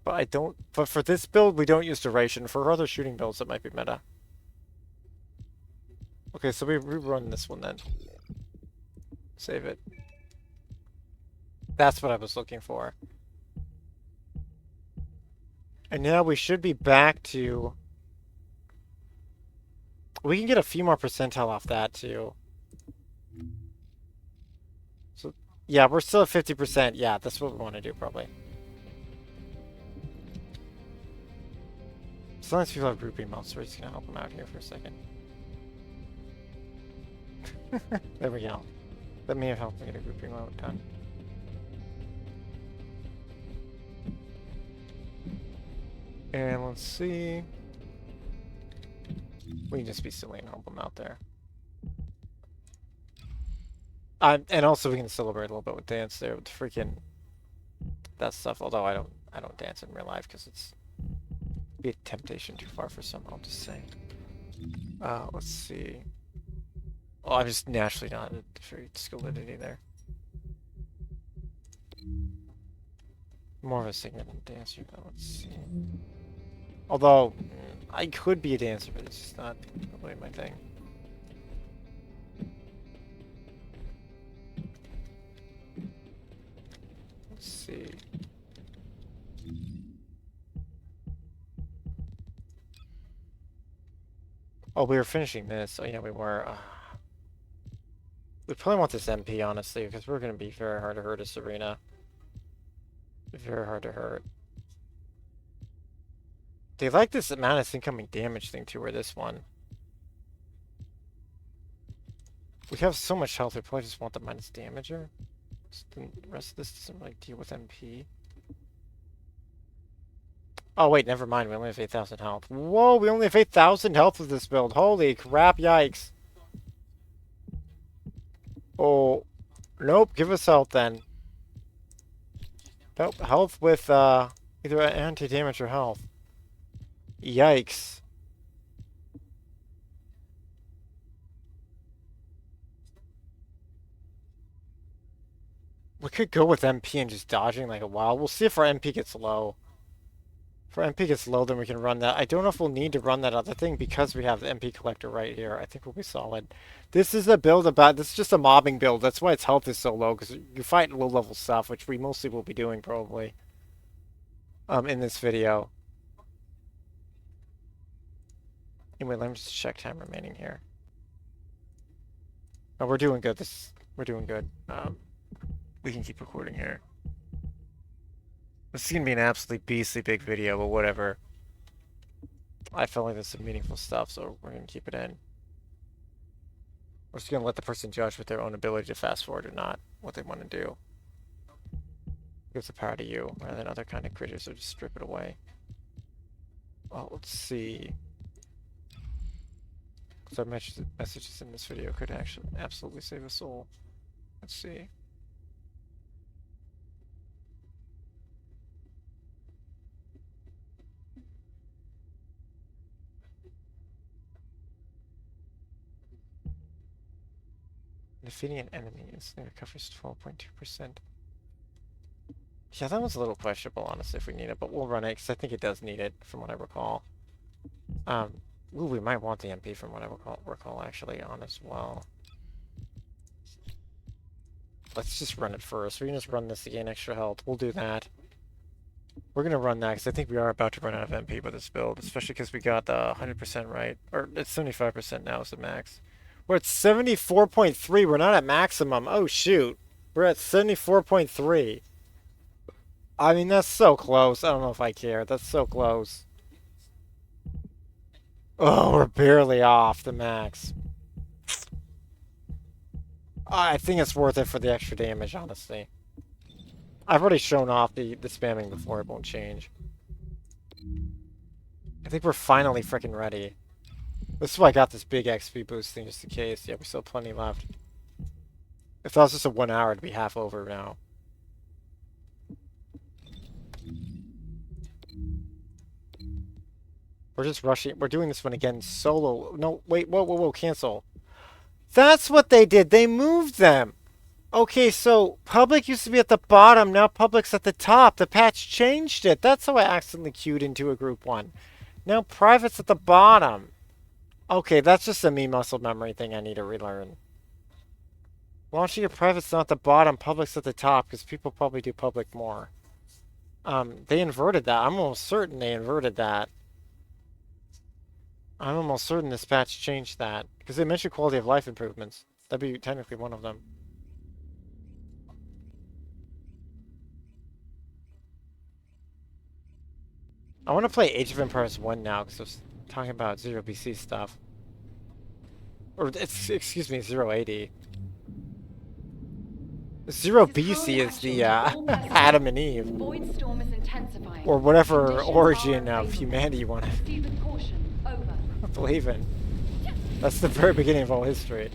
But I don't... But for this build, we don't use duration. For other shooting builds, it might be meta. Okay, so we rerun this one then. Save it. That's what I was looking for. And now we should be back to... We can get a few more percentile off that, too. So Yeah, we're still at 50%. Yeah, that's what we want to do, probably. Sometimes people have group emails, so we're just going to help them out here for a second. There we go. That may have helped me get a group email done. And let's see. We can just be silly and help them out there. And also we can celebrate a little bit with dance there with freaking that stuff. Although I don't dance in real life because it's be a temptation too far for some. I'll just say. Let's see. Oh, I'm just naturally not very skilled at it either. More of a singer than a dancer, though. Let's see. Although I could be a dancer, but it's just not really my thing. Let's see. Oh, we were finishing this. Oh, yeah, we were. We probably want this MP, honestly, because we're going to be very hard to hurt as Serena. Very hard to hurt. They like this amount of incoming damage thing, too, or this one. We have so much health, we probably just want the minus damager. The rest of this doesn't really deal with MP. Oh, wait, never mind. We only have 8,000 health. Whoa, we only have 8,000 health with this build. Holy crap, yikes. Oh, nope. Give us health, then. Nope, health with, either anti-damage or health. Yikes. We could go with MP and just dodging like a while. We'll see if our MP gets low. If our MP gets low, then we can run that. I don't know if we'll need to run that other thing because we have the MP collector right here. I think we'll be solid. This is a build about... This is just a mobbing build. That's why its health is so low, because you fight low-level stuff, which we mostly will be doing, probably, in this video. Anyway, let me just check time remaining here. Oh, we're doing good. We're doing good. We can keep recording here. This is gonna be an absolutely beastly big video, but whatever. I felt like there's some meaningful stuff, so we're gonna keep it in. We're just gonna let the person judge with their own ability to fast forward or not, what they want to do. Gives the power to you, rather than other kind of critters, so just strip it away. Well, let's see. Because our messages in this video could actually absolutely save a soul. Let's see. Defeating an enemy instantly recovers 12.2%. Yeah, that was a little questionable, honestly, if we need it, but we'll run it, because I think it does need it, from what I recall. Ooh, we might want the MP from what I recall actually, on as well. Let's just run it first. We can just run this to gain extra health. We'll do that. We're going to run that, because I think we are about to run out of MP with this build, especially because we got the 100% right. Or, it's 75% now is the max. We're at 74.3. We're not at maximum. Oh, shoot. We're at 74.3. I mean, that's so close. I don't know if I care. That's so close. Oh, we're barely off the max. I think it's worth it for the extra damage, honestly. I've already shown off the spamming before. It won't change. I think we're finally freaking ready. This is why I got this big XP boost thing, just in case. Yeah, we still have plenty left. If that was just a 1 hour, it'd be half over now. We're just rushing. We're doing this one again solo. No, wait, whoa, cancel. That's what they did. They moved them. Okay, so public used to be at the bottom. Now public's at the top. The patch changed it. That's how I accidentally queued into a group one. Now private's at the bottom. Okay, that's just a me muscle memory thing I need to relearn. Launching your private's not at the bottom. Public's at the top because people probably do public more. They inverted that. I'm almost certain they inverted that. I'm almost certain this patch changed that. Because they mentioned quality of life improvements. That'd be technically one of them. I want to play Age of Empires 1 now because I was talking about 0BC stuff. Or, excuse me, 080. 0BC is the Adam and Eve. Void storm is intensifying. Or whatever Conditions origin are of unfavorable. humanity you want to Proceed with caution. Over. believe in. That's the very beginning of all history.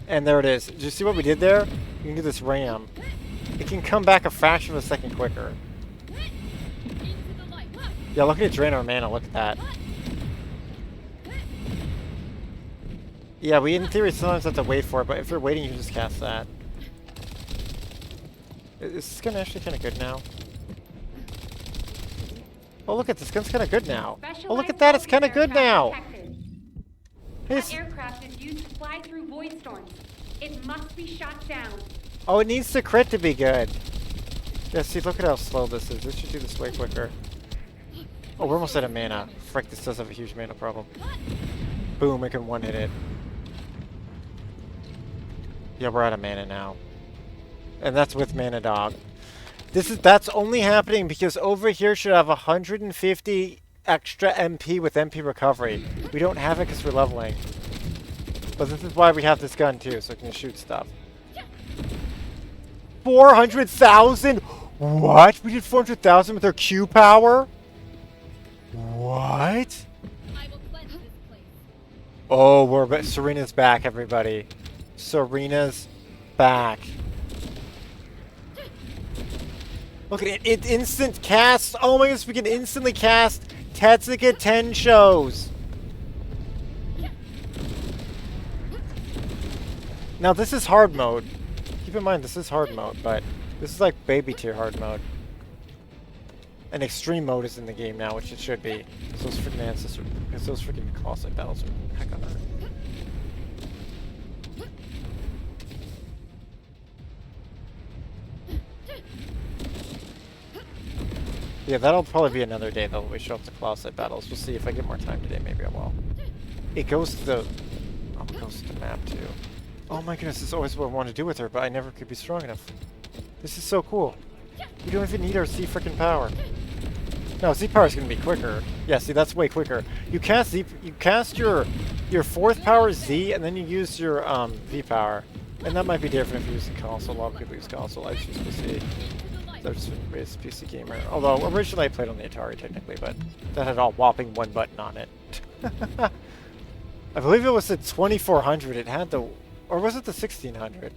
And there it is. Did you see what we did there? You can do this ram. It can come back a fraction of a second quicker. Yeah, look at it drain our mana. Look at that. Yeah, we in theory sometimes have to wait for it, but if you're waiting, you can just cast that. Is this gun actually kind of good now? Oh, look at this gun's kind of good now. Oh, look at that. It's kind of good now. That aircraft is used to fly through void storms. It must be shot down. Oh, it needs to crit to be good. Yeah, see, look at how slow this is. This should do this way quicker. Oh, we're almost out of mana. Frick, this does have a huge mana problem. Boom, it can one-hit it. Yeah, we're out of mana now. And that's with Mana Dog. That's only happening because over here should have 150 extra MP with MP recovery. We don't have it because we're leveling. But this is why we have this gun too, so it can shoot stuff. 400,000? What? We did 400,000 with our Q power? What? Oh, Serena's back, everybody. Serena's back. Look at it. It instant casts. Oh my goodness, we can instantly cast Tetsuka 10 shows. Now this is hard mode. Keep in mind this is hard mode, but this is like baby tier hard mode. And extreme mode is in the game now, which it should be. Because those freaking ancestors, because those freaking colossal battles are heck on earth. Yeah, that'll probably be another day though when we show up to Colossi battles. We'll see if I get more time today, maybe I will. It goes to the... Oh, it goes to the map too. Oh my goodness, this is always what I want to do with her, but I never could be strong enough. This is so cool. We don't even need our Z freaking power. No, Z power is gonna be quicker. Yeah, see, that's way quicker. You cast Z, you cast your fourth power Z, and then you use your V power, and that might be different if you use the console. A lot of people use console. I just use PC. So I've just been raised PC gamer. Although originally I played on the Atari technically, but that had all whopping one button on it. I believe it was the 2400. It had the, or was it the 1600?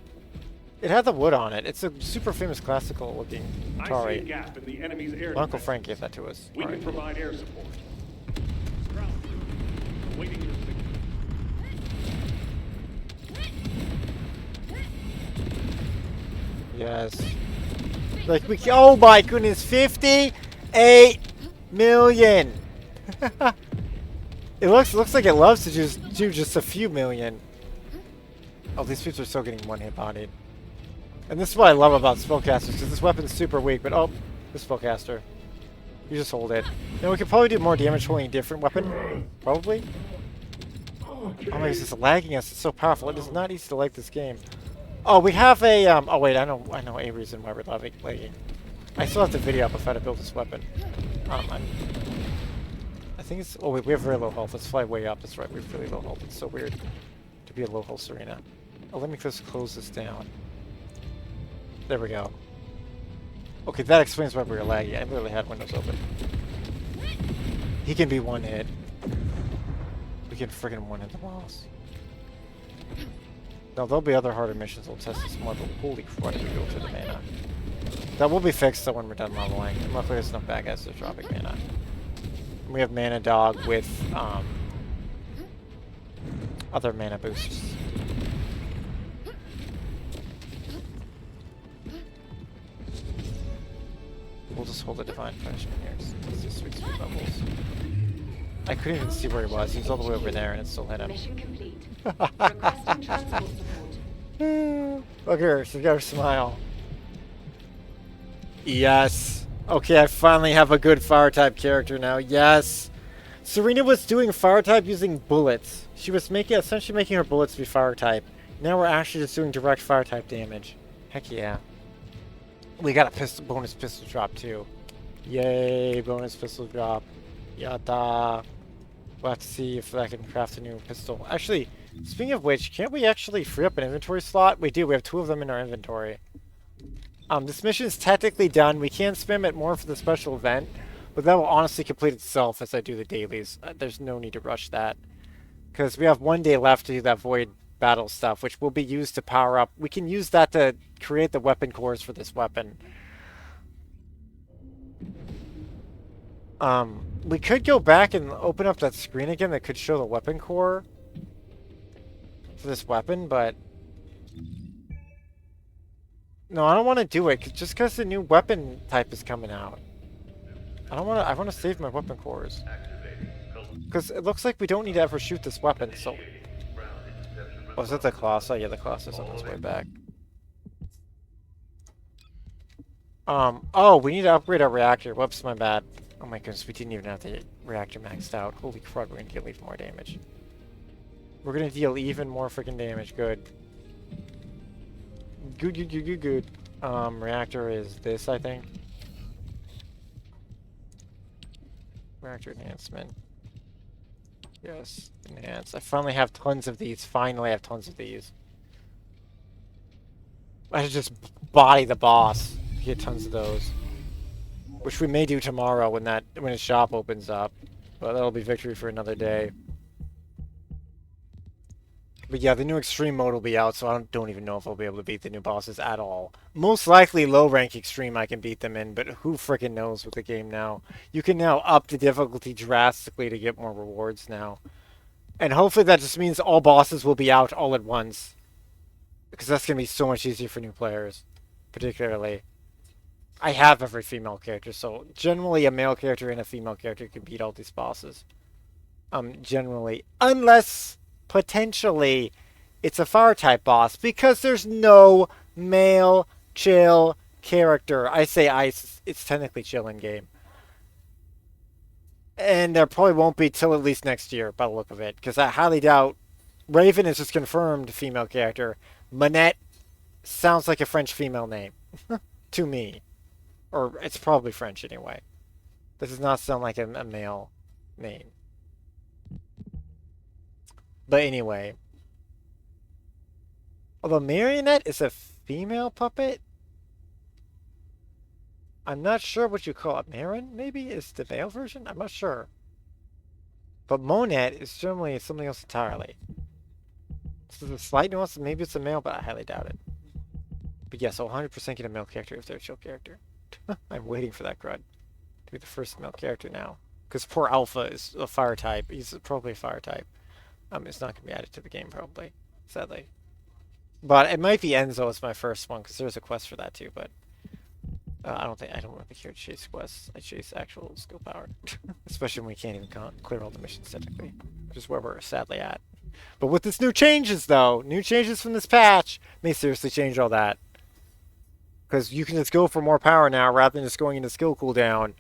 It had the wood on it. It's a super famous classical looking I see a Atari. gap in the enemy's air Uncle defense. Frank gave that to us. We can provide air support. Ground crew, waiting your signal. Yes. Like we, oh my goodness, 58 million. It looks like it loves to just do just a few million. Oh, these people are still getting one-hit bodied. And this is what I love about spellcasters, because this weapon's super weak, but oh, this spellcaster. You just hold it. Now we could probably do more damage holding a different weapon. Probably. Oh my goodness, it's lagging us. It's so powerful. It is not easy to like this game. Oh, we have a, oh wait, I know a reason why we're lagging. I still have the video up of how to build this weapon. I think it's, oh wait, we have very low health. Let's fly way up. That's right, we have really low health. It's so weird to be a low health Serena. Oh, let me just close this down. There we go. Okay, that explains why we were lagging. I literally had windows open. He can be one hit. We can friggin' one hit the boss. No, there'll be other harder missions that'll test this more, but holy crap, we go to the mana. That will be fixed though when we're done leveling. And luckily there's enough bad guys to drop mana. And we have Mana Dog with other mana boosts. We'll just hold a Divine Punishment here. Let's just switch through levels. I couldn't even see where he was. He was all the way over there and it still hit him. Mission complete. Requesting transport support. Look at her. She's got her smile. Yes. Okay, I finally have a good fire type character now. Yes. Serena was doing fire type using bullets. She was essentially making her bullets be fire type. Now we're actually just doing direct fire type damage. Heck yeah. We got a pistol, bonus pistol drop too. Yay, bonus pistol drop. Yada. We'll have to see if I can craft a new pistol. Actually, speaking of which, can't we actually free up an inventory slot? We do, we have 2 of them in our inventory. This mission is technically done. We can spam it more for the special event, but that will honestly complete itself as I do the dailies. There's no need to rush that. Because we have 1 day left to do that void battle stuff, which will be used to power up. We can use that to create the weapon cores for this weapon. We could go back and open up that screen again that could show the weapon core for this weapon, but no, I don't want to do it just because the new weapon type is coming out. I want to save my weapon cores because it looks like we don't need to ever shoot this weapon. So, was it the Colossus? Yeah, the Colossus is on its way back. Oh, we need to upgrade our reactor. Whoops, my bad. Oh my goodness, we didn't even have the reactor maxed out. Holy crud, we're gonna deal even more damage. We're gonna deal even more freaking damage. Good. Good. Reactor is this, I think. Reactor enhancement. Yes, enhance. I finally have tons of these. Finally, I have tons of these. I should just body the boss. Get tons of those. Which we may do tomorrow when his shop opens up. But that'll be victory for another day. But yeah, the new extreme mode will be out, so I don't even know if I'll be able to beat the new bosses at all. Most likely low rank extreme I can beat them in, but who freaking knows with the game now. You can now up the difficulty drastically to get more rewards now. And hopefully that just means all bosses will be out all at once. Because that's going to be so much easier for new players. Particularly. I have every female character, so generally a male character and a female character can beat all these bosses. Generally. Unless, potentially, it's a fire type boss, because there's no male chill character. I say ice, it's technically chill in game. And there probably won't be till at least next year, by the look of it, because I highly doubt Raven is just confirmed female character. Manette sounds like a French female name. To me. Or it's probably French anyway. This does not sound like a male name. But anyway. Although Marionette is a female puppet, I'm not sure what you call it. Marin, maybe, is the male version? I'm not sure. But Monette is generally something else entirely. So there's a slight nuance, maybe it's a male, but I highly doubt it. But yes, I'll 100% get a male character if they're a chill character. I'm waiting for that crud to be the first male character now. Because poor Alpha is a fire type. He's probably a fire type. It's not going to be added to the game, probably. Sadly. But it might be Enzo as my first one, because there's a quest for that too, but I don't really care to chase quests. I chase actual skill power. Especially when we can't even clear all the missions, typically. Which is where we're sadly at. But with this new changes, though, new changes from this patch, may seriously change all that. Because you can just go for more power now, rather than just going into skill cooldown.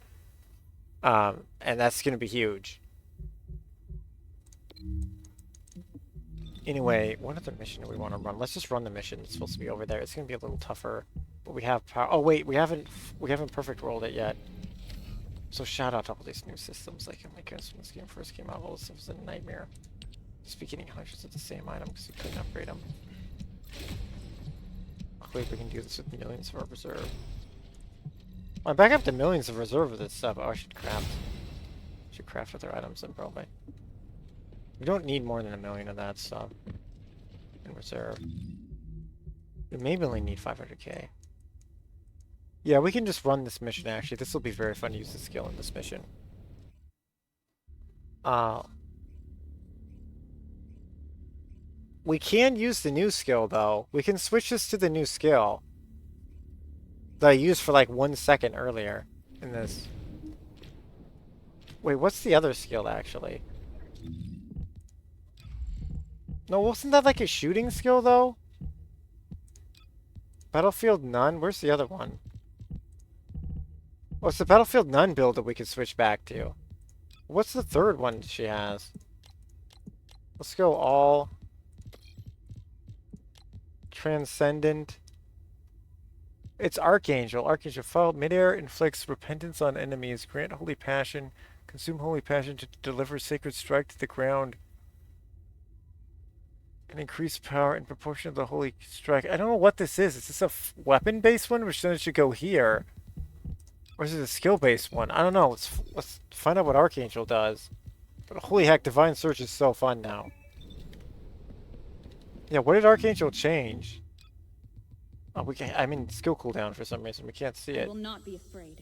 And that's going to be huge. Anyway, what other mission do we want to run? Let's just run the mission. It's supposed to be over there. It's going to be a little tougher. But we have power. Oh, wait, we haven't perfect rolled it yet. So shout out to all these new systems. Like, oh my goodness, when this game first came out, all this stuff was a nightmare. Just be getting hundreds of the same item because you couldn't upgrade them. Hopefully we can do this with millions of our reserve. I'm back up to millions of reserve of this stuff. Oh, I should craft other items then, probably. We don't need more than 1 million of that stuff in reserve. We maybe only need 500k. Yeah, we can just run this mission, actually. This will be very fun to use the skill in this mission. We can use the new skill, though. We can switch this to the new skill that I used for like 1 second earlier in this. Wait, what's the other skill, actually? No, wasn't that like a shooting skill, though? Battlefield None? Where's the other one? Oh, it's the Battlefield None build that we could switch back to. What's the third one she has? Let's go all... Transcendent. It's Archangel. Archangel fell midair, inflicts repentance on enemies, grant holy passion, consume holy passion to deliver sacred strike to the ground, and increase power in proportion to the holy strike. I don't know what this is. Is this a weapon-based one, which then it should go here? Or is it a skill-based one? I don't know. Let's find out what Archangel does. But holy heck, Divine Search is so fun now. Yeah, what did Archangel change? Oh, we can't. I'm in skill cooldown for some reason. We can't see I it. will not be afraid.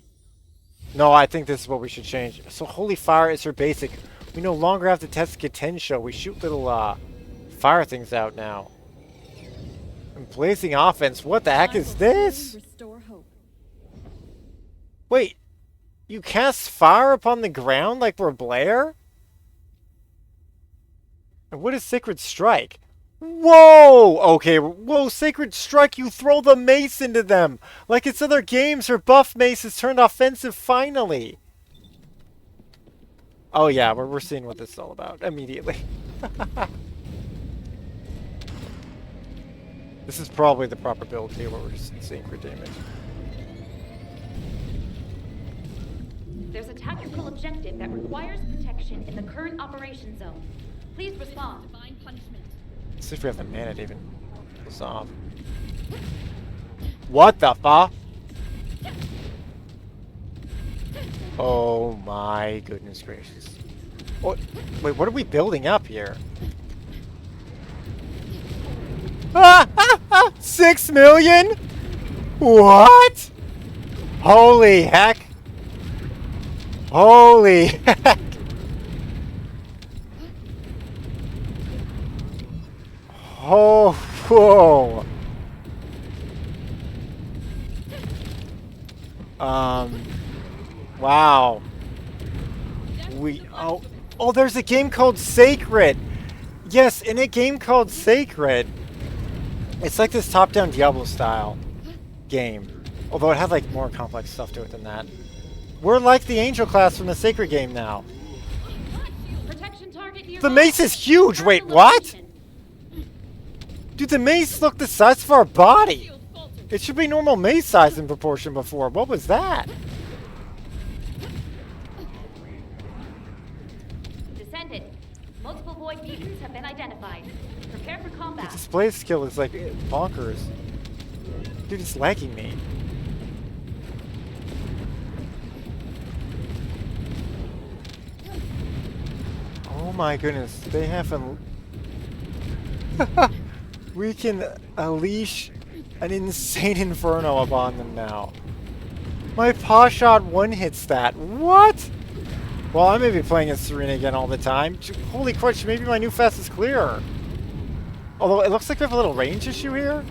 No, I think this is what we should change. So Holy Fire is her basic. We no longer have to test Getensho. We shoot little fire things out now. And Blazing Offense. What the heck is this? Restore hope. Wait, you cast fire upon the ground like we're Blair? And what is Sacred Strike? Whoa! Okay, whoa, Sacred Strike, you throw the mace into them! Like it's other games, her buff mace has turned offensive finally! Oh yeah, we're seeing what this is all about immediately. This is probably the proper build here, where we're just seeing for damage. There's a tactical objective that requires protection in the current operation zone. Please respond. Divine punishment. Let's see if we have the mana to even pull this off. What the fuck? Oh my goodness gracious. What? Wait, what are we building up here? 6 million? What? Holy heck. Holy heck. Oh, whoa. Wow. Oh, there's a game called Sacred. Yes, in a game called Sacred. It's like this top-down Diablo style game. Although it had like more complex stuff to it than that. We're like the Angel class from the Sacred game now. Protection target nearby. The mace is huge. Wait, what? Dude, the mace looked the size of our body. It should be normal mace size in proportion before. What was that? Descendant. Multiple void mutants have been identified. Prepare for The combat. display skill is like bonkers. Dude, it's lagging me. Oh my goodness, they have we can unleash an insane inferno upon them now. My paw shot one hits that. What? Well, I may be playing as Serena again all the time. Holy crap, maybe my new fastest clearer. Although it looks like we have a little range issue here.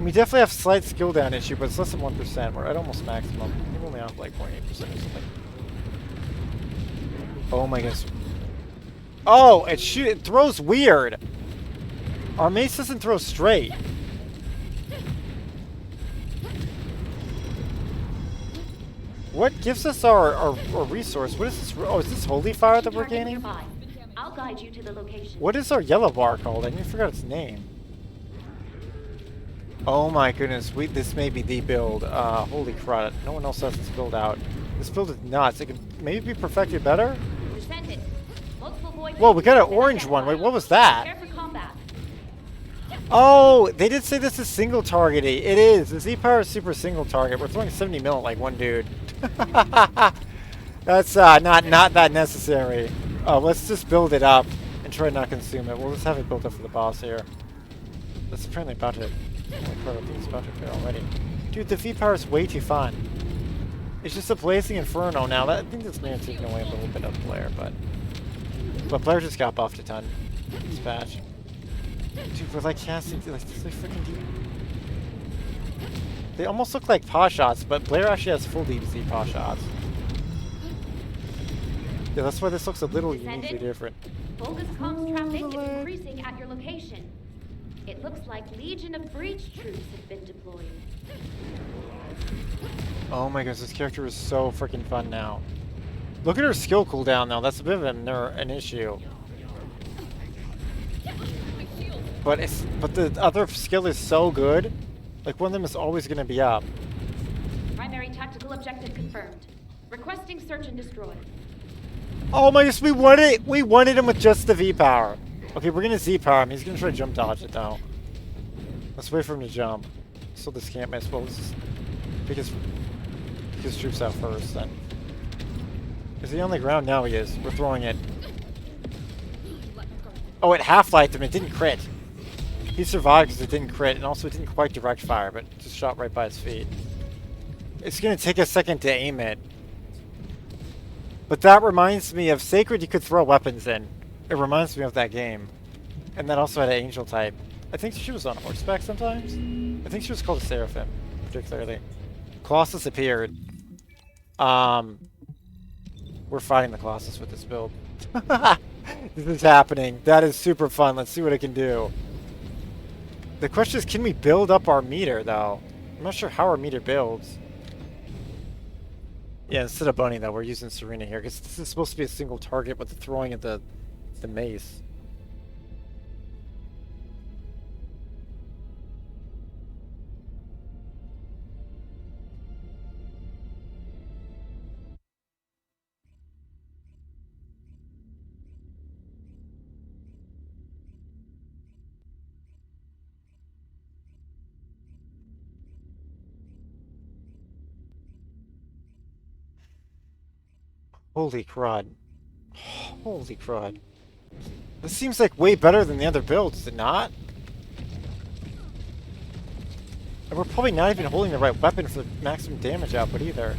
We definitely have slight skill down issue, but it's less than 1%. We're at almost maximum. We're only off like 0.8% or something. Oh my goodness. Oh, it throws weird. Our mace doesn't throw straight. What gives us our resource? What is this? Oh, is this Holy Fire that we're gaining? Nearby. I'll guide you to the location. What is our yellow bar called? I forgot its name. Oh my goodness, this may be the build. Holy crap, no one else has this build out. This build is nuts. It could maybe be perfected better? Descendant. Multiple void Whoa, we got an mutants have been orange one. Wait, identified. what was that? Prepare for combat. Oh, they did say this is single targety. It is. The Z-Power is super single target. We're throwing 70 mil at like one dude. That's not that necessary. Let's just build it up and try not consume it. We'll just have it built up for the boss here. That's apparently about to... Holy crap, I think it's about to appear already. Dude, the V-Power is way too fun. It's just a Blazing Inferno now. I think this may have taken away a little bit of Blair, but Blair just got buffed a ton this patch. Dude, we're like casting like this freaking deep. They almost look like paw shots, but Blair actually has full DBZ paw shots. Yeah, that's why this looks a little uniquely different. Bogus comms traffic is increasing at your location. It looks like Legion of Breach troops have been deployed. Oh my gosh, this character is so freaking fun now. Look at her skill cooldown though. That's a bit of an issue. But the other skill is so good. Like, one of them is always going to be up. Primary tactical objective confirmed. Requesting search and destroy. Oh my gosh, we wanted him with just the V power. Okay, we're gonna Z power him. He's gonna try to jump dodge it though. Let's wait for him to jump. So this can't miss. Well, let's just pick his troops out first then. Is he on the ground? Now he is. We're throwing it. Oh, it half-lifed him. It didn't crit. He survived because it didn't crit, and also it didn't quite direct fire, but just shot right by his feet. It's gonna take a second to aim it. But that reminds me of Sacred. You could throw weapons in. It reminds me of that game. And that also had an angel type. I think she was on horseback sometimes. I think she was called a Seraphim, particularly. Colossus appeared. We're fighting the Colossus with this build. This is happening. That is super fun. Let's see what it can do. The question is, can we build up our meter, though? I'm not sure how our meter builds. Yeah, instead of Bunny, though, we're using Serena here, because this is supposed to be a single target with the throwing of the mace. Holy crud. Holy crud. This seems like way better than the other builds, is it not? And we're probably not even holding the right weapon for the maximum damage output either.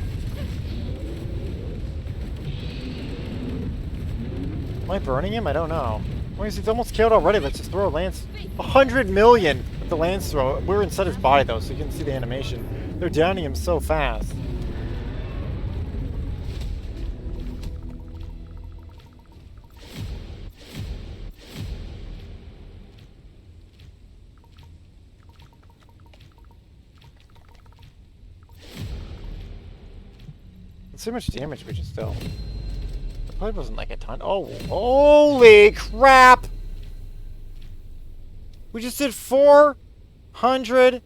Am I burning him? I don't know. Well, he's almost killed already. Let's just throw a lance. 100 million with the lance throw. We're inside his body though, so you can see the animation. They're downing him so fast. So much damage we just dealt. It probably wasn't like a ton. Oh, holy crap! We just did 400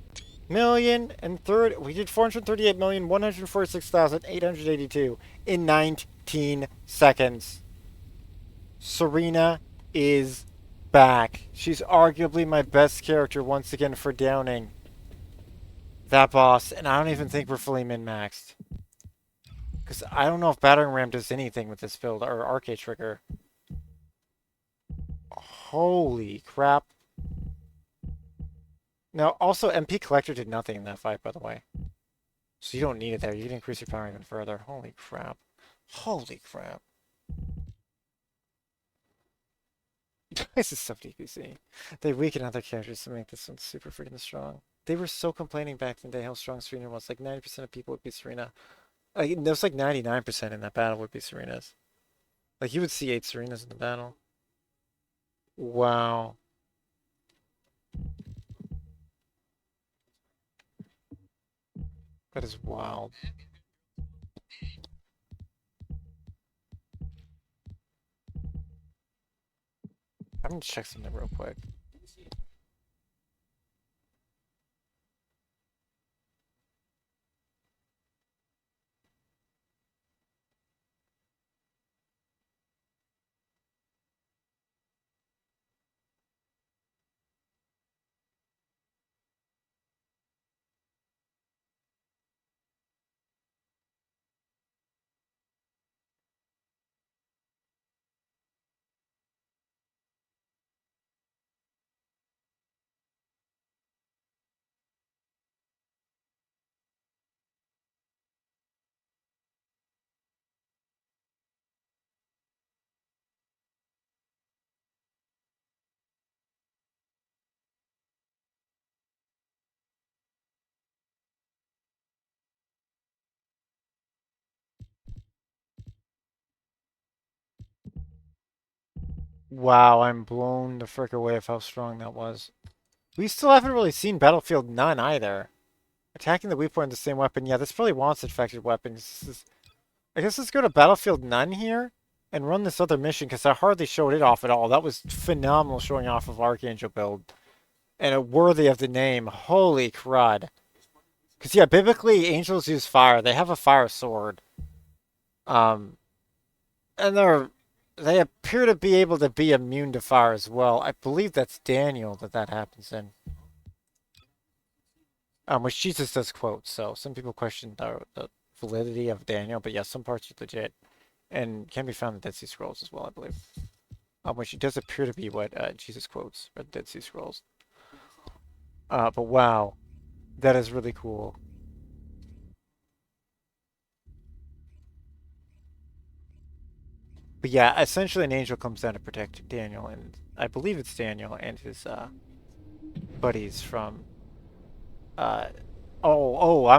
million and third. We did 438,146,882 in 19 seconds. Serena is back. She's arguably my best character once again for downing that boss, and I don't even think we're fully min-maxed. Because I don't know if Battering Ram does anything with this build, or Arcade Trigger. Holy crap. Now, also, MP Collector did nothing in that fight, by the way. So you don't need it there. You can increase your power even further. Holy crap. Holy crap. This is so DPC. They weaken other characters to make this one super freaking strong. They were so complaining back in the day how strong Serena was. Like, 90% of people would be Serena. Like, there's like 99% in that battle would be Serenas. Like, you would see 8 Serenas in the battle. Wow. That is wild. I'm gonna check something real quick. Wow, I'm blown the frick away of how strong that was. We still haven't really seen Battlefield None either. Attacking the weak point with the same weapon. Yeah, this probably wants infected weapons. I guess let's go to Battlefield None here and run this other mission because I hardly showed it off at all. That was phenomenal showing off of Archangel build. and worthy of the name. Holy crud. Because, yeah, biblically, angels use fire. They have a fire sword. Um, and they appear to be able to be immune to fire as well. I believe that's Daniel that happens in. Which Jesus does quote, so some people question the validity of Daniel, but yeah, some parts are legit. And can be found in Dead Sea Scrolls as well, I believe. Which it does appear to be what Jesus quotes from Dead Sea Scrolls. But wow, that is really cool. But yeah, essentially an angel comes down to protect Daniel, and I believe it's Daniel and his buddies from... I'm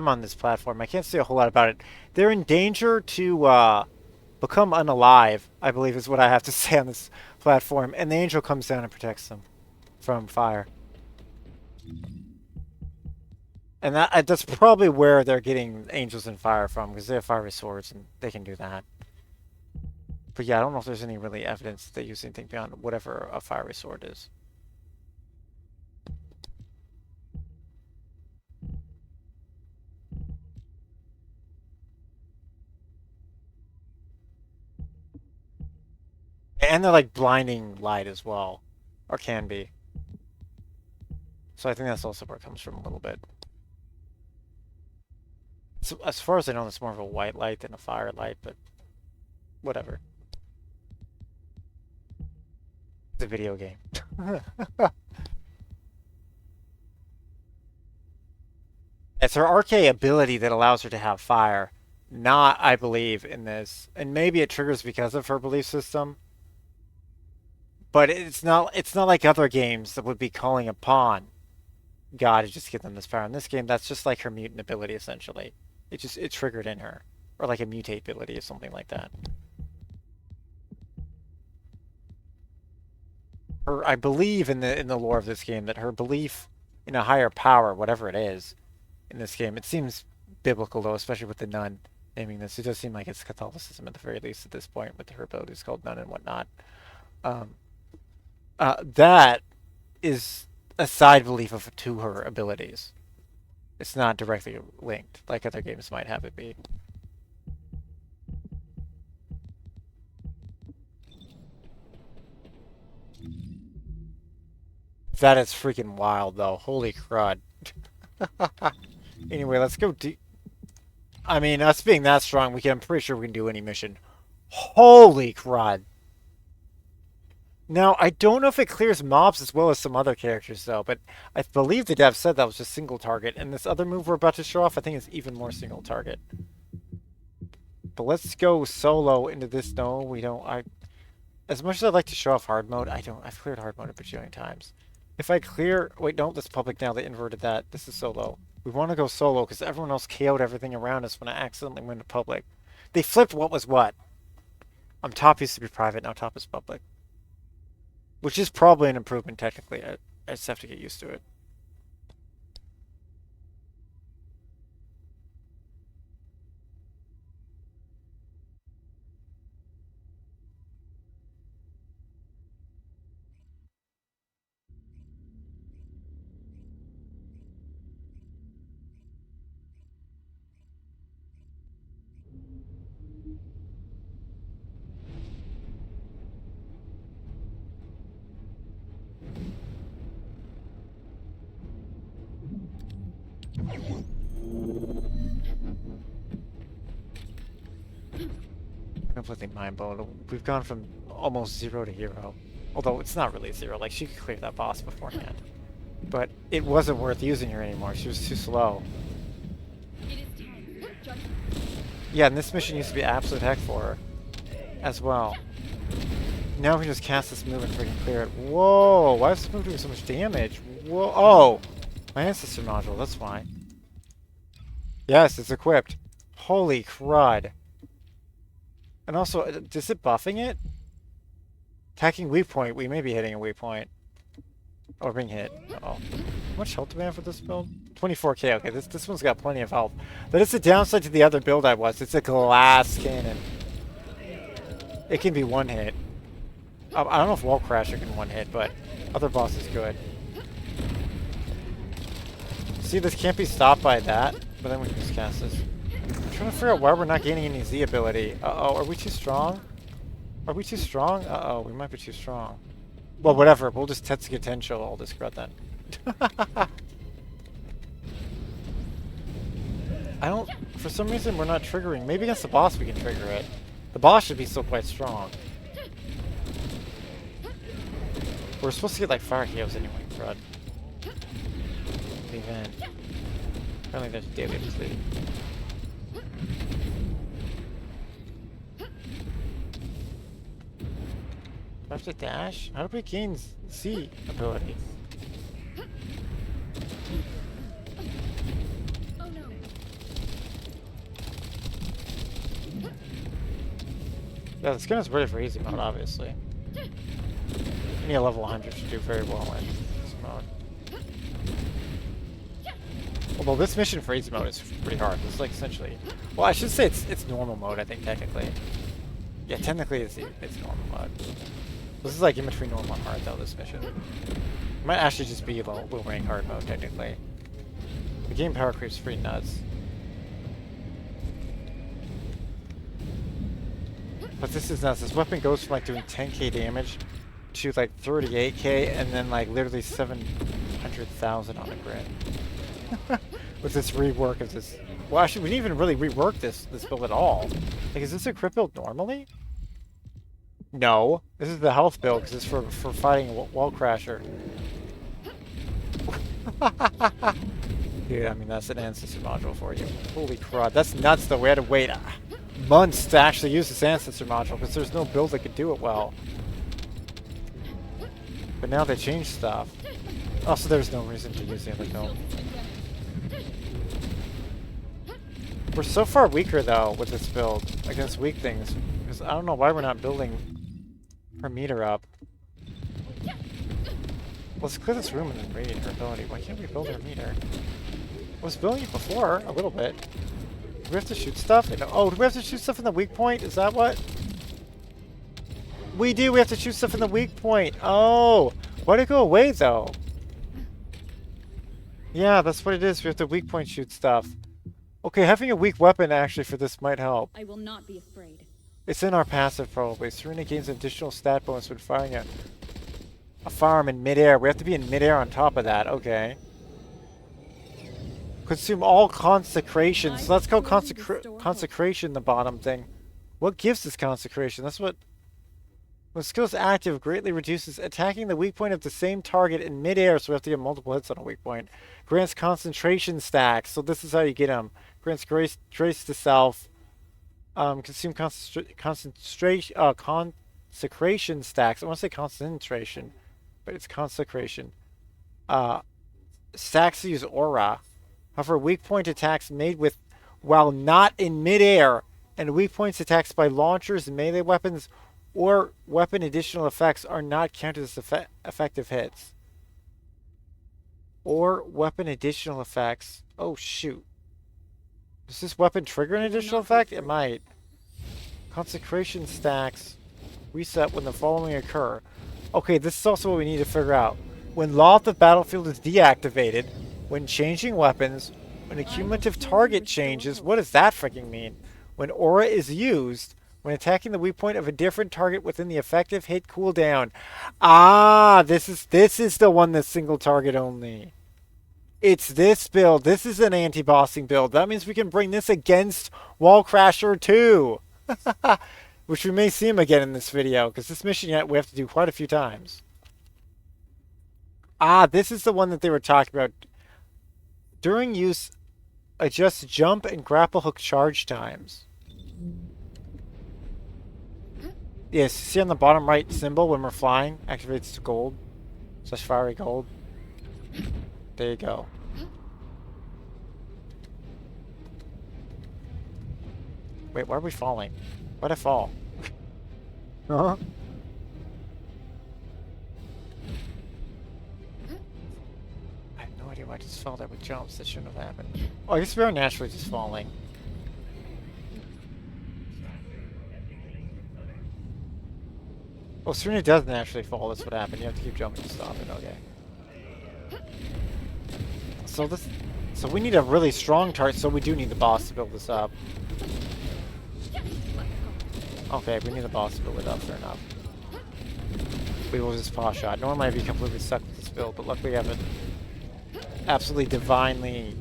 on this platform. I can't say a whole lot about it. They're in danger to become unalive, I believe is what I have to say on this platform, and the angel comes down and protects them from fire. And that's probably where they're getting angels and fire from, because they have fiery swords and they can do that. But yeah, I don't know if there's any really evidence that they use anything beyond whatever a fiery sword is. And they're like blinding light as well, or can be. So I think that's also where it comes from a little bit. So as far as I know, it's more of a white light than a fire light, but whatever. It's a video game. It's her arcane ability that allows her to have fire, not, I believe, in this. And maybe it triggers because of her belief system. But it's not like other games that would be calling upon God to just give them this power. In this game, that's just like her mutant ability, essentially. It triggered in her. Or like a mutate ability or something like that. I believe in the lore of this game that her belief in a higher power, whatever it is, in this game, it seems biblical though, especially with the nun naming this. It does seem like it's Catholicism at the very least at this point, with her abilities called nun and whatnot. That is a side belief to her abilities. It's not directly linked, like other games might have it be. That is freaking wild, though. Holy crud. Anyway, let's go deep. I mean, us being that strong, I'm pretty sure we can do any mission. Holy crud. Now, I don't know if it clears mobs as well as some other characters, though, but I believe the dev said that was just single target, and this other move we're about to show off, I think is even more single target. But let's go solo into this. No, we don't. As much as I'd like to show off hard mode, I've cleared hard mode a bajillion times. If I clear... Wait, no, that's public now. They inverted that. This is solo. We want to go solo because everyone else KO'd everything around us when I accidentally went to public. They flipped what was what. Top used to be private, now top is public. Which is probably an improvement, technically. I just have to get used to it. Completely mind blown. We've gone from almost 0 to hero. Although it's not really 0. Like, she could clear that boss beforehand. But it wasn't worth using her anymore. She was too slow. Yeah, and this mission used to be absolute heck for her. As well. Now we can just cast this move and freaking clear it. Whoa! Why is this move doing so much damage? Whoa! Oh! My ancestor module, that's why. Yes, it's equipped. Holy crud. And also, is it buffing it? Attacking weak point. We may be hitting a weak point. Or being hit. Uh-oh. How much health do we have for this build? 24k. Okay, this one's got plenty of health. But it's the downside to the other build I was. It's a glass cannon. It can be one hit. I don't know if Wall Crasher can one hit, but other bosses could. See, this can't be stopped by that, but then we can just cast this. I'm trying to figure out why we're not gaining any Z ability. Uh-oh, are we too strong? Are we too strong? Uh-oh, we might be too strong. Well, whatever, we'll just Tetsuga Tensho all this crud then. I don't... For some reason, we're not triggering. Maybe against the boss we can trigger it. The boss should be still quite strong. We're supposed to get, like, fire heals anyway, crud. Leave in. Apparently there's a daily episode. Do I have to dash? How do we gain Z ability? Yeah, the skin is ready for easy mode, obviously. Any level 100 should do very well in this mode. Although this mission for easy mode is pretty hard. It's like essentially... Well, I should say it's normal mode, I think, technically. Yeah, technically it's normal mode. This is like in between normal and hard, though, this mission. It might actually just be low rank hard mode, technically. The game power creep's pretty nuts. But this is nuts. This weapon goes from like doing 10k damage to like 38k and then like literally 700,000 on the grid. With this rework of this. Well, actually, we didn't even really rework this build at all. Like, is this a crit build normally? No. This is the health build because it's for fighting a wall crasher. Dude, I mean, that's an ancestor module for you. Holy crud. That's nuts, though. We had to wait months to actually use this ancestor module because there's no build that could do it well. But now they changed stuff. Also, there's no reason to use the other build. We're so far weaker, though, with this build against weak things. Because I don't know why we're not building her meter up. Let's clear this room and then radiate her ability. Why can't we build her meter? I was building it before, a little bit. Do we have to shoot stuff? Oh, do we have to shoot stuff in the weak point? Is that what? We do! We have to shoot stuff in the weak point! Oh! Why'd it go away, though? Yeah, that's what it is. We have to weak point shoot stuff. Okay, having a weak weapon actually for this might help. I will not be afraid. It's in our passive, probably. Serena gains an additional stat bonus when firing a firearm in midair. We have to be in midair on top of that. Okay. Consume all consecration. So let's go consecration, the bottom thing. What gives this consecration? That's what... When skill is active, greatly reduces attacking the weak point of the same target in midair, so we have to get multiple hits on a weak point. Grants concentration stacks, so this is how you get them. Grants grace to self. Consume concentration, consecration stacks. I want to say concentration, but it's consecration. Stacks use aura. However, weak point attacks made with while not in midair, and weak points attacks by launchers and melee weapons or weapon additional effects are not counted as effective hits. Or weapon additional effects. Oh shoot. Does this weapon trigger an additional effect? It might. Consecration stacks reset when the following occur. Okay, this is also what we need to figure out. When Law of the Battlefield is deactivated, when changing weapons, when a cumulative target changes, what does that freaking mean? When aura is used, when attacking the weak point of a different target within the effective hit cooldown. Ah, this is the one that's single target only. It's this build. This is an anti-bossing build. That means we can bring this against Wall Crasher too. Which we may see him again in this video, because this mission yet we have to do quite a few times. Ah, this is the one that they were talking about. During use, adjust jump and grapple hook charge times. Yes, see on the bottom right symbol when we're flying, activates to gold. / fiery gold. There you go. Wait, why are we falling? Why'd I fall? Huh? I have no idea why I just fell there with jumps. That shouldn't have happened. Oh, I guess we are naturally just falling. Oh, Serena does naturally fall. That's what happened. You have to keep jumping to stop it. Okay. So we need a really strong target, so we do need the boss to build this up. Okay, we need the boss to build it up, fair enough. We will just paw shot. Normally I'd be completely stuck with this build, but luckily we have an absolutely divinely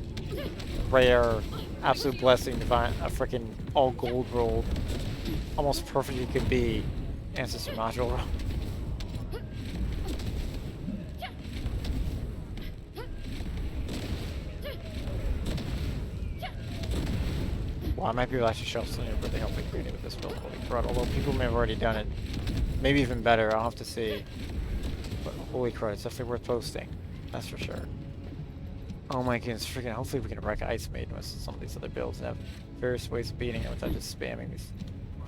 rare, absolute blessing, divine, a freaking all gold rolled, almost perfect you could be, ancestor module roll. Well, I might be able to actually show something really helpful creative with this build, holy crud. Although people may have already done it. Maybe even better, I'll have to see. But holy crud, it's definitely worth posting. That's for sure. Oh my goodness, freaking hopefully we can wreck Ice Maiden with some of these other builds and have various ways of beating it without just spamming these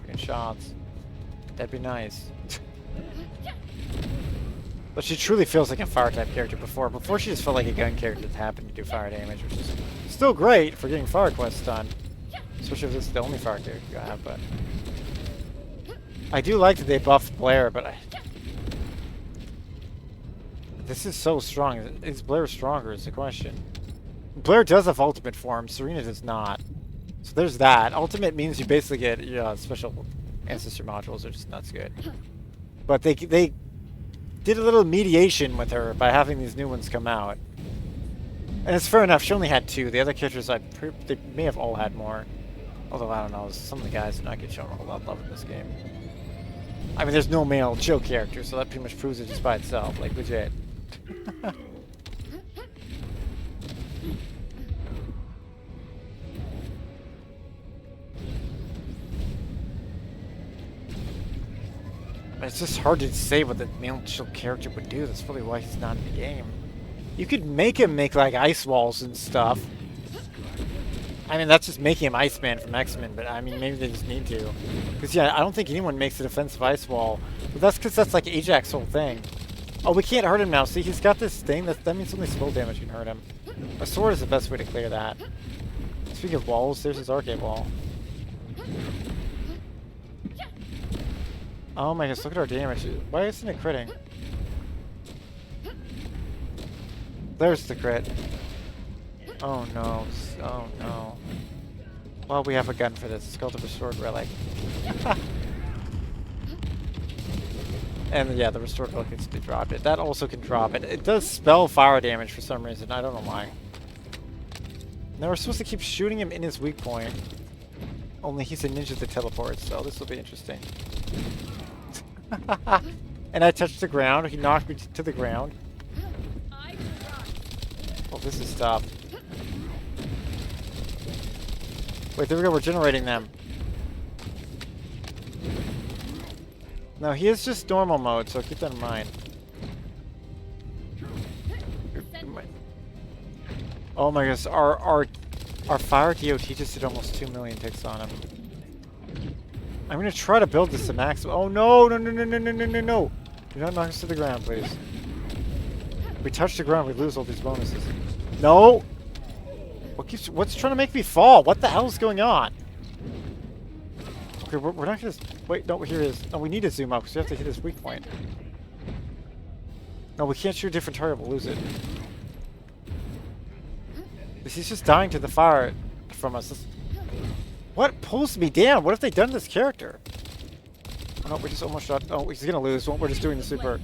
freaking shots. That'd be nice. But she truly feels like a fire type character before she just felt like a gun character that happened to do fire damage, which is still great for getting fire quests done. Especially if this is the only fire character you have, but I do like that they buffed Blair, but this is so strong. Is Blair stronger is the question. Blair does have ultimate form, Serena does not. So there's that. Ultimate means you basically get special ancestor modules, which is nuts good. But they did a little mediation with her by having these new ones come out. And it's fair enough, she only had 2. The other characters, they may have all had more. Although, I don't know, some of the guys do not get shown a whole lot of love in this game. I mean, there's no male Joe character, so that pretty much proves it just by itself, like, legit. It's just hard to say what the male Joe character would do, that's probably why he's not in the game. You could make him make, like, ice walls and stuff. I mean, that's just making him Iceman from X-Men, but I mean, maybe they just need to. Because, yeah, I don't think anyone makes a defensive ice wall. But that's because that's like Ajax's whole thing. Oh, we can't hurt him now. See, he's got this thing. That means only spell damage can hurt him. A sword is the best way to clear that. Speaking of walls, there's his arcade wall. Oh my gosh, look at our damage. Why isn't it critting? There's the crit. Oh no. Oh no. Well, we have a gun for this. It's called the Restored Relic. And yeah, the Restored Relic needs to be dropped. That also can drop it. It does spell fire damage for some reason. I don't know why. Now we're supposed to keep shooting him in his weak point. Only he's a ninja that teleports, so this will be interesting. And I touched the ground. He knocked me to the ground. Oh, this is tough. Wait, there we go. We're generating them. No, he is just normal mode, so keep that in mind. Oh my gosh, our fire DOT just did almost 2 million ticks on him. I'm gonna try to build this to max. Oh no, no, no, no, no, no, no, no, no! Do not knock us to the ground, please. If we touch the ground, we lose all these bonuses. No! What's trying to make me fall? What the hell is going on? Okay, we're not gonna... Wait, no, here it is. No, we need to zoom up because we have to hit his weak point. No, we can't shoot a different target, we'll lose it. He's just dying to the fire from us. What pulls me down? What have they done to this character? Oh, no, we just almost shot... Oh, he's gonna lose. We're just doing the super...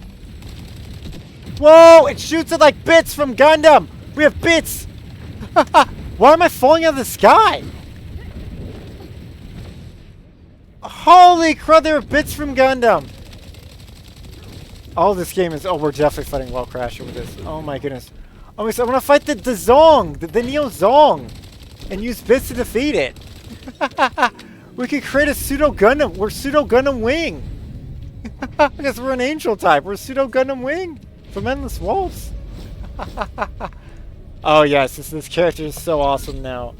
Whoa! It shoots it like bits from Gundam! We have bits! Why am I falling out of the sky? Holy crud, there are bits from Gundam! Oh, this game is... Oh, we're definitely fighting Wall Crasher with this. Oh my goodness. Oh, so I'm gonna fight the Zong! The Neo Zong! And use bits to defeat it! We could create a pseudo Gundam. We're pseudo Gundam Wing. Because we're an angel type. We're pseudo Gundam Wing from Endless Wolves. Oh yes, this character is so awesome now.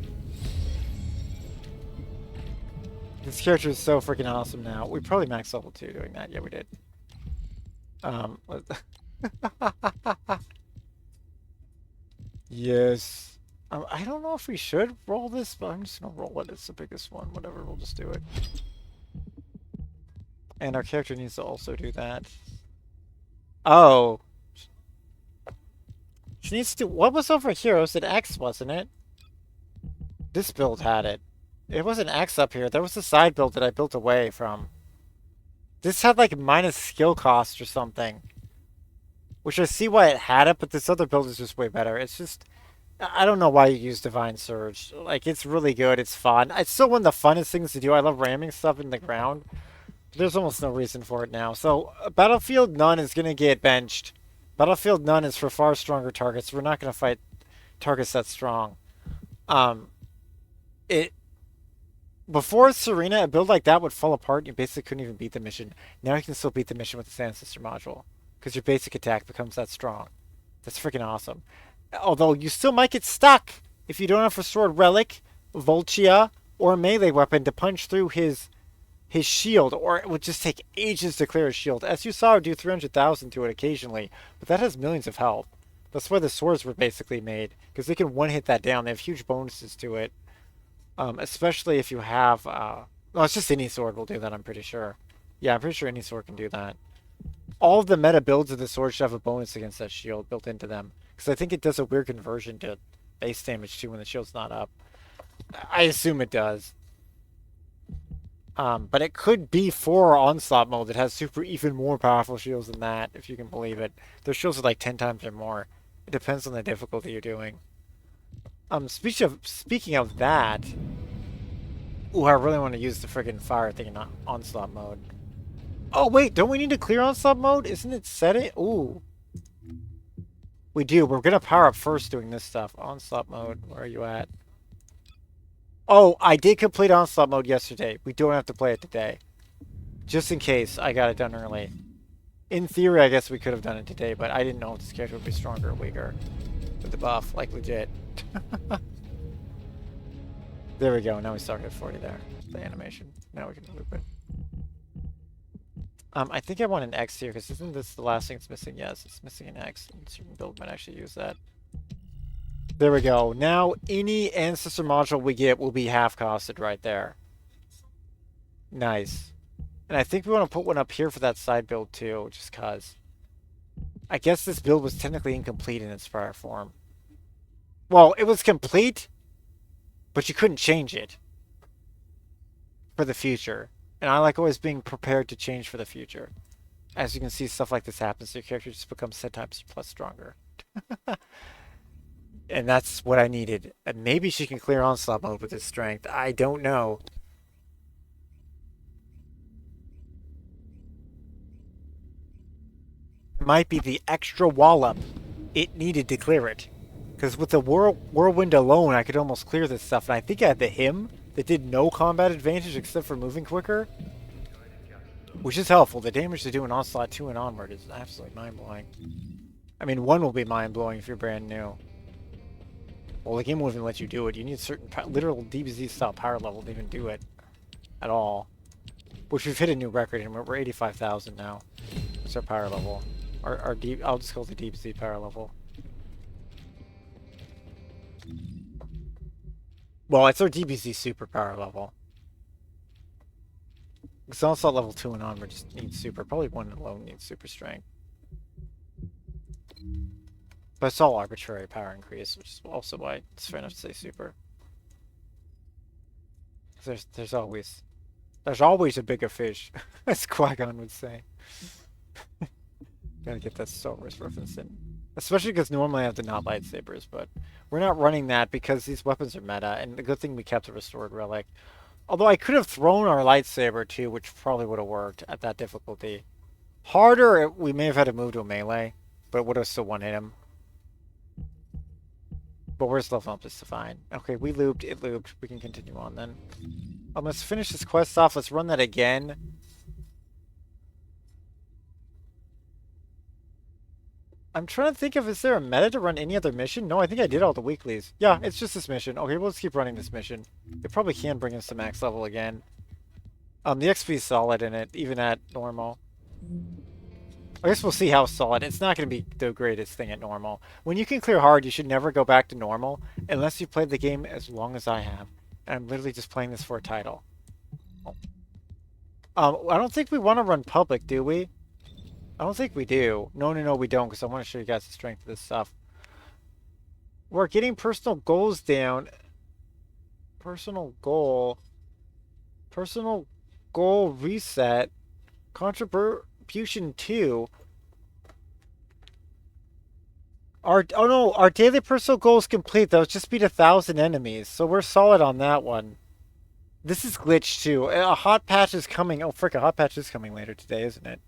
This character is so freaking awesome now. We probably maxed level 2 doing that. Yeah, we did. Yes. I don't know if we should roll this, but I'm just gonna roll it. It's the biggest one. Whatever, we'll just do it. And our character needs to also do that. Oh. She needs to... What was over here? It was an X, wasn't it? This build had it. It was an X up here. There was a side build that I built away from. This had like minus skill cost or something. Which I see why it had it, but this other build is just way better. It's just... I don't know why you use Divine Surge. Like, it's really good. It's fun. It's still one of the funnest things to do. I love ramming stuff in the ground. There's almost no reason for it now. So, Battlefield None is going to get benched. Battlefield None is for far stronger targets. We're not going to fight targets that strong. Before Serena, a build like that would fall apart. You basically couldn't even beat the mission. Now you can still beat the mission with the Ancestor module. Because your basic attack becomes that strong. That's freaking awesome. Although you still might get stuck if you don't have Restored Relic, Voltia, or a melee weapon to punch through his shield, or it would just take ages to clear his shield. As you saw, do 300,000 to it occasionally, but that has millions of health. That's why the swords were basically made, because they can one-hit that down. They have huge bonuses to it, especially if you have... well, it's just any sword will do that, I'm pretty sure. Yeah, I'm pretty sure any sword can do that. All of the meta builds of the sword should have a bonus against that shield built into them. Because I think it does a weird conversion to base damage too when the shield's not up. I assume it does. But it could be for Onslaught mode that has even more powerful shields than that, if you can believe it. Their shields are like 10 times or more. It depends on the difficulty you're doing. Speaking of that... Ooh, I really want to use the friggin' fire thing in Onslaught mode. Oh, wait, don't we need to clear Onslaught mode? Isn't it set it? Ooh. We do. We're going to power up first doing this stuff. Onslaught mode. Where are you at? Oh, I did complete Onslaught mode yesterday. We don't have to play it today. Just in case I got it done early. In theory, I guess we could have done it today, but I didn't know if this character would be stronger or weaker. With the buff, like legit. There we go. Now we start at 40 there. The animation. Now we can loop it. I think I want an X here, because isn't this the last thing it's missing? Yes, it's missing an X. Certain build might actually use that. There we go. Now, any Ancestor module we get will be half-costed right there. Nice. And I think we want to put one up here for that side build, too, just because. I guess this build was technically incomplete in its prior form. Well, it was complete, but you couldn't change it. For the future. And I like always being prepared to change for the future. As you can see, stuff like this happens. Your character just becomes 10 times plus stronger. And that's what I needed. And maybe she can clear Onslaught mode with his strength. I don't know. It might be the extra wallop it needed to clear it. Because with the whirlwind alone, I could almost clear this stuff. And I think I had the hymn that did no combat advantage except for moving quicker. Which is helpful. The damage to do in Onslaught 2 and onward is absolutely mind-blowing. I mean, 1 will be mind-blowing if you're brand new. Well, the game won't even let you do it. You need certain literal DBZ-style power level to even do it. At all. Which we've hit a new record, and we're 85,000 now. It's our power level. I'll just call it the DBZ power level. Well, it's our DBZ super power level. Because Onslaught level 2 and onward just needs super. Probably 1 alone needs super strength. But it's all arbitrary power increase, which is also why it's fair enough to say super. There's always a bigger fish, as Qui-Gon would say. Gotta get that Star Wars reference in. Especially because normally I have the not lightsabers, but we're not running that because these weapons are meta, and the good thing we kept a Restored Relic. Although I could have thrown our lightsaber too, which probably would have worked at that difficulty. Harder, we may have had to move to a melee, but it would have still one-hit him. But where's level up is fine. Okay, we looped, it looped. We can continue on then. Let's finish this quest off. Let's run that again. I'm trying to think of, is there a meta to run any other mission? No, I think I did all the weeklies. Yeah, it's just this mission. Okay, well, let's keep running this mission. It probably can bring us to max level again. The XP is solid in it, even at normal. I guess we'll see how solid. It's not going to be the greatest thing at normal. When you can clear hard, you should never go back to normal unless you've played the game as long as I have. And I'm literally just playing this for a title. I don't think we want to run public, do we? I don't think we do. No, we don't, because I want to show you guys the strength of this stuff. We're getting personal goals down. Personal goal. Personal goal reset. Contribution 2. Oh no, our daily personal goal is complete. That was just beat 1,000 enemies. So we're solid on that one. This is glitched too. A hot patch is coming. Oh frick, a hot patch is coming later today, isn't it?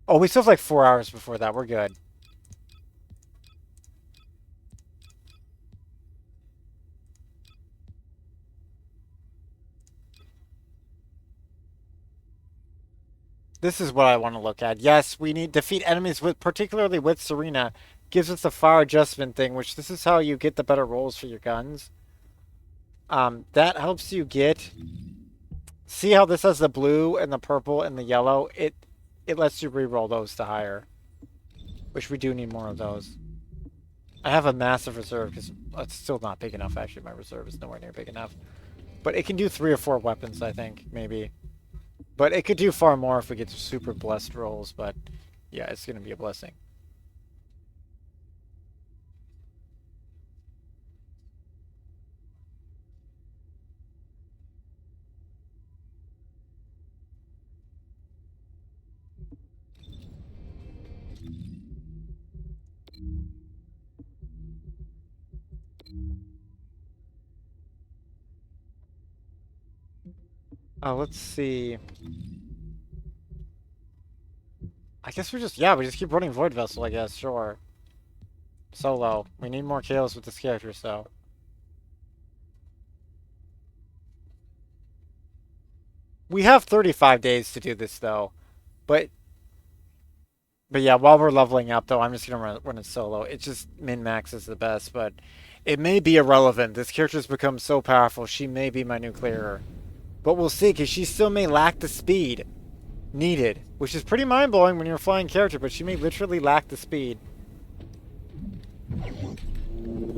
Oh, we still have like 4 hours before that. We're good. This is what I want to look at. Yes, we need defeat enemies with, particularly with Serena. Gives us the fire adjustment thing, which this is how you get the better rolls for your guns. That helps you get. See how this has the blue and the purple and the yellow? It lets you re-roll those to higher, which we do need more of those. I have a massive reserve because it's still not big enough. Actually, my reserve is nowhere near big enough. But it can do 3 or 4 weapons, I think, maybe. But it could do far more if we get super blessed rolls, but yeah, it's going to be a blessing. Let's see. I guess we just keep running Void Vessel, I guess, sure. Solo. We need more kills with this character, so. We have 35 days to do this, though. But yeah, while we're leveling up, though, I'm just going to run it solo. It's just min-max is the best, but it may be irrelevant. This character's become so powerful, she may be my new clearer. But we'll see, because she still may lack the speed needed, which is pretty mind-blowing when you're a flying character, but she may literally lack the speed.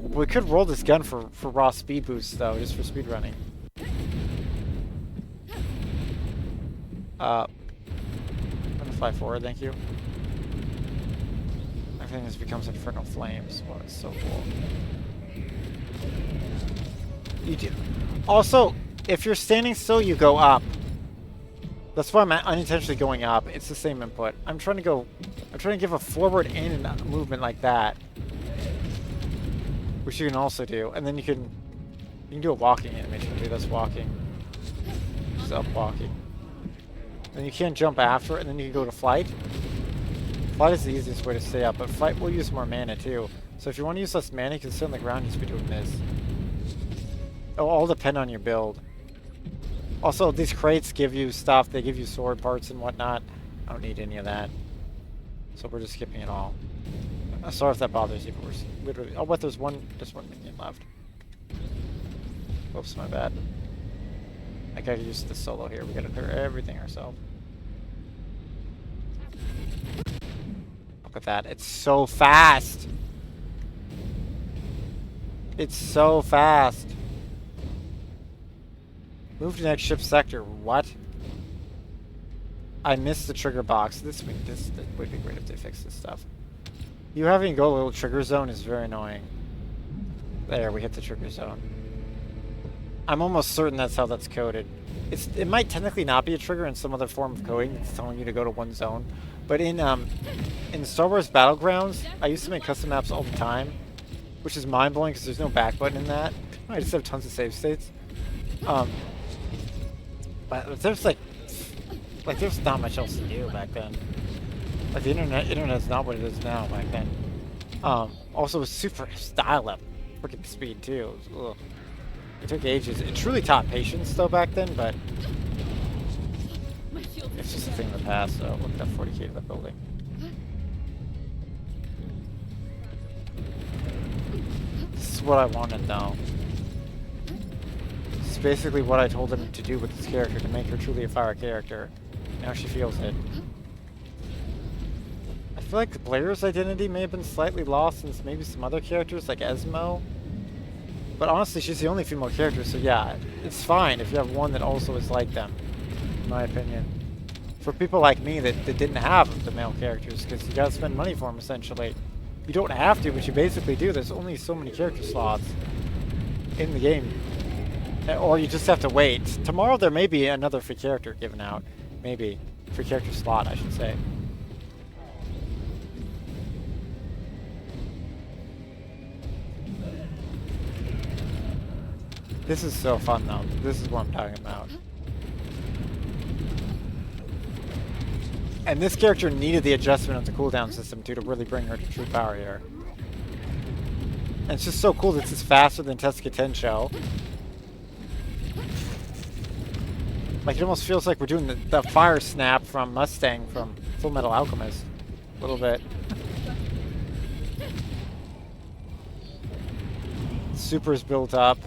We could roll this gun for raw speed boosts, though, just for speed running. I'm gonna fly forward, thank you. Everything just becomes infernal flames. Wow, it's so cool. You do. Also, if you're standing still, you go up. That's why I'm unintentionally going up. It's the same input. I'm trying to give a forward and a movement like that, which you can also do. And then you can do a walking animation too. That's walking. Just up walking. Then you can't jump after it, and then you can go to flight. Flight is the easiest way to stay up, but flight will use more mana too. So if you want to use less mana, you can sit on the ground and just be doing this. It'll all depend on your build. Also, these crates give you stuff. They give you sword parts and whatnot. I don't need any of that. So we're just skipping it all. Sorry if that bothers you, but we're literally... Oh, what? There's just one minion left. Oops, my bad. I gotta use the solo here. We gotta clear everything ourselves. Look at that. It's so fast. It's so fast. Move to next ship sector. What? I missed the trigger box. This would be great if they fix this stuff. You having to go a little trigger zone is very annoying. There, we hit the trigger zone. I'm almost certain that's how that's coded. It might technically not be a trigger in some other form of coding. It's telling you to go to one zone. But in Star Wars Battlegrounds, I used to make custom maps all the time, which is mind-blowing because there's no back button in that. I just have tons of save states. But there's like there's not much else to do back then. Like the internet's not what it is now back then. Also it was super style up, freaking speed too. Ugh. It took ages. It truly taught patience though back then, but it's just a thing of the past. So look at that 40k to the building. This is what I wanted though. This is basically what I told them to do with this character to make her truly a fire character. Now she feels it. I feel like Blair's identity may have been slightly lost since maybe some other characters like Esmo. But honestly, she's the only female character, so yeah, it's fine if you have one that also is like them, in my opinion. For people like me that didn't have the male characters, because you gotta spend money for them, essentially. You don't have to, but you basically do. There's only so many character slots in the game. Or you just have to wait. Tomorrow there may be another free character given out. Maybe. Free character slot, I should say. This is so fun, though. This is what I'm talking about. And this character needed the adjustment of the cooldown system, too, to really bring her to true power here. And it's just so cool that this is faster than Tezuka Tensho. Like, it almost feels like we're doing the fire snap from Mustang from Full Metal Alchemist. A little bit. Super's built up.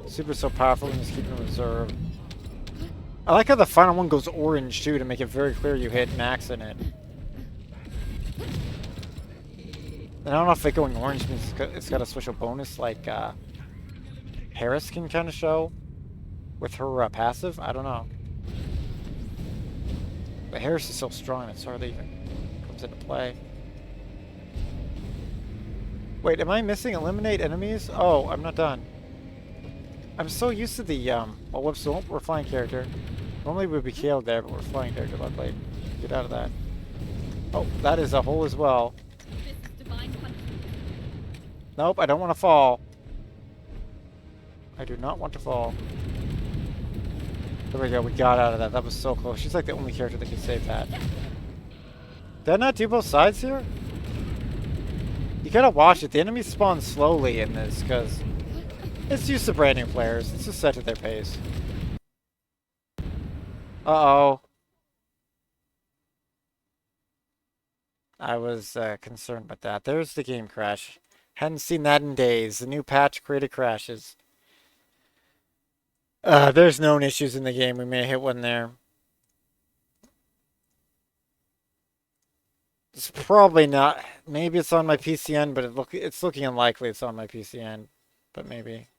Super's so powerful and just keeping in reserve. I like how the final one goes orange too to make it very clear you hit max in it. And I don't know if it going orange means it's got a special bonus like Harris can kind of show with her passive. I don't know. But Harris is so strong it's hardly even comes into play. Wait, am I missing eliminate enemies? Oh, I'm not done. I'm so used to the, oh, whoops, we're flying character. Normally we'd be killed there, but we're flying character, luckily. Get out of that. Oh, that is a hole as well. Nope, I don't want to fall. I do not want to fall. There we go, we got out of that. That was so close. She's like the only character that can save that. Did I not do both sides here? You gotta watch it. The enemies spawn slowly in this, because it's used to brand new players. It's just set at their pace. Uh-oh. I was concerned about that. There's the game crash. Hadn't seen that in days. The new patch created crashes. There's known issues in the game. We may hit one there. It's probably not. Maybe it's on my PCN, but it's looking unlikely it's on my PCN. But maybe.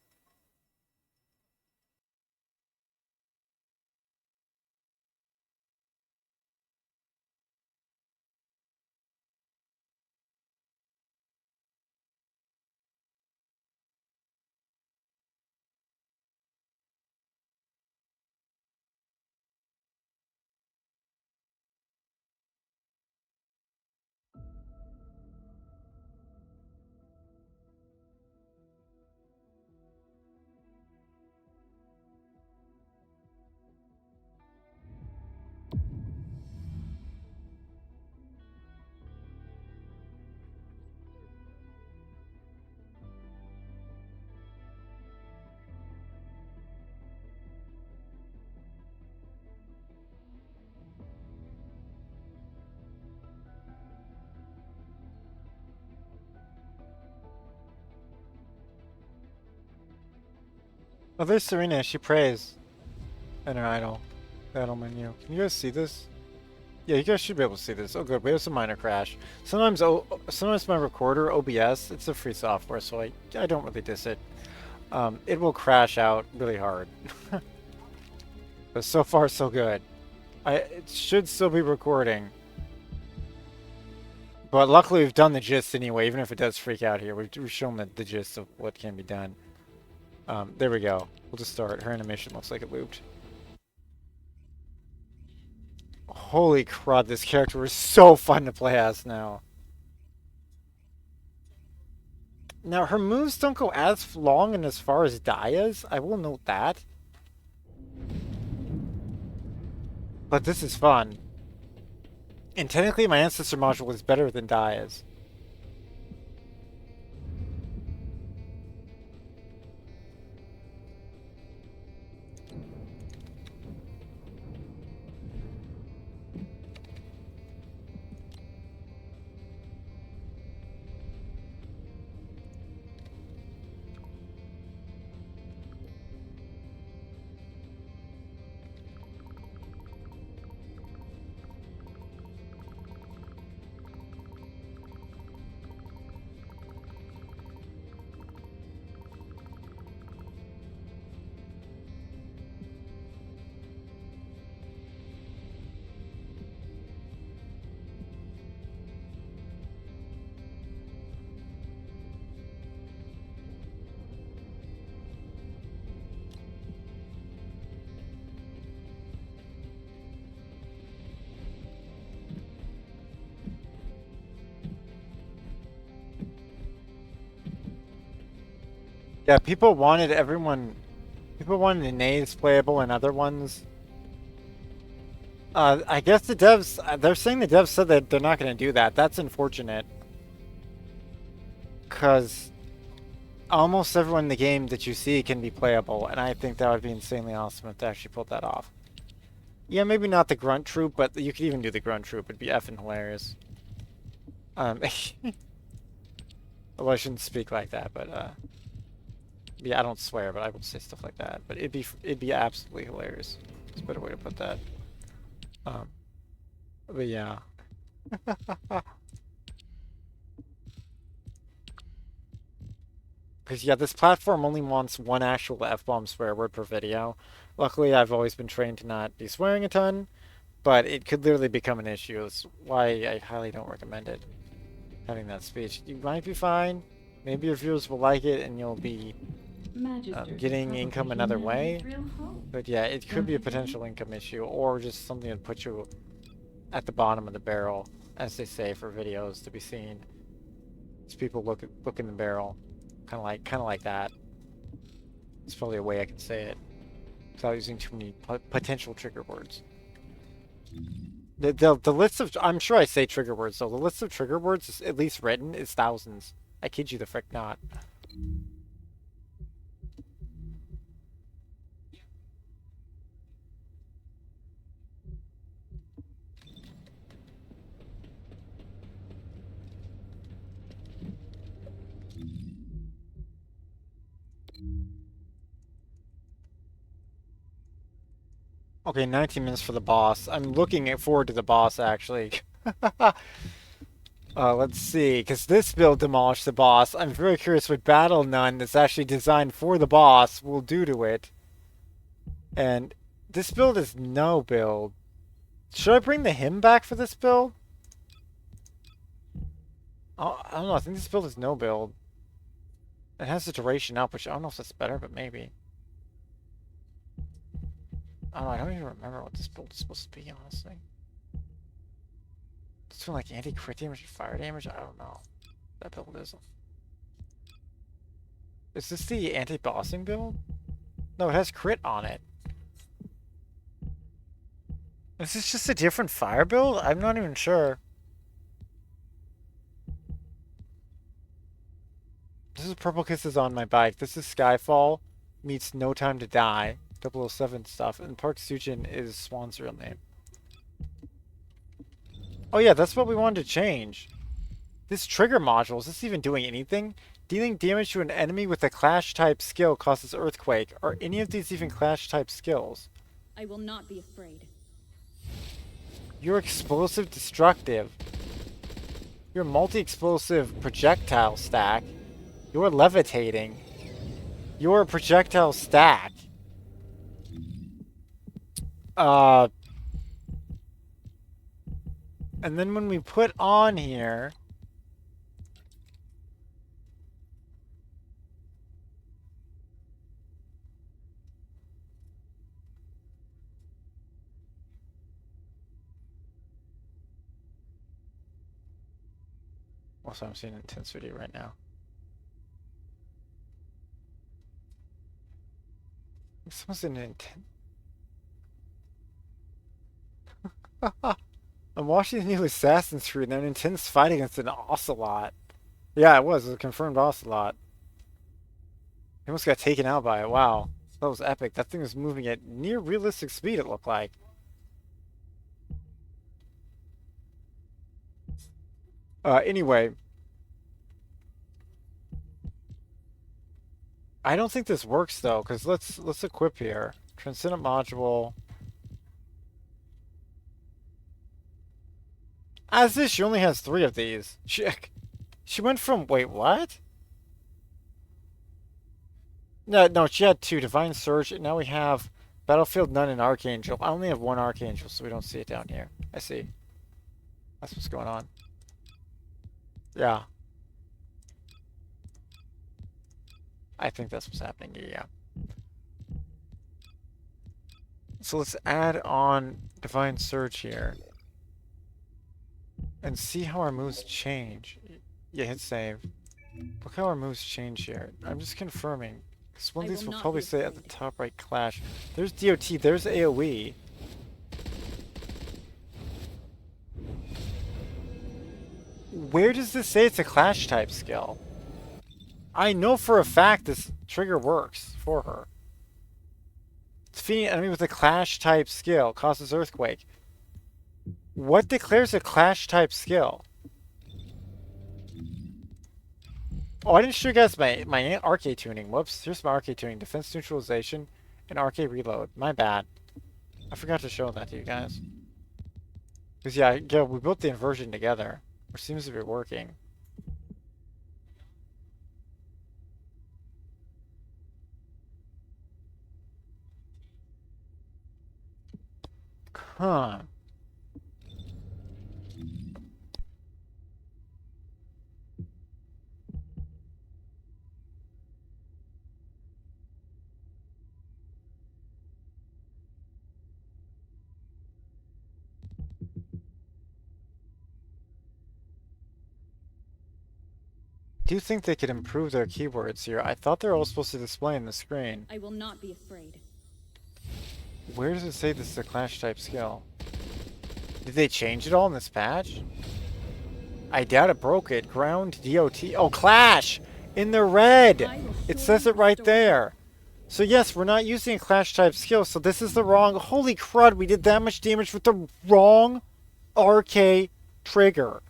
Oh, there's Serena. She prays. And her idol. Battle menu. Can you guys see this? Yeah, you guys should be able to see this. Oh, good. We have some minor crash. Sometimes my recorder, OBS, it's a free software, so I don't really diss it. It will crash out really hard. But so far, so good. It should still be recording. But luckily, we've done the gist anyway, even if it does freak out here. We've shown the gist of what can be done. There we go. We'll just start. Her animation looks like it looped. Holy crud, this character is so fun to play as now. Now, her moves don't go as long and as far as Daya's. I will note that. But this is fun. And technically, my Ancestor module is better than Daya's. Yeah, people wanted innate playable and other ones. I guess the devs, they're saying the devs said that they're not going to do that. That's unfortunate. Because almost everyone in the game that you see can be playable, and I think that would be insanely awesome if they actually pulled that off. Yeah, maybe not the Grunt Troop, but you could even do the Grunt Troop. It'd be effing hilarious. Well, I shouldn't speak like that, but yeah, I don't swear, but I will say stuff like that. But it'd be absolutely hilarious. It's a better way to put that. Um, but yeah. Because yeah, this platform only wants one actual F-bomb swear word per video. Luckily, I've always been trained to not be swearing a ton, but it could literally become an issue. That's why I highly don't recommend it. Having that speech. You might be fine. Maybe your viewers will like it and you'll be getting income another way. But yeah, it could be a potential income issue or just something that puts you at the bottom of the barrel, as they say, for videos to be seen. As people look in the barrel. Kind of like that. It's probably a way I can say it without using too many potential trigger words. The list of, I'm sure I say trigger words, so the list of trigger words, is, at least written, is thousands. I kid you the frick not. Okay, 19 minutes for the boss. I'm looking forward to the boss, actually. Let's see, because this build demolished the boss. I'm very curious what Battle Nun that's actually designed for the boss will do to it. And this build is no build. Should I bring the hymn back for this build? Oh, I don't know, I think this build is no build. It has the duration up, which I don't know if that's better, but maybe. I don't even remember what this build is supposed to be, honestly. It's doing like anti-crit damage and fire damage? I don't know. That build is. Is this the anti-bossing build? No, it has crit on it. Is this just a different fire build? I'm not even sure. This is Purple Kisses on My Bike. This is Skyfall meets No Time to Die. 007 stuff. And Park Sujin is Swan's real name. Oh yeah, that's what we wanted to change. This trigger module, is this even doing anything? Dealing damage to an enemy with a clash type skill causes earthquake. Are any of these even clash type skills? I will not be afraid. You're explosive destructive. You're multi-explosive projectile stack. You're levitating. You're a projectile stack. And then when we put on here, also I'm seeing intensity right now. This was an intense. I'm watching the new Assassin's Creed and an intense fight against an ocelot. Yeah, it was a confirmed ocelot. He almost got taken out by it. Wow. That was epic. That thing was moving at near realistic speed, it looked like. Anyway. I don't think this works though, because let's equip here. Transcendent module. As this, she only has 3 of these. She went from, wait, what? No, she had 2. Divine Surge, and now we have Battlefield Nun and Archangel. I only have 1 Archangel, so we don't see it down here. I see. That's what's going on. Yeah. I think that's what's happening here, yeah. So let's add on Divine Surge here. And see how our moves change. Yeah, hit save. Look how our moves change here. I'm just confirming. Because one of I these will will not probably be say at the afraid. top right clash. There's DOT, there's AoE. Where does this say it's a clash type skill? I know for a fact this trigger works for her. Defeating an enemy with a clash type skill causes earthquake. What declares a clash type skill? Oh, I didn't show you guys my arcade tuning. Whoops. Here's my arcade tuning. Defense neutralization and arcade reload. My bad. I forgot to show that to you guys. Because yeah, we built the inversion together, which seems to be working. Huh. Do you think they could improve their keywords here? I thought they were all supposed to display on the screen. I will not be afraid. Where does it say this is a clash type skill? Did they change it all in this patch? I doubt it broke it. Ground DOT. Oh, clash! In the red! It says it right there. So yes, we're not using a clash type skill, so this is the wrong... Holy crud, we did that much damage with the wrong RK trigger.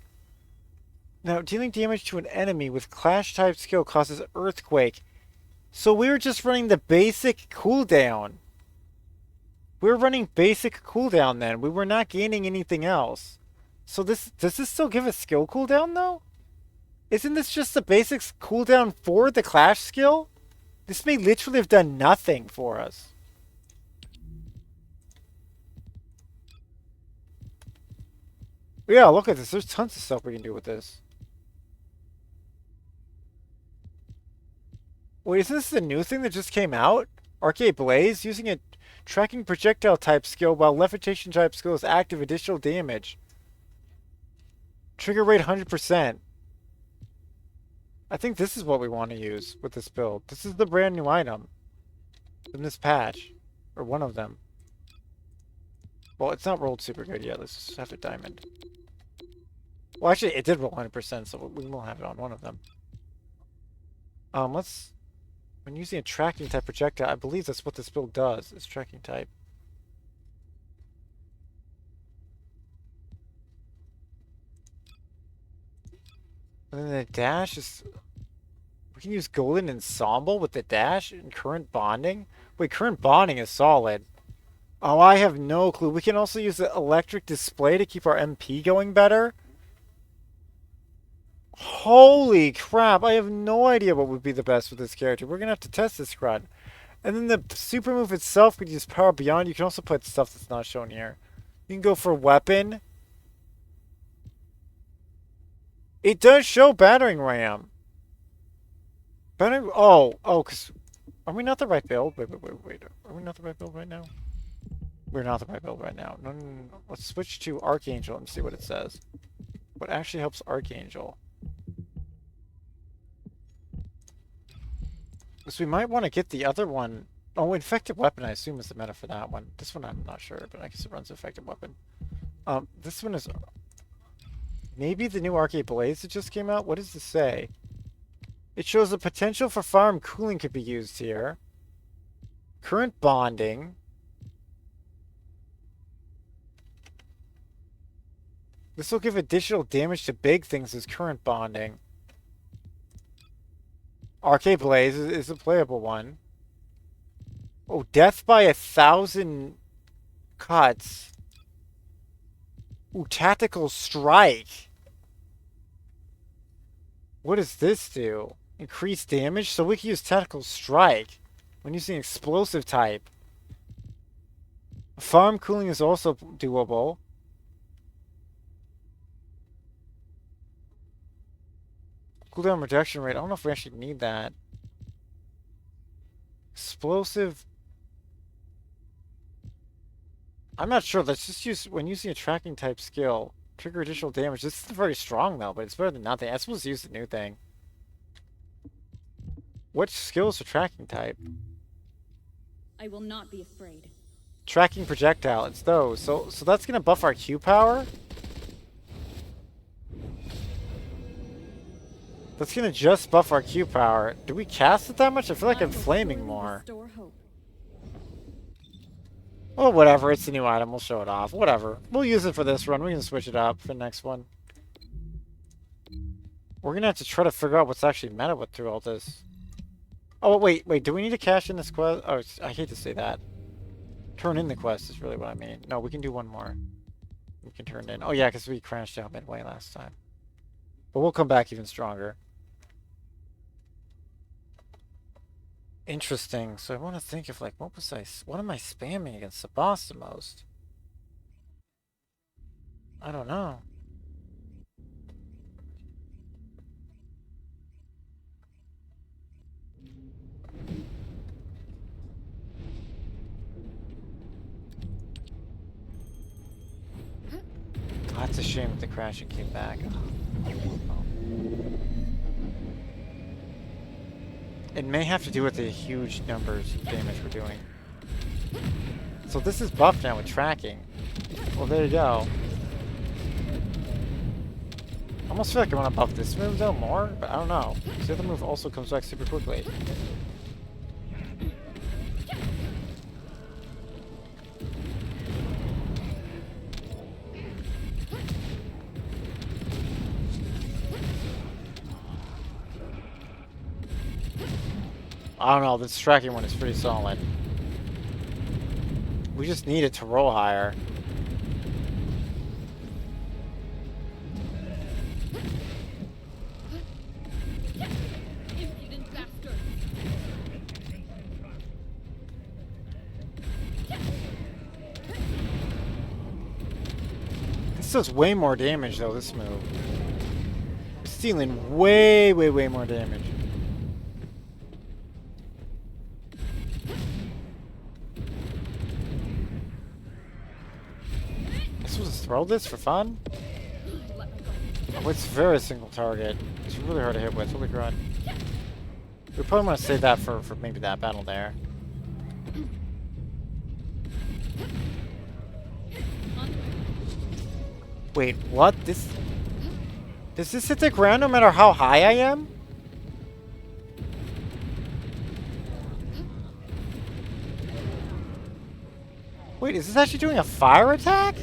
Now, dealing damage to an enemy with clash type skill causes earthquake. So we were just running the basic cooldown. We were running basic cooldown then. We were not gaining anything else. So does this still give a skill cooldown though? Isn't this just the basic cooldown for the clash skill? This may literally have done nothing for us. Yeah, look at this. There's tons of stuff we can do with this. Wait, isn't this a new thing that just came out? Arcade Blaze? Using a tracking projectile type skill while levitation type skill is active, additional damage. Trigger rate 100%. I think this is what we want to use with this build. This is the brand new item in this patch. Or one of them. Well, it's not rolled super good yet. Let's just have a diamond. Well, actually, it did roll 100%, so we will have it on one of them. When using a tracking type projectile, I believe that's what this build does, is tracking type. And then the dash is... We can use Golden Ensemble with the dash and current bonding. Wait, current bonding is solid. Oh, I have no clue. We can also use the electric display to keep our MP going better. Holy crap, I have no idea what would be the best with this character. We're going to have to test this crud. And then the super move itself could use Power Beyond. You can also put stuff that's not shown here. You can go for weapon. It does show battering ram. Battering... Oh, because... Are we not the right build? Wait. Are we not the right build right now? We're not the right build right now. No. Let's switch to Archangel and see what it says. What actually helps Archangel? So we might want to get the other one. Oh, Infected Weapon, I assume is the meta for that one. This one I'm not sure, but I guess it runs Infected Weapon. This one is... Maybe the new Arcade Blaze that just came out? What does this say? It shows the potential for farm cooling could be used here. Current bonding. This will give additional damage to big things as current bonding. Arcade Blaze is a playable one. Oh, death by 1,000 cuts. Ooh, Tactical Strike. What does this do? Increase damage? So we can use Tactical Strike when using explosive type. Farm cooling is also doable. Cooldown reduction rate. I don't know if we actually need that. Explosive. I'm not sure. Let's just use, when using a tracking type skill, trigger additional damage. This isn't very strong though, but it's better than nothing. I'm supposed to use the new thing. What skills are tracking type? I will not be afraid. Tracking projectile, it's those. So that's gonna buff our Q power? That's gonna just buff our Q power. Do we cast it that much? I feel like I'm flaming more. Restore hope. Well, whatever. It's a new item. We'll show it off. Whatever. We'll use it for this run. We can switch it up for the next one. We're gonna have to try to figure out what's actually meta with through all this. Oh, wait. Do we need to cash in this quest? Oh, I hate to say that. Turn in the quest is really what I mean. No, we can do one more. We can turn it in. Oh, yeah, because we crashed out midway last time. But we'll come back even stronger. Interesting. So I want to think of, like, what am I spamming against the boss the most? I don't know. That's a shame that the crashing came back. It may have to do with the huge numbers of damage we're doing. So this is buffed now with tracking. Well, there you go. I almost feel like I want to buff this move though more, but I don't know. The other move also comes back super quickly. I don't know, this tracking one is pretty solid. We just need it to roll higher. Impudent bastard. This does way more damage though, this move. It's dealing way more damage. Throw this for fun? Oh, it's very single target. It's really hard to hit with. Holy crud. We probably want to save that for maybe that battle there. Wait, what? Does this hit the ground no matter how high I am? Wait, is this actually doing a fire attack?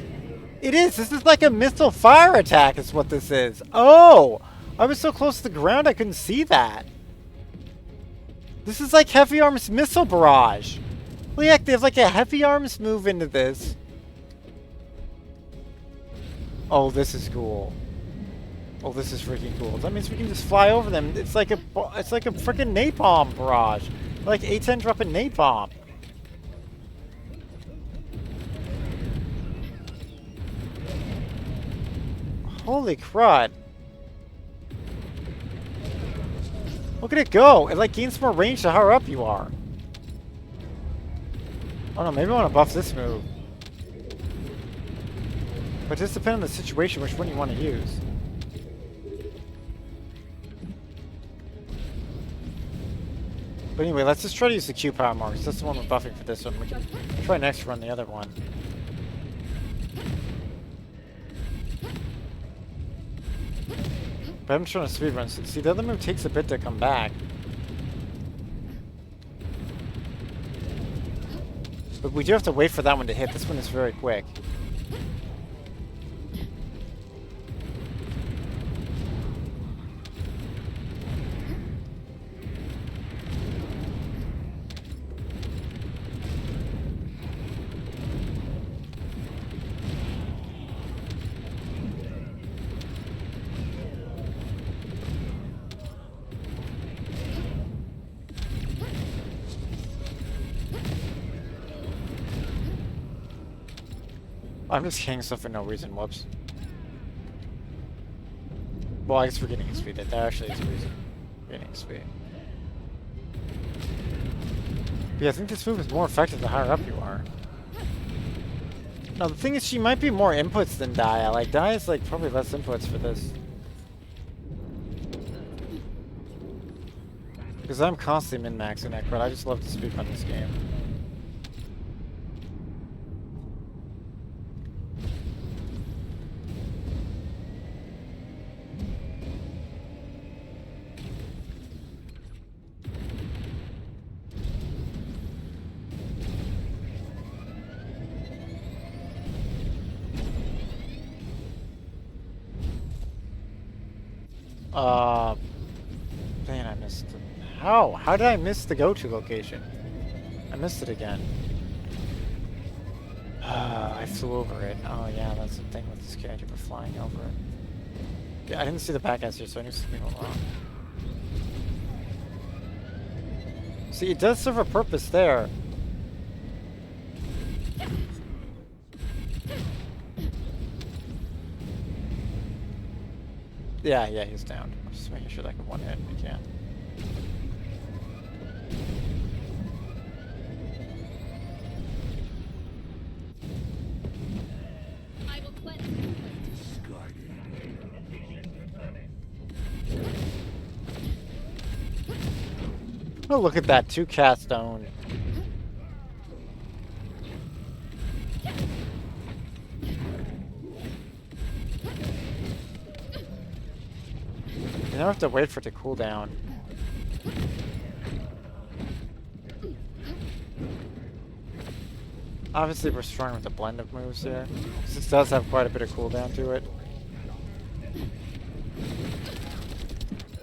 It is. This is like a missile fire attack is what this is. Oh! I was so close to the ground I couldn't see that. This is like heavy arms missile barrage. Holy heck, they have like a heavy arms move into this. Oh, this is cool. Oh, this is freaking cool. That means we can just fly over them. It's like a freaking napalm barrage. Like A-10 dropping napalm. Holy crud. Look at it go. It like gains more range the higher up you are. Oh no, maybe I want to buff this move. But just depending on the situation which one you want to use. But anyway, let's just try to use the Q power marks. That's the one we're buffing for this one. We can try next run the other one. But I'm trying to speedrun. See, the other move takes a bit to come back. But we do have to wait for that one to hit. This one is very quick. I'm just hitting stuff for no reason, whoops. Well, I guess we're getting speed. That actually is a reason. We're getting speed. But yeah, I think this move is more effective the higher up you are. No, the thing is she might be more inputs than Dia. Like, Dia is like probably less inputs for this. Because I'm constantly min-maxing it, but I just love to speak on this game. Man, I missed it. How? How did I miss the go-to location? I missed it again. I flew over it. Oh yeah, that's the thing with this character for flying over it. Yeah, I didn't see the back here, so I knew something went wrong. See, it does serve a purpose there. Yeah, he's down. I'm just making sure that I can one hit if I can. I will cleanse you. Oh, look at that. 2 cast owned. You don't have to wait for it to cool down. Obviously, we're strong with a blend of moves here. This does have quite a bit of cooldown to it.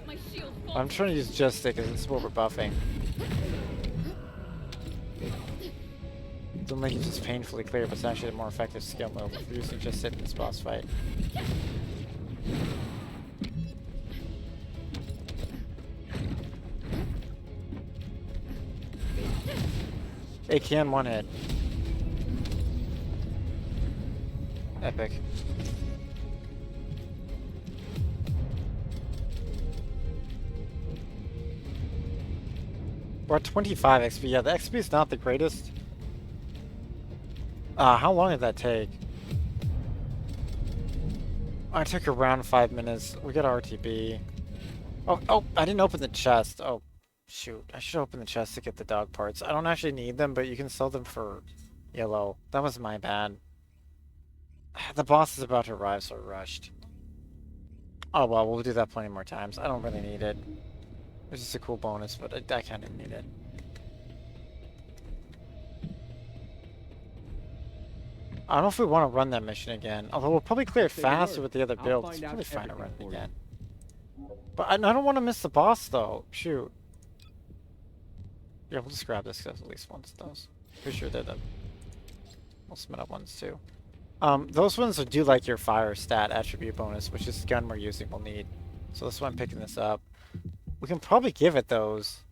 My shield I'm trying to use just stick because it's what we're buffing. Don't make it just painfully clear, but it's actually a more effective skill move if you're using just stick in this boss fight. It can one hit. Epic. We're at 25 XP. Yeah, the XP is not the greatest. How long did that take? I took around 5 minutes. We got RTB. Oh, I didn't open the chest. Oh, shoot. I should open the chest to get the dog parts. I don't actually need them, but you can sell them for yellow. That was my bad. The boss is about to arrive, so I rushed. Oh well, we'll do that plenty more times. I don't really need it. It's just a cool bonus, but I kind of need it. I don't know if we want to run that mission again. Although we'll probably clear it faster with the other build. It's probably fine to run it again. But I don't want to miss the boss, though. Shoot. Yeah, we'll just grab this because at least one of those. Pretty sure they're the most meta ones, too. Those ones do like your fire stat attribute bonus, which is the gun we're using will need. So that's why I'm picking this up. We can probably give it those.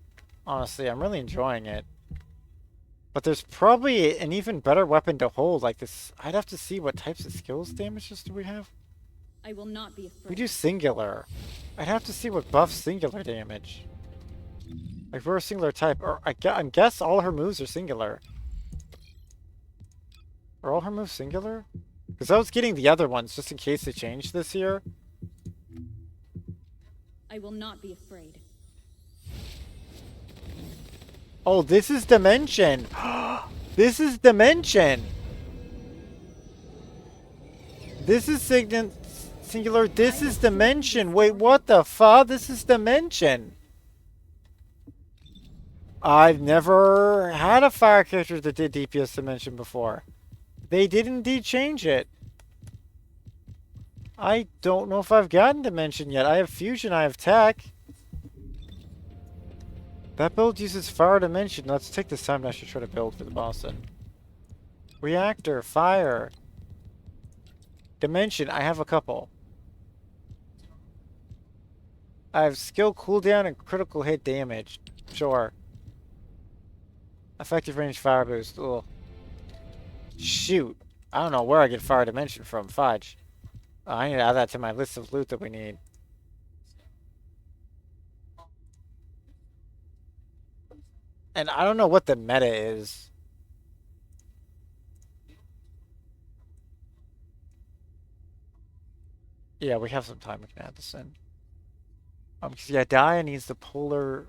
Honestly, I'm really enjoying it. But there's probably an even better weapon to hold like this. I'd have to see what types of skills damages do we have. I will not be afraid. We do singular. I'd have to see what buffs singular damage. Like we're a singular type. Or I guess all her moves are singular. Are all her moves singular? Because I was getting the other ones just in case they change this year. I will not be afraid. Oh, this is Dimension! This is Dimension! This is singular. This is Dimension. Wait, what the fuck? This is Dimension. I've never had a fire character that did DPS Dimension before. They did indeed change it. I don't know if I've gotten Dimension yet. I have Fusion, I have Tech. That build uses Fire Dimension. Let's take this time to actually try to build for the boss then. Reactor, Fire. Dimension, I have a couple. I have Skill Cooldown and Critical Hit Damage. Sure. Effective Range Fire Boost. Ugh. Shoot. I don't know where I get Fire Dimension from. Fudge. I need to add that to my list of loot that we need. And I don't know what the meta is. Yeah, we have some time. We can add this in. Because yeah, Dia needs the polar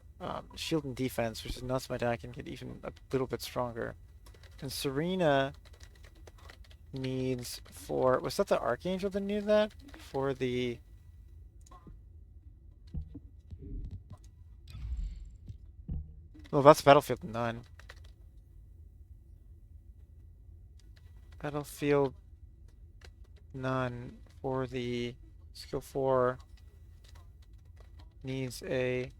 shield and defense, which is nuts. My dad can get even a little bit stronger. And Serena needs for... Was that the Archangel that needed that? For the... Well, that's Battlefield none. Battlefield none for the skill 4 needs a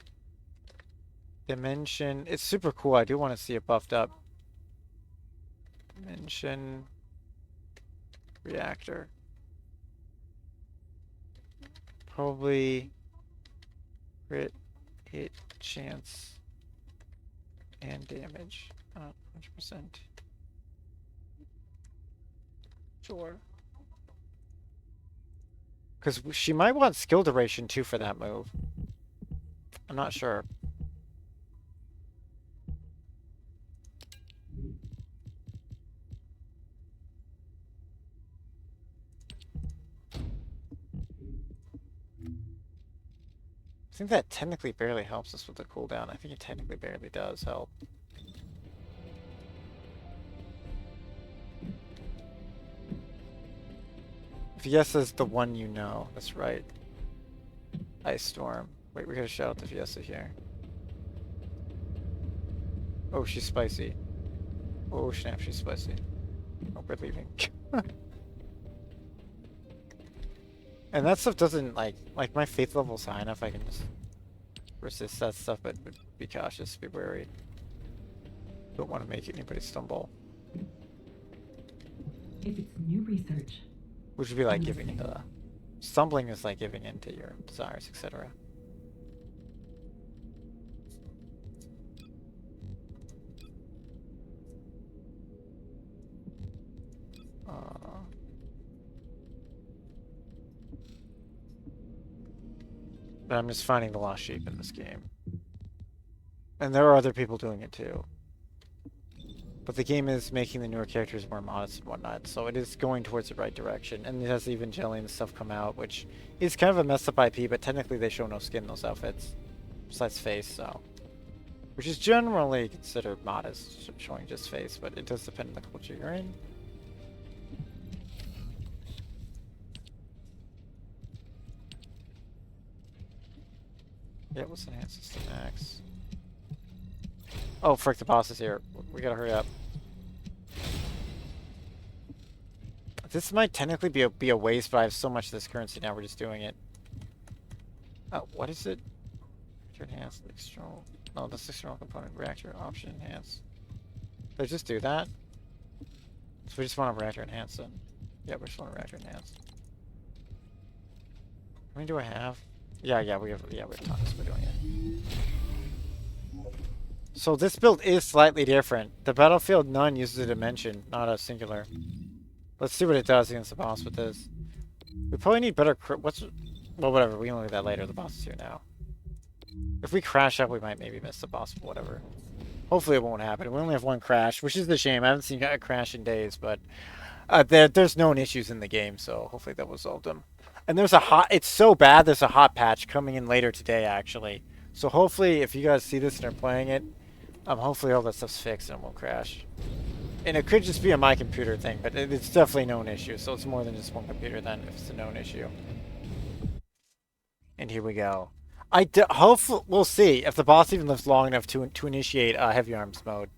dimension. It's super cool. I do want to see it buffed up. Dimension reactor. Probably crit hit chance and damage. 100%. Sure. Because she might want skill duration too for that move. I'm not sure. I think that technically barely helps us with the cooldown. I think it technically barely does help. Fiesta's the one you know. That's right. Ice Storm. Wait, we gotta shout out the Fiesta here. Oh, she's spicy. Oh, snap, she's spicy. Oh, we're leaving. And that stuff doesn't, like my faith level's high enough I can just resist that stuff, but be cautious, be wary. Don't want to make anybody stumble. If it's new research. Which would be like giving into the... Stumbling is like giving into your desires, etc. But I'm just finding the lost sheep in this game. And there are other people doing it too. But the game is making the newer characters more modest and whatnot, so it is going towards the right direction. And it has Evangelion stuff come out, which is kind of a messed up IP, but technically they show no skin in those outfits. Besides face, so. Which is generally considered modest, showing just face, but it does depend on the culture you're in. Yeah, what's enhanced system max? Oh, frick, the boss is here. We gotta hurry up. This might technically be a waste, but I have so much of this currency now, we're just doing it. Oh, what is it? Reactor enhance, external... No, that's external component. Reactor option enhance. Did I just do that? So we just want a reactor enhance then. Yeah, we just want a reactor enhance. How many do I have? Yeah, we have tons. We're doing it. So this build is slightly different. The Battlefield none uses a dimension, not a singular. Let's see what it does against the boss with this. We probably need better well, whatever. We can look at that later. The boss is here now. If we crash up, we might maybe miss the boss, but whatever. Hopefully it won't happen. We only have one crash, which is a shame. I haven't seen a crash in days, but there's known issues in the game, so hopefully that will resolve them. And it's so bad, there's a hot patch coming in later today, actually. So hopefully, if you guys see this and are playing it, hopefully all that stuff's fixed and it won't crash. And it could just be a my computer thing, but it's definitely a known issue. So it's more than just one computer then, if it's a known issue. And here we go. Hopefully, we'll see if the boss even lives long enough to initiate heavy arms mode.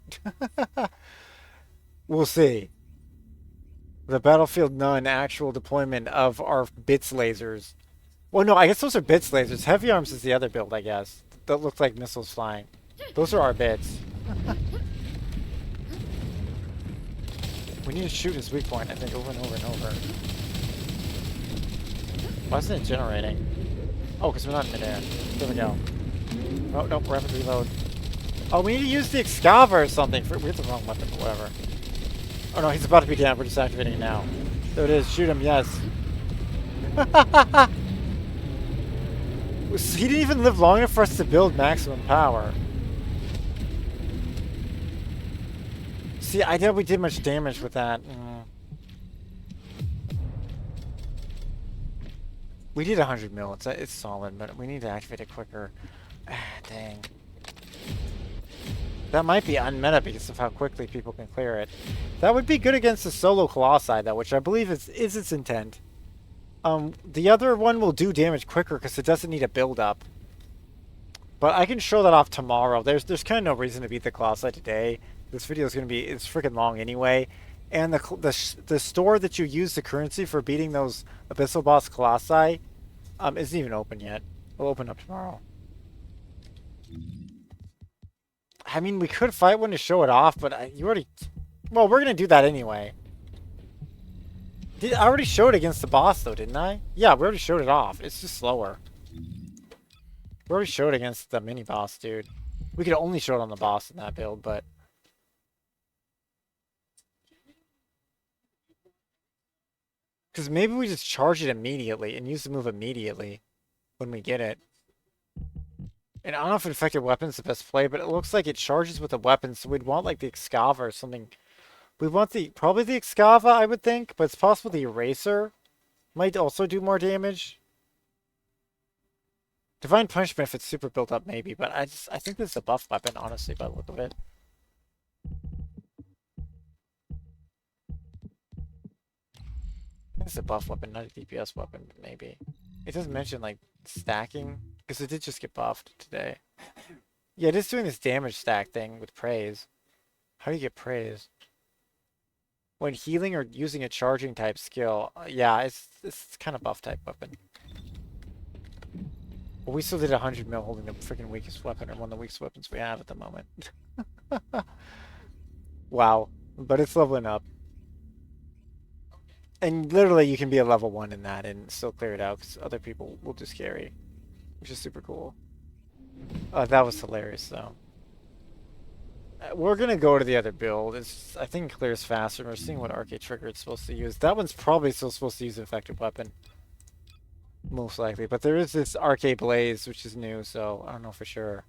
We'll see. The Battlefield none actual deployment of our bits lasers. Well, no, I guess those are bits lasers. Heavy arms is the other build, I guess. That look like missiles flying. Those are our bits. We need to shoot his weak point, I think, over and over and over. Why isn't it generating? Oh, because we're not in midair. There we go. Oh, nope, rapid reload. Oh, we need to use the Excava or something. We have the wrong weapon, but whatever. Oh no, he's about to be down. We're just activating it now. There it is. Shoot him, yes. He didn't even live long enough for us to build maximum power. See, I doubt we did much damage with that. We did 100 mil. It's solid, but we need to activate it quicker. Ah, dang. That might be unmeta because of how quickly people can clear it. That would be good against the solo Colossi, though, which I believe is its intent. The other one will do damage quicker because it doesn't need a build-up. But I can show that off tomorrow. There's kind of no reason to beat the Colossi today. This video is going to be, it's freaking long anyway. And the store that you use the currency for beating those Abyssal Boss Colossi isn't even open yet. It'll open up tomorrow. I mean, we could fight one to show it off, but you already... Well, we're going to do that anyway. I already showed it against the boss, though, didn't I? Yeah, we already showed it off. It's just slower. We already showed it against the mini-boss, dude. We could only show it on the boss in that build, but... Because maybe we just charge it immediately and use the move immediately when we get it. And I don't know if infected weapon's the best play, but it looks like it charges with a weapon, so we'd want like the Excava or something. We'd want probably the Excava, I would think, but it's possible the Eraser might also do more damage. Divine Punishment if it's super built up, maybe, but I think this is a buff weapon, honestly, by the look of it. It's a buff weapon, not a DPS weapon, but maybe. It doesn't mention, like, stacking, because it did just get buffed today. Yeah, it is doing this damage stack thing with praise. How do you get praise? When healing or using a charging type skill, yeah, it's kind of buff type weapon. But we still did 100 mil holding the freaking weakest weapon, or one of the weakest weapons we have at the moment. Wow, but it's leveling up. And literally, you can be a level 1 in that and still clear it out because other people will just carry, which is super cool. That was hilarious, though. We're gonna go to the other build. I think it clears faster. We're seeing what Arcade Trigger it's supposed to use. That one's probably still supposed to use Infected Weapon, most likely. But there is this Arcade Blaze, which is new, so I don't know for sure.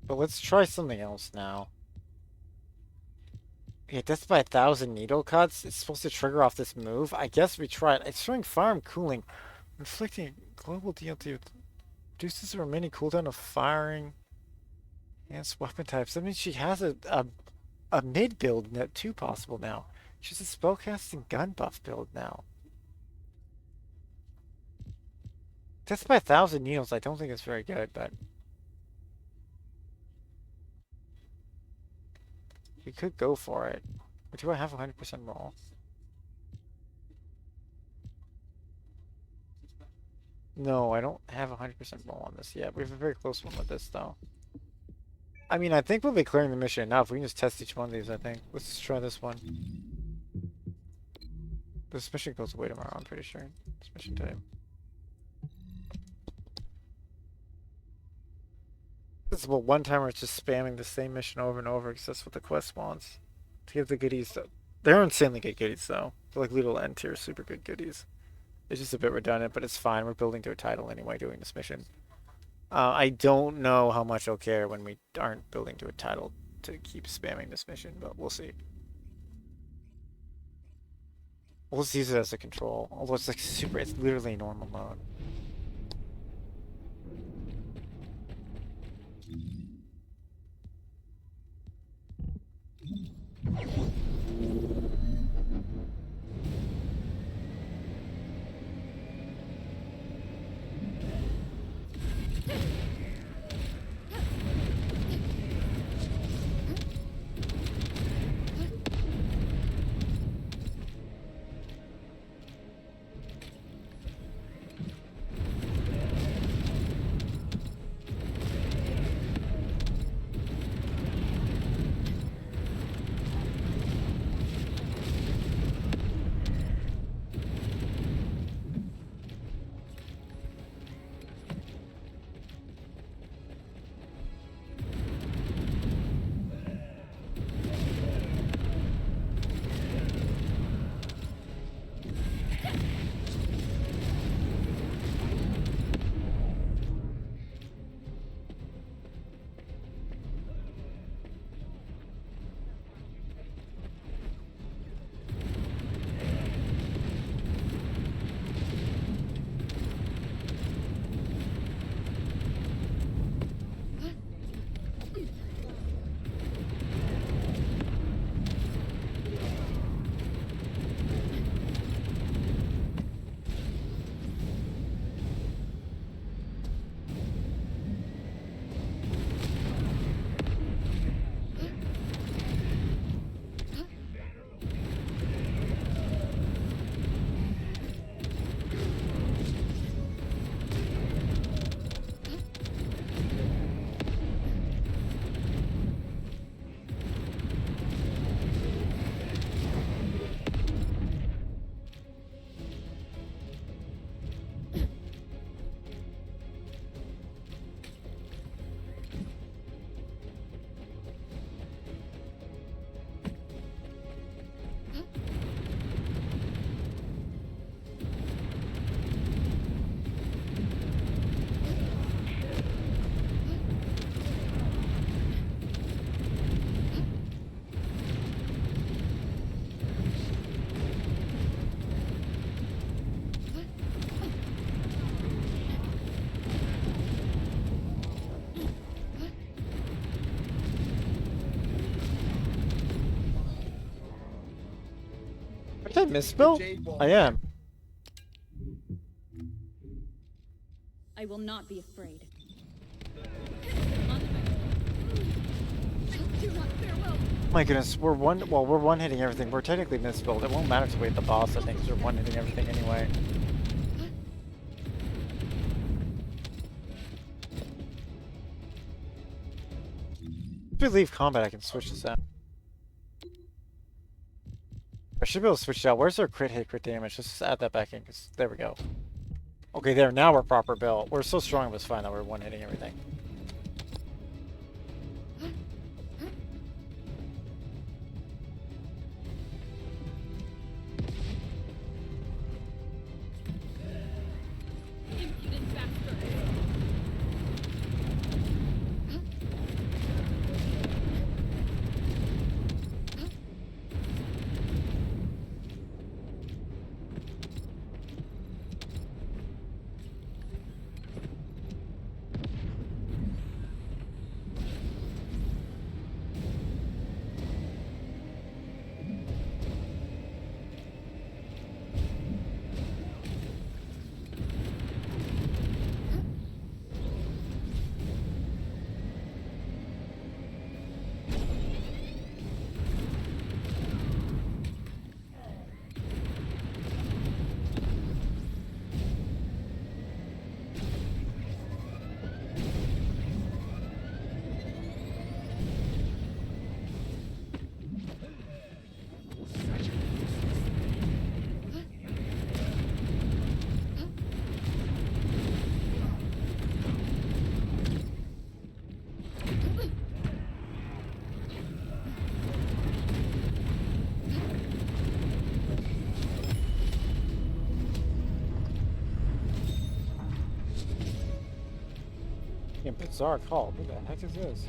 But let's try something else now. Yeah, death by 1,000 needle cuts. It's supposed to trigger off this move. I guess we tried. It's showing Fire and Cooling. Inflicting global DLT. Reduces the remaining cooldown of firing. Enhanced weapon types. That means she has a mid build too possible now. She's a spellcasting gun buff build now. Death by 1,000 needles. I don't think it's very good, but... we could go for it. But do I have 100% roll? No, I don't have 100% roll on this yet. We have a very close one with this, though. I mean, I think we'll be clearing the mission enough. We can just test each one of these, I think. Let's just try this one. This mission goes away tomorrow, I'm pretty sure. This mission type. This is about one time where it's just spamming the same mission over and over because that's what the quest wants. To get the goodies. They're insanely good goodies, though. They're like little end tier, super good goodies. It's just a bit redundant, but it's fine. We're building to a title anyway doing this mission. I don't know how much I'll care when we aren't building to a title to keep spamming this mission, but we'll see. We'll just use it as a control. Although it's like super, it's literally normal mode. Did I misspell? Jade wall. I am. I will not be afraid. My goodness, we're one hitting everything. We're technically misspelled. It won't matter to wait the boss, I think, 'cause we're one hitting everything anyway. If we leave combat, I can switch this out. I should be able to switch it out. Where's our crit hit, crit damage? Let's just add that back in, because there we go. Okay, there, now we're proper built. We're so strong, it was fine that we're one hitting everything. Impudent bastard. Yeah, bizarre call. What the heck is this?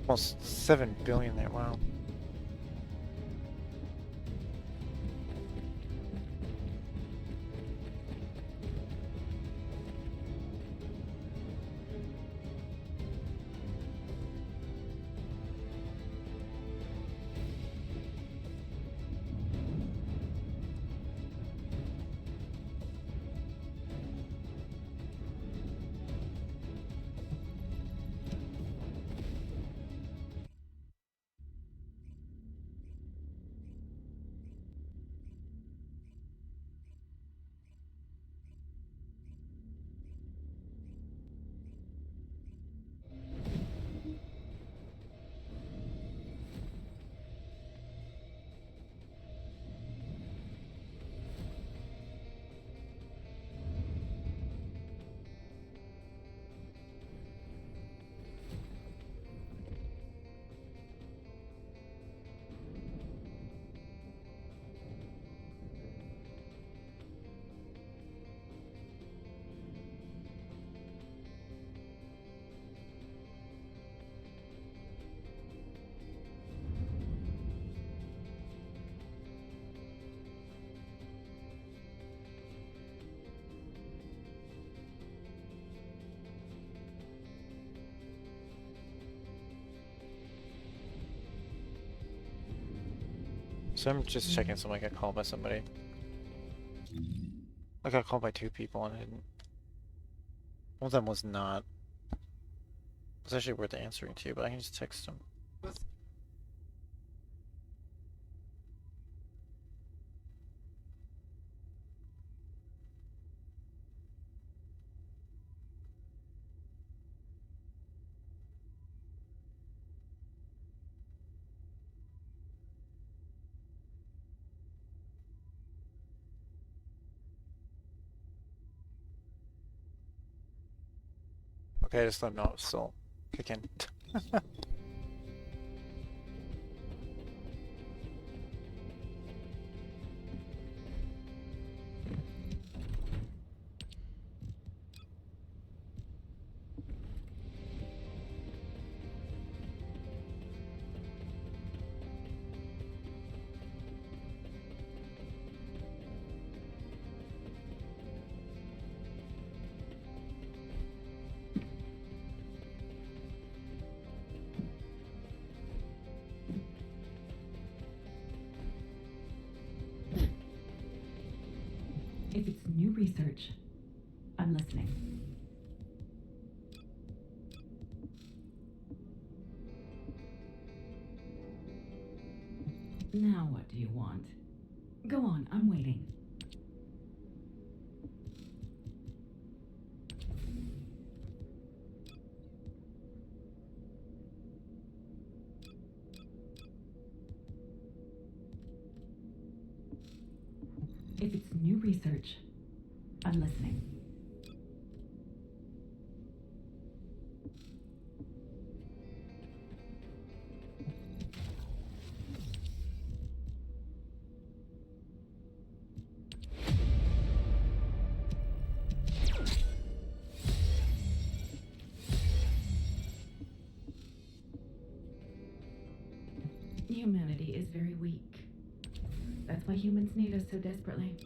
Almost 7 billion there, wow. So I'm just checking someone got called by somebody. I got called by 2 people and I didn't. One of them was not. It's actually worth answering to, but I can just text them. Okay, just let them know it's still kicking. If it's new research, I'm listening. Now what do you want? Go on, I'm waiting. If it's new research, I'm listening. Humanity is very weak. That's why humans need us so desperately.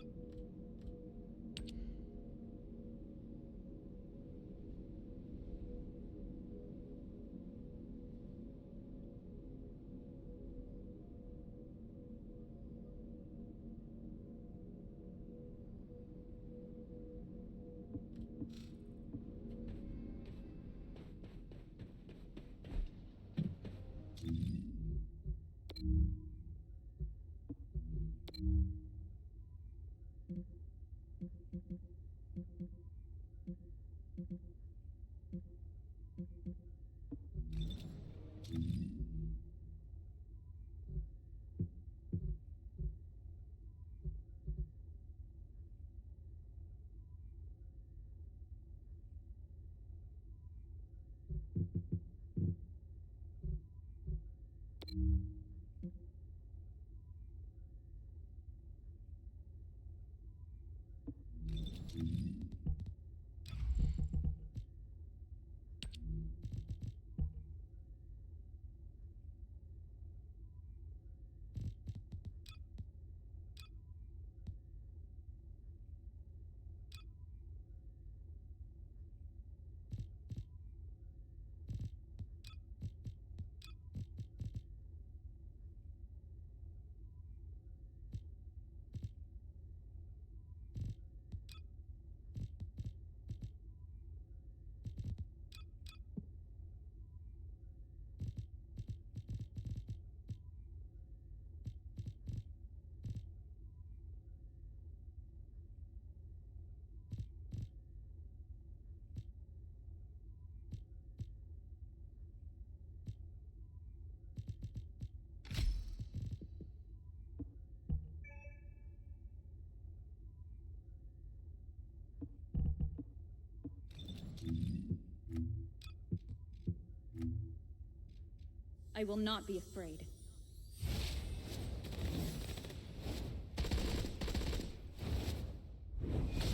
I will not be afraid.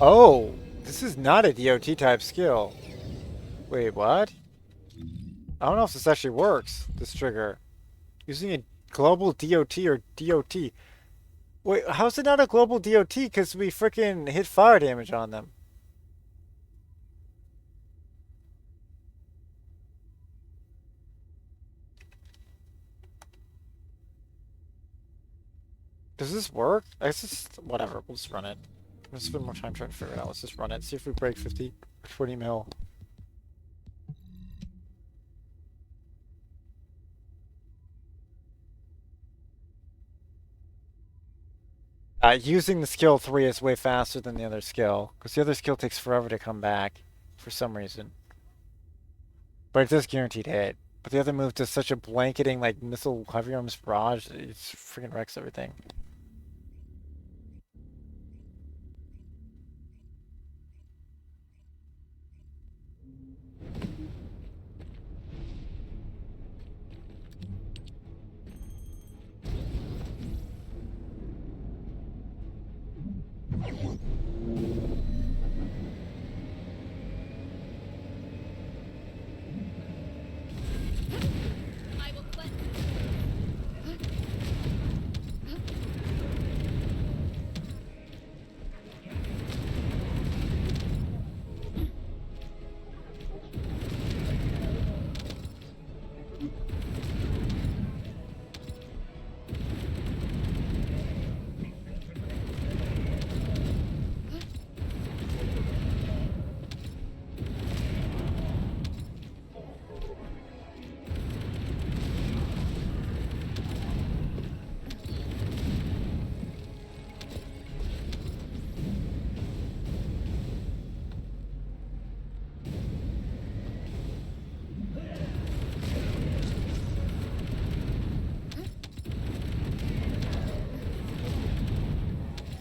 Oh, this is not a DOT type skill. Wait, what? I don't know if this actually works, this trigger. Using a global DOT or DOT. Wait, how's it not a global DOT? Because we freaking hit fire damage on them. Does this work? I guess it's whatever. We'll just run it. Let's spend more time trying to figure it out. Let's just run it. See if we break 40 mil. Using the skill 3 is way faster than the other skill, because the other skill takes forever to come back for some reason. But it does guaranteed hit. But the other move does such a blanketing, like, missile heavy arms barrage, it freaking wrecks everything. I will cleanse.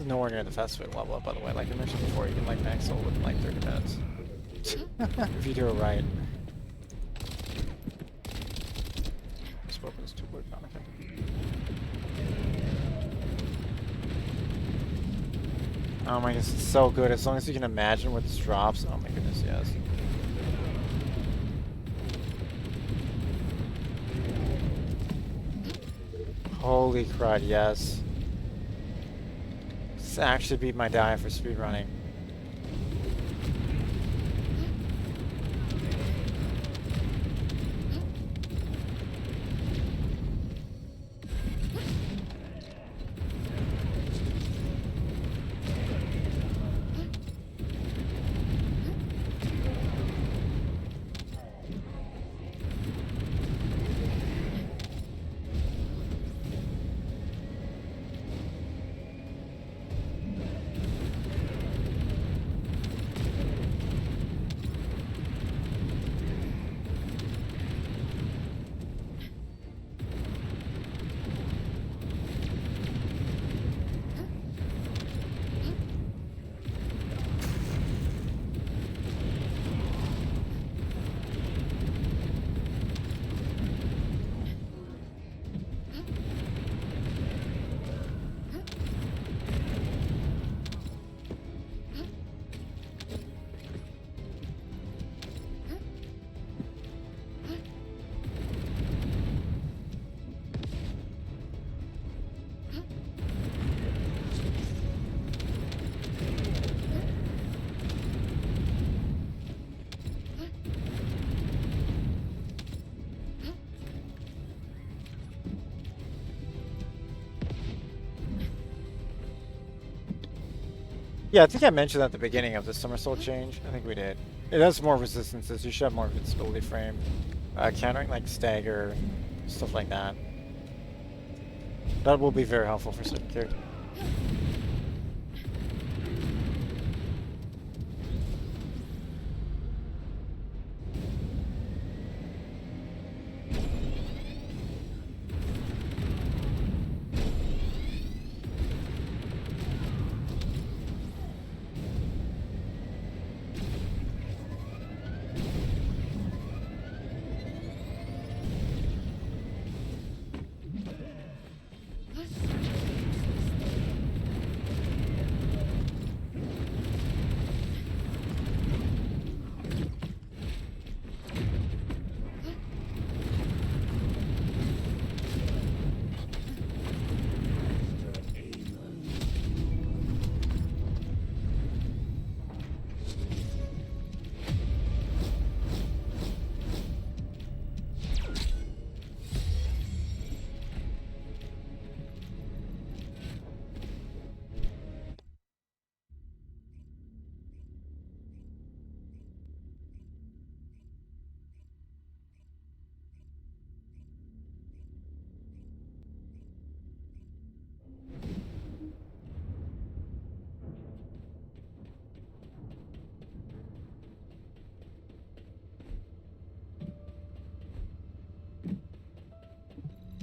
Nowhere near the fast food level up, by the way. Like I mentioned before, you can like max soul within like 30 minutes. If you do it right. Just opens too quick, not okay. Oh my goodness, it's so good. As long as you can imagine where this drops. Oh my goodness, yes. Holy crud, yes. This actually beat my diet for speedrunning. Yeah, I think I mentioned at the beginning of the somersault change. I think we did. It has more resistances. You should have more invincibility frame. Countering like stagger, stuff like that. That will be very helpful for certain characters.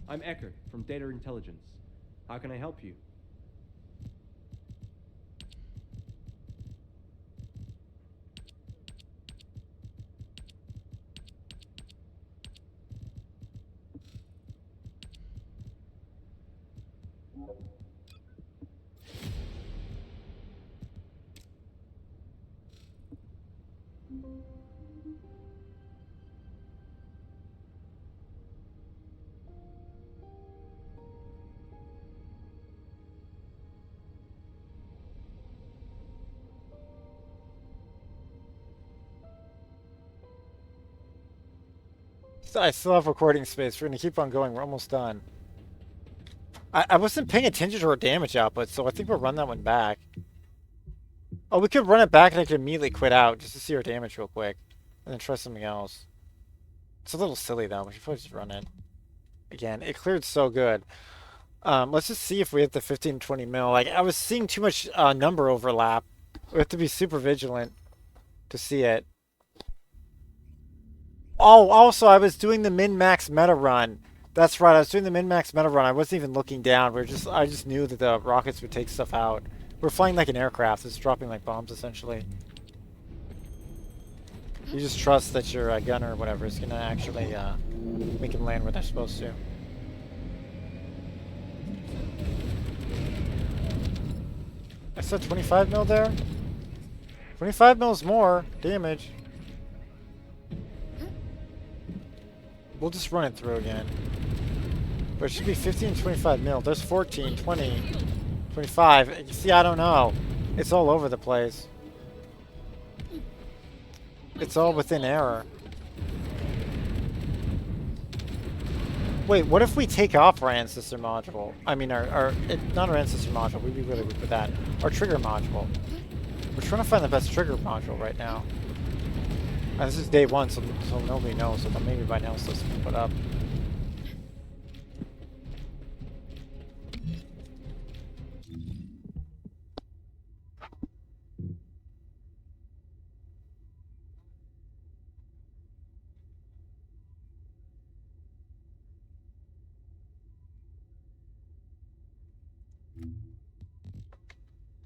I'm Ecker from Data Intelligence. How can I help you? I still have recording space. We're gonna keep on going. We're almost done. I wasn't paying attention to our damage output, so I think we'll run that one back. Oh, we could run it back and I could immediately quit out just to see our damage real quick. And then try something else. It's a little silly though. We should probably just run it. Again, it cleared so good. Let's just see if we hit the 15-20 mil. Like, I was seeing too much number overlap. We have to be super vigilant to see it. Oh, also, I was doing the min-max meta run. That's right, I was doing the min-max meta run. I wasn't even looking down. I just knew that the rockets would take stuff out. We're flying like an aircraft. It's dropping like bombs, essentially. You just trust that your gunner or whatever is going to actually make them land where they're supposed to. I said 25 mil there? 25 mils more damage. We'll just run it through again. But it should be 15, 25 mil. There's 14, 20, 25. You see, I don't know. It's all over the place. It's all within error. Wait, what if we take off our ancestor module? I mean, not our ancestor module. We'd be really weak with that. Our trigger module. We're trying to find the best trigger module right now. This is day one, so nobody knows. So maybe by now it's supposed to be put up.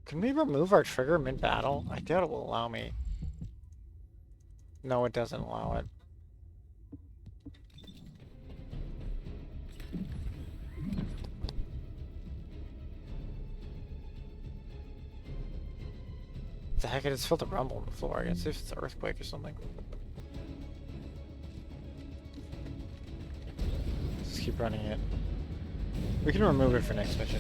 Can we remove our trigger mid-battle? I doubt it will allow me. No, it doesn't allow it. The heck, I just felt a rumble on the floor. I guess if it's an earthquake or something. Just keep running it. We can remove it for next mission.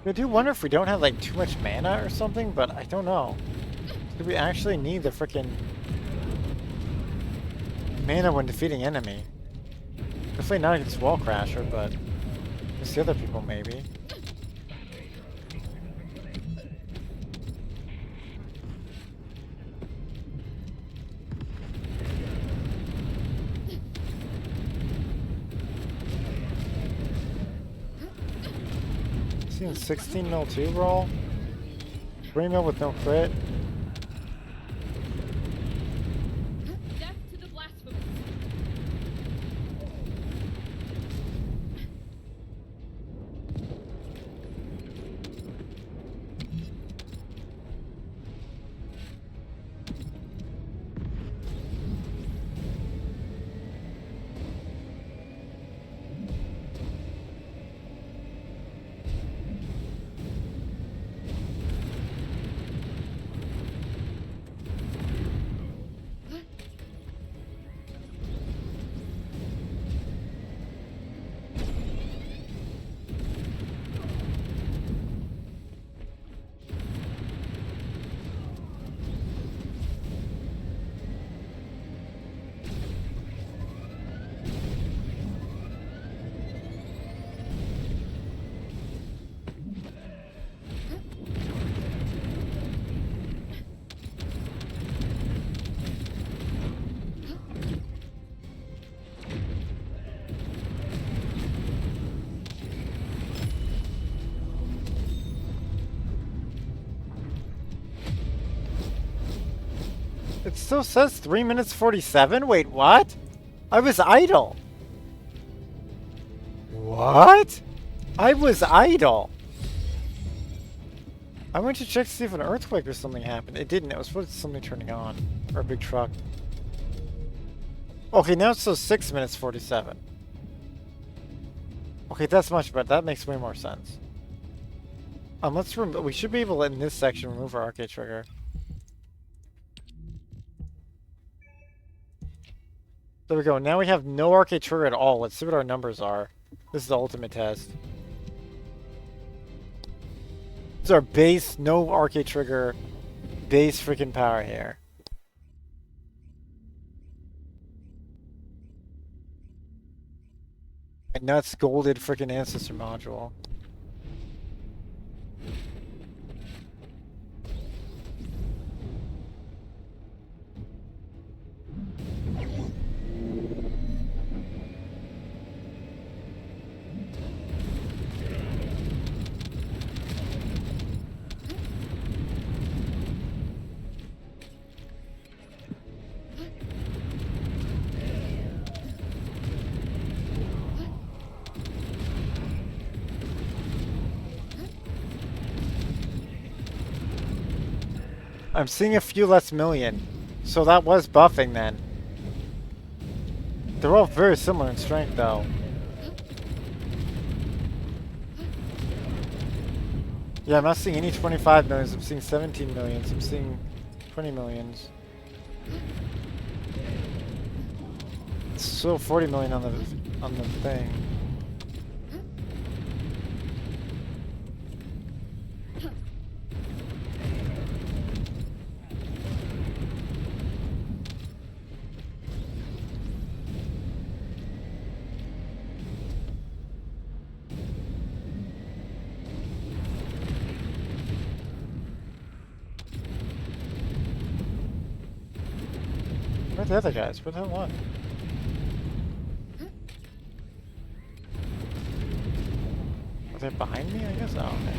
I do wonder if we don't have like too much mana or something, but I don't know. Do we actually need the frickin' mana when defeating enemy? Definitely not against Wall Crasher, but It's the other people, maybe. Seeing 16 mil 2 roll. 3 mil with no crit. Death to the blasphemous. It still says 3 minutes 47? Wait, what? I was idle. What? I was idle. I went to check to see if an earthquake or something happened. It didn't. It was supposed to be something turning on. Or a big truck. Okay, now it says 6 minutes 47. Okay, that's much better. That makes way more sense. We should be able to, in this section, remove our arcade trigger. There we go. Now we have no arcade trigger at all. Let's see what our numbers are. This is the ultimate test. This is our base, no arcade trigger, base freaking power here. And nuts golded freaking ancestor module. I'm seeing a few less million. So that was buffing then. They're all very similar in strength though. Yeah, I'm not seeing any 25 millions. I'm seeing 17 millions. I'm seeing 20 millions. It's still 40 million on the thing. Where're the other guys? Where the hell one? Are they behind me? I guess. Oh, okay.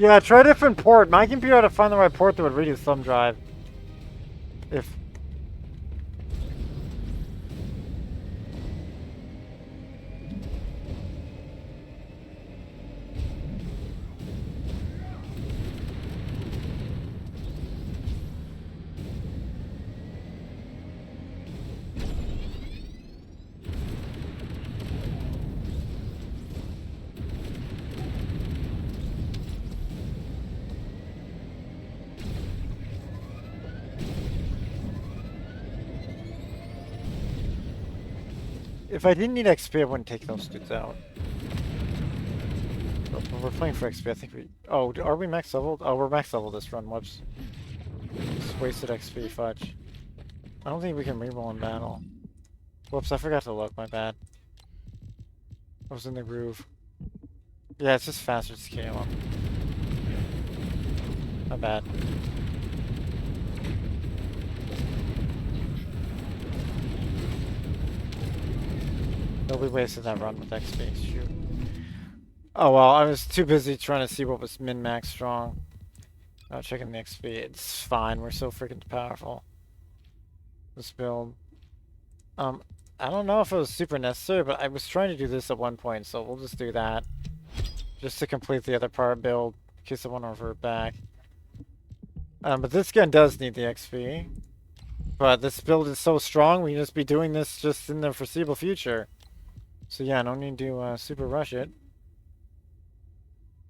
Yeah, try a different port. My computer had to find the right port that would read his thumb drive. If... If I didn't need XP, I wouldn't take those dudes out. But when we're playing for XP, I think we... Oh, are we max leveled? Oh, we're max leveled this run. Whoops. Just wasted XP, fudge. I don't think we can reroll in battle. Whoops, I forgot to look. My bad. I was in the groove. Yeah, it's just faster to scale up. My bad. We wasted that run with XP. Shoot. Oh well, I was too busy trying to see what was min-max strong. Checking the XP. It's fine. We're so freaking powerful. This build. I don't know if it was super necessary, but I was trying to do this at one point, so we'll just do that. Just to complete the other part build, in case I want to revert back. But this gun does need the XP. But this build is so strong, we can just be doing this just in the foreseeable future. So yeah, no need to super rush it.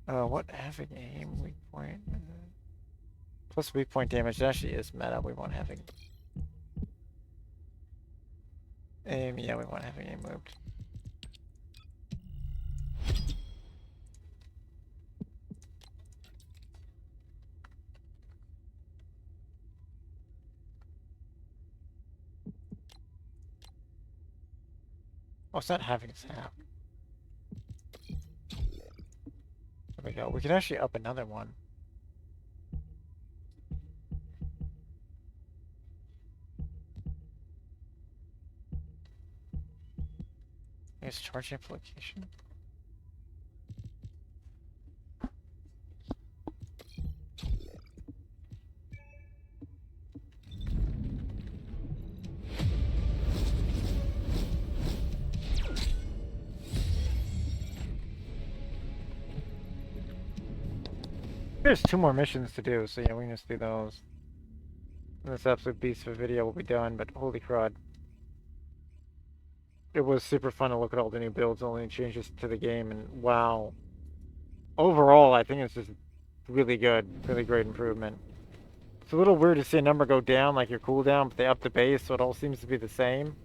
What having aim, weak point, plus weak point damage actually is meta. We want having aim. Yeah, we want having aim moved. Oh, it's not having its half. There we go. We could actually up another one. Is charge application? There's 2 more missions to do, so yeah, we can just do those. This absolute beast of a video will be done, but holy crud. It was super fun to look at all the new builds, all the new changes to the game, and wow. Overall, I think it's just really good, really great improvement. It's a little weird to see a number go down, like your cooldown, but they up the base, so it all seems to be the same.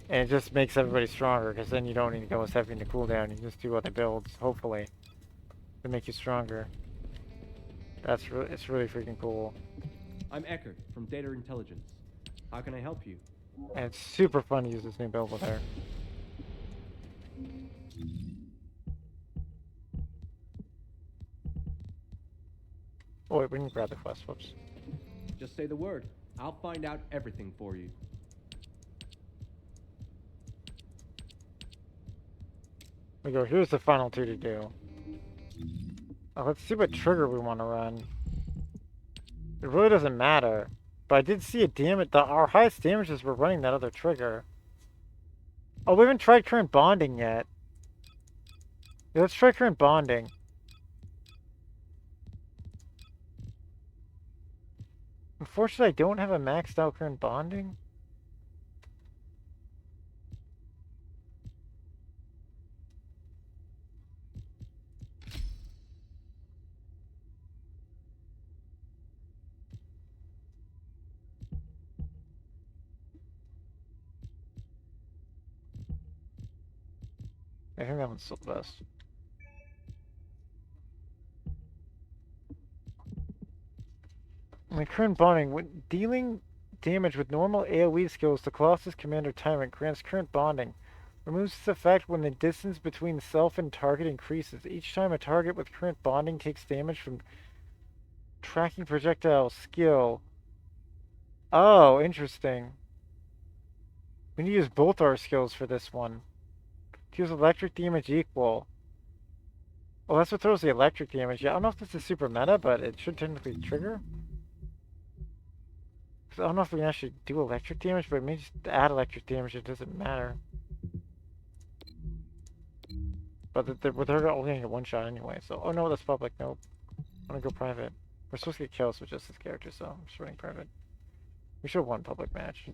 And it just makes everybody stronger, because then you don't need to go as heavy into cooldown, you just do other builds, hopefully, to make you stronger. It's really freaking cool. I'm Eckert from Data Intelligence. How can I help you? And it's super fun to use this new build with her. Oh wait, we didn't grab the quest, whoops. Just say the word. I'll find out everything for you. We go, here's the final 2 to do. Let's see what trigger we want to run. It really doesn't matter. But I did see a damage. Our highest damages were running that other trigger. Oh, we haven't tried current bonding yet. Yeah, let's try current bonding. Unfortunately, I don't have a maxed out current bonding. I think that one's still the best. My current bonding, when dealing damage with normal AoE skills to Colossus Commander Tyrant grants current bonding. Removes this effect when the distance between self and target increases. Each time a target with current bonding takes damage from tracking projectile skill. Oh, interesting. We need to use both our skills for this one. Use electric damage equal. Well, that's what throws the electric damage. Yeah, I don't know if this is super meta, but it should technically trigger. 'Cause I don't know if we can actually do electric damage, but it may just add electric damage. It doesn't matter. But they're only gonna get one shot anyway. So, oh no, that's public. Nope. I'm gonna go private. We're supposed to get kills with just this character, so I'm just running private. We should have won public match.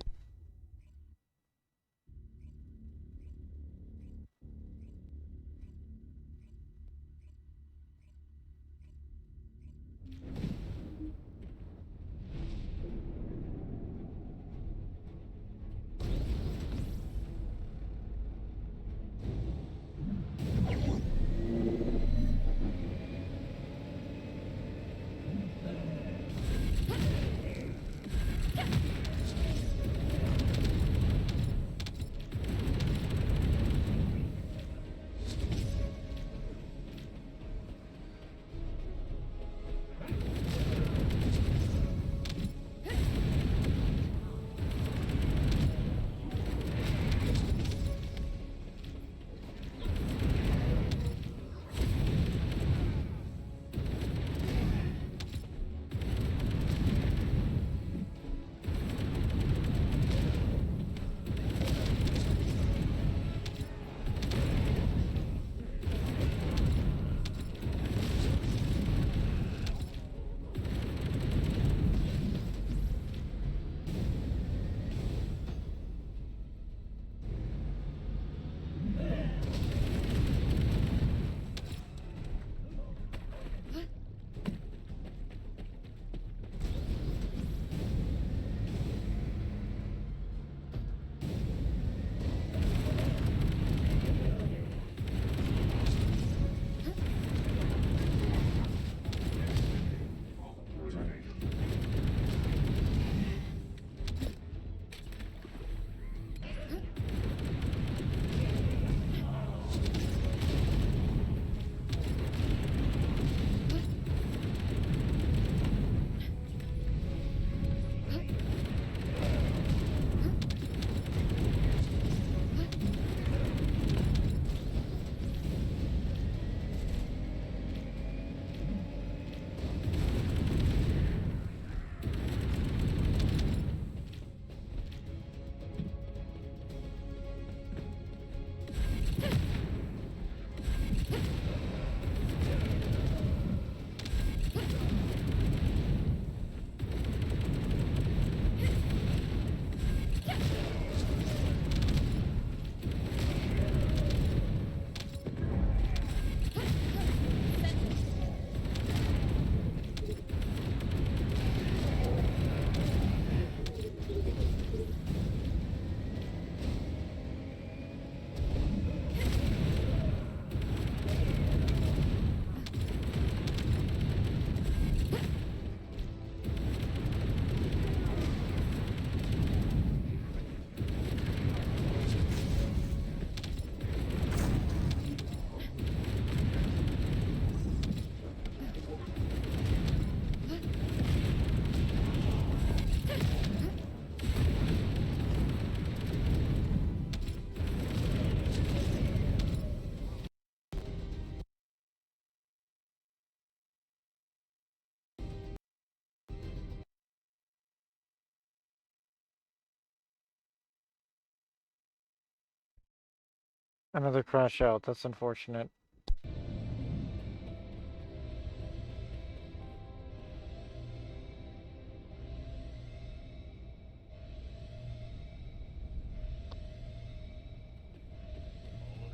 Another crash out. That's unfortunate.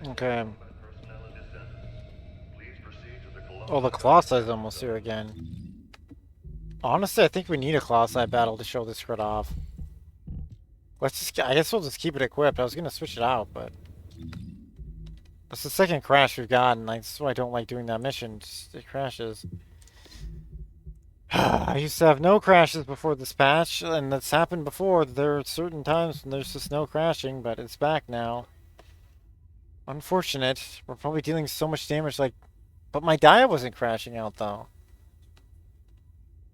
Okay. Oh, the Colossi is almost here again. Honestly, I think we need a Colossi battle to show this crit off. Let's just, I guess we'll just keep it equipped. I was gonna switch it out, but that's the second crash we've gotten. Like, this is why I don't like doing that mission. Just, it crashes. I used to have no crashes before this patch, and that's happened before. There are certain times when there's just no crashing, but it's back now. Unfortunate. We're probably dealing so much damage, like... But my Dia wasn't crashing out, though.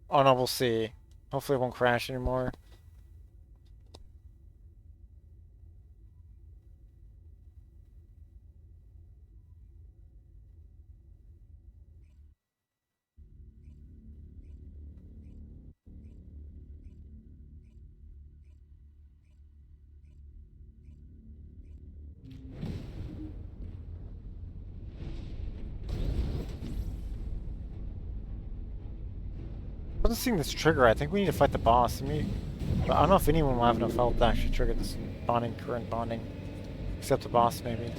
Oh no, we'll see. Hopefully it won't crash anymore. wasn't seeing this trigger. I think we need to fight the boss. But I don't know if anyone will have enough health to actually trigger this current bonding. Except the boss, maybe.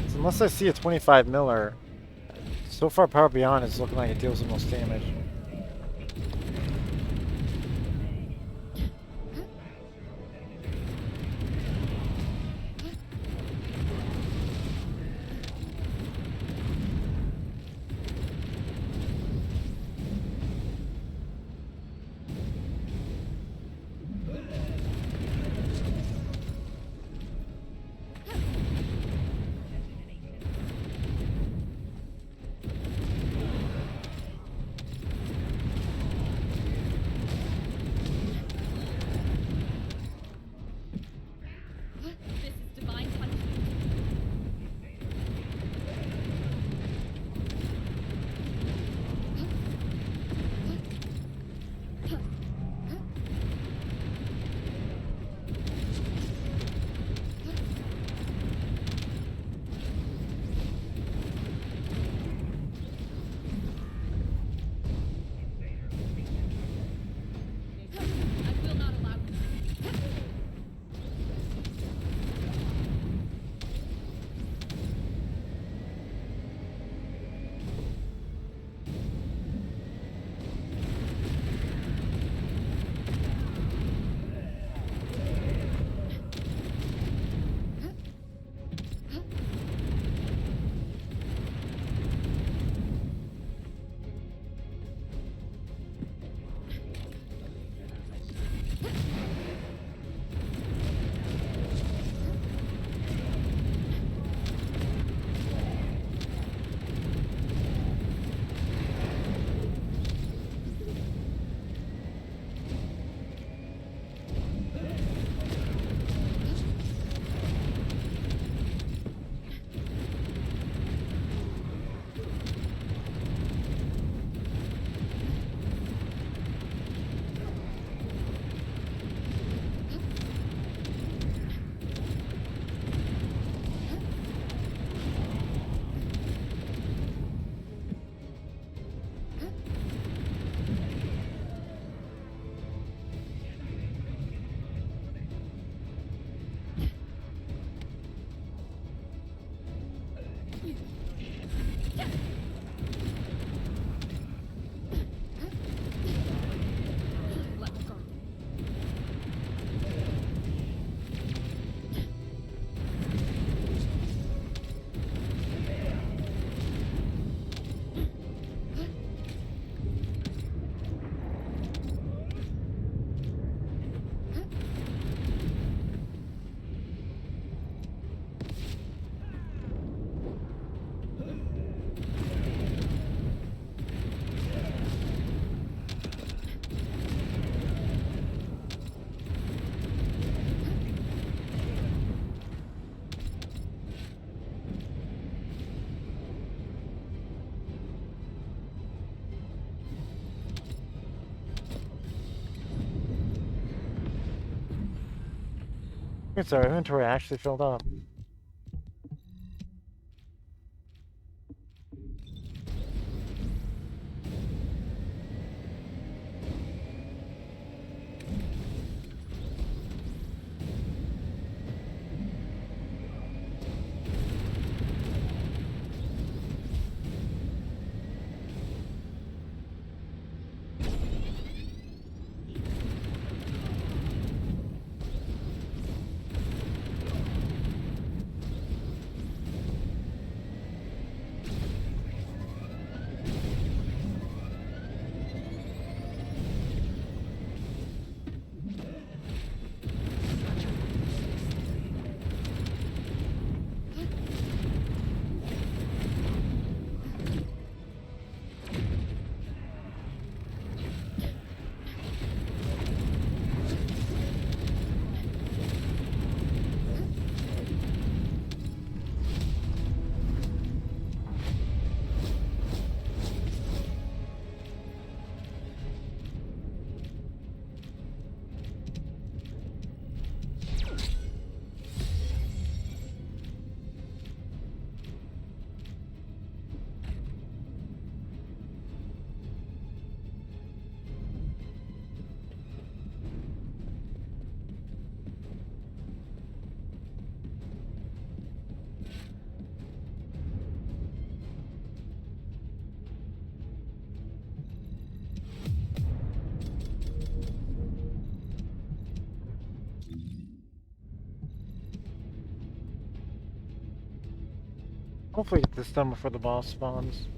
So unless I see a 25 miller, so far Power Beyond is looking like it deals the most damage. It's our inventory actually filled up. Hopefully get this done before the boss spawns.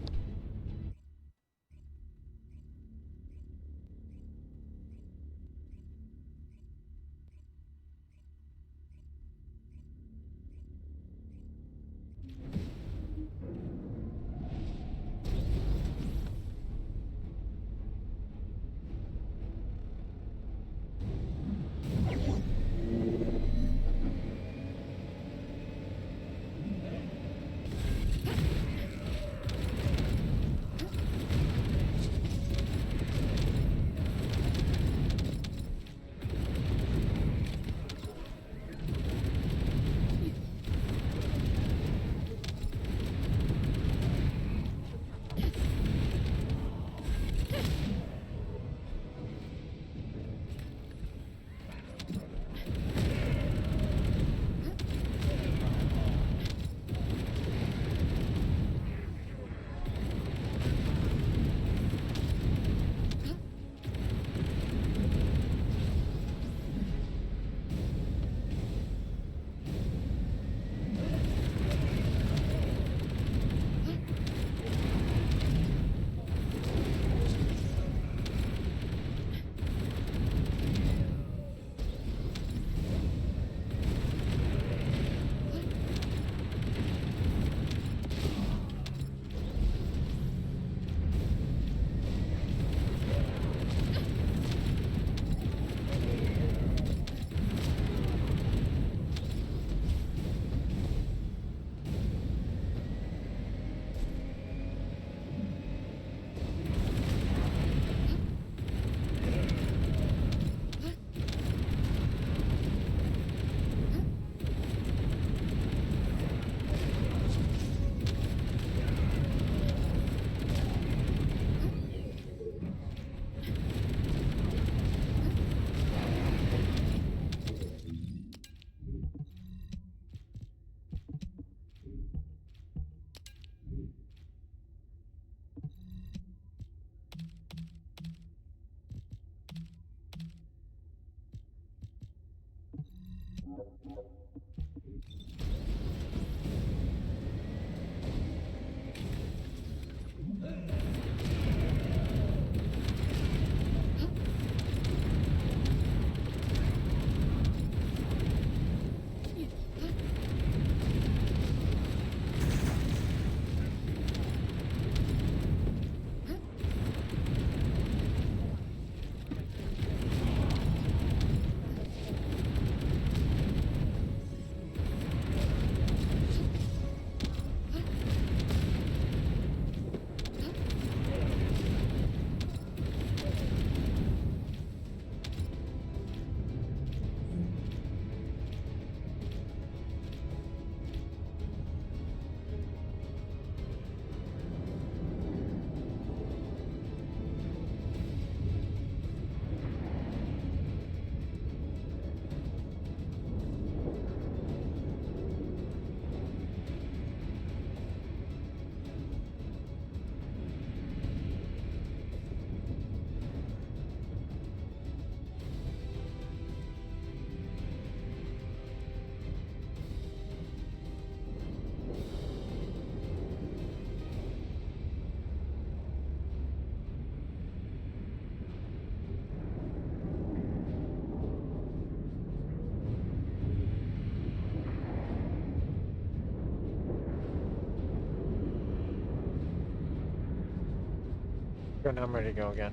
Good, I'm ready to go again.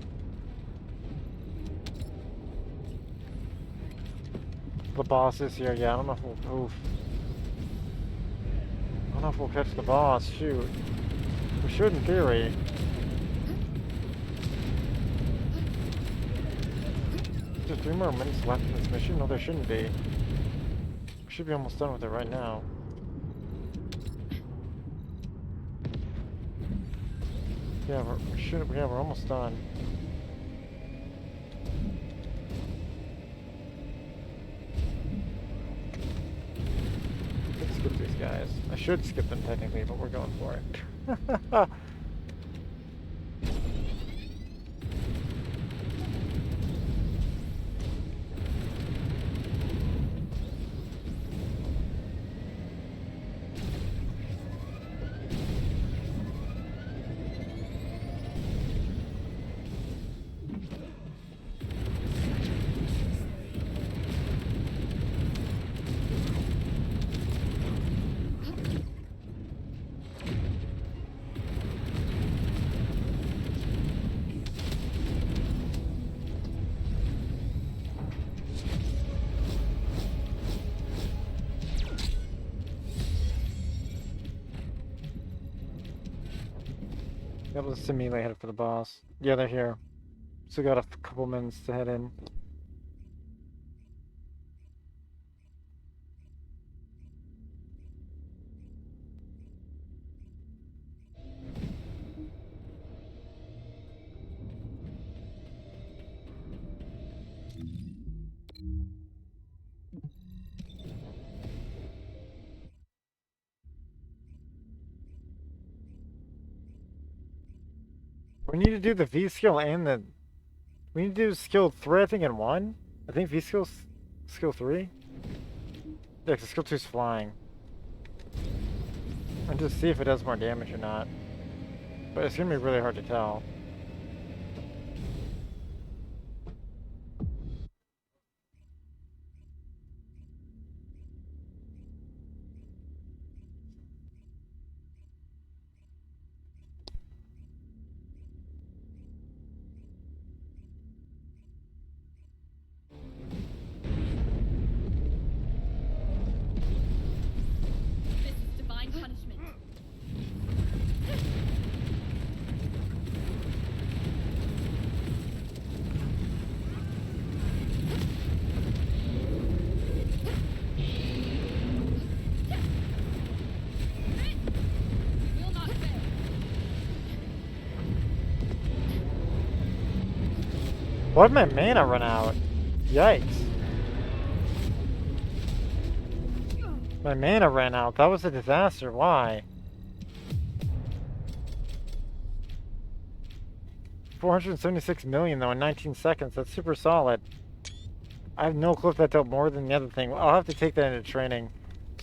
The boss is here. Yeah, I don't know if we'll. Oof. I don't know if we'll catch the boss. Shoot. We should in theory. Just 3 more minutes left in this mission? No, there shouldn't be. We should be almost done with it right now. Yeah, we're almost done. Let's skip these guys. I should skip them technically, but we're going for it. Yep, let's immediately head for the boss. Yeah, they're here. So got a couple minutes to head in. We need to do the V skill and the... We need to do skill 3, I think, in 1? I think V skill's skill 3? Yeah, 'cause skill 2's flying. And just see if it does more damage or not. But it's gonna be really hard to tell. This is divine punishment. Will not fail. Why'd my mana run out? Yikes. My mana ran out. That was a disaster. Why? 476 million though in 19 seconds. That's super solid. I have no clue if that dealt more than the other thing. I'll have to take that into training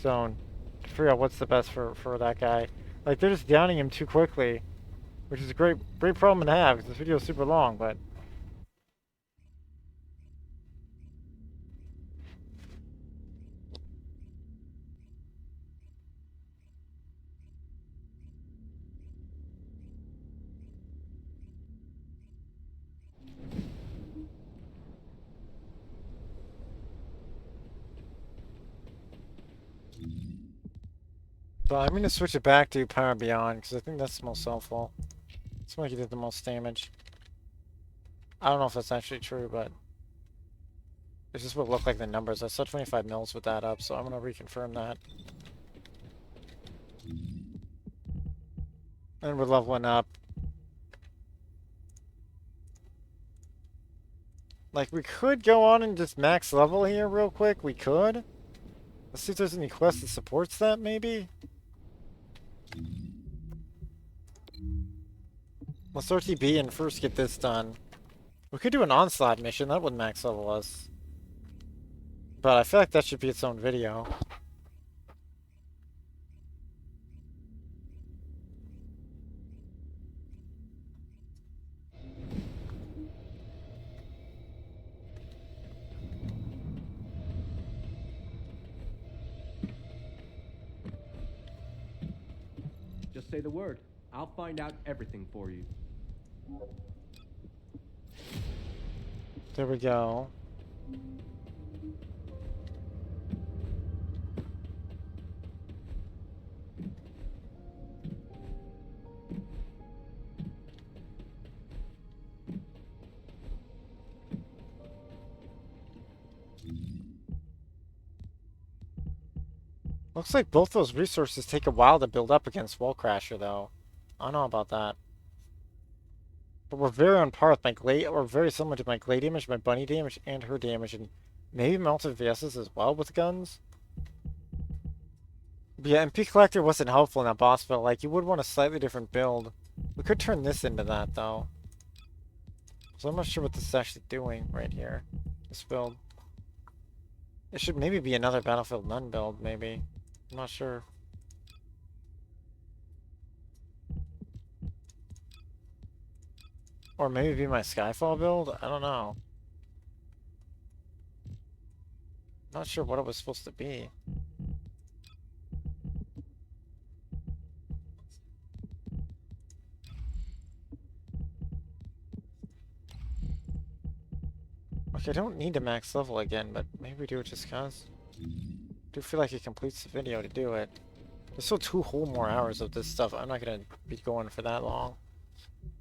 zone to figure out what's the best for that guy. Like, they're just downing him too quickly, which is a great problem to have because this video is super long, but... But I'm going to switch it back to Power Beyond, because I think that's the most helpful. It's like it did the most damage. I don't know if that's actually true, but... It's just what look like the numbers. I saw 25 mils with that up, so I'm going to reconfirm that. And we're leveling up. Like, we could go on and just max level here real quick. We could. Let's see if there's any quest that supports that, maybe? Let's RTB and first get this done. We could do an onslaught mission. That would max level us. But I feel like that should be its own video. Just say the word. I'll find out everything for you. There we go. Looks like both those resources take a while to build up against Wall Crasher, though. I don't know about that. But we're very on par with my Glade, or very similar to my Glade damage, my Bunny damage, and her damage, and maybe Melted VS's as well with guns. But yeah, MP Collector wasn't helpful in that boss fight. Like, you would want a slightly different build. We could turn this into that, though. So I'm not sure what this is actually doing right here. This build. It should maybe be another Battlefield None build, maybe. I'm not sure. Or maybe be my Skyfall build? I don't know. Not sure what it was supposed to be. Okay, I don't need to max level again, but maybe we do it just cause. I do feel like it completes the video to do it. There's still 2 whole more hours of this stuff. I'm not gonna be going for that long.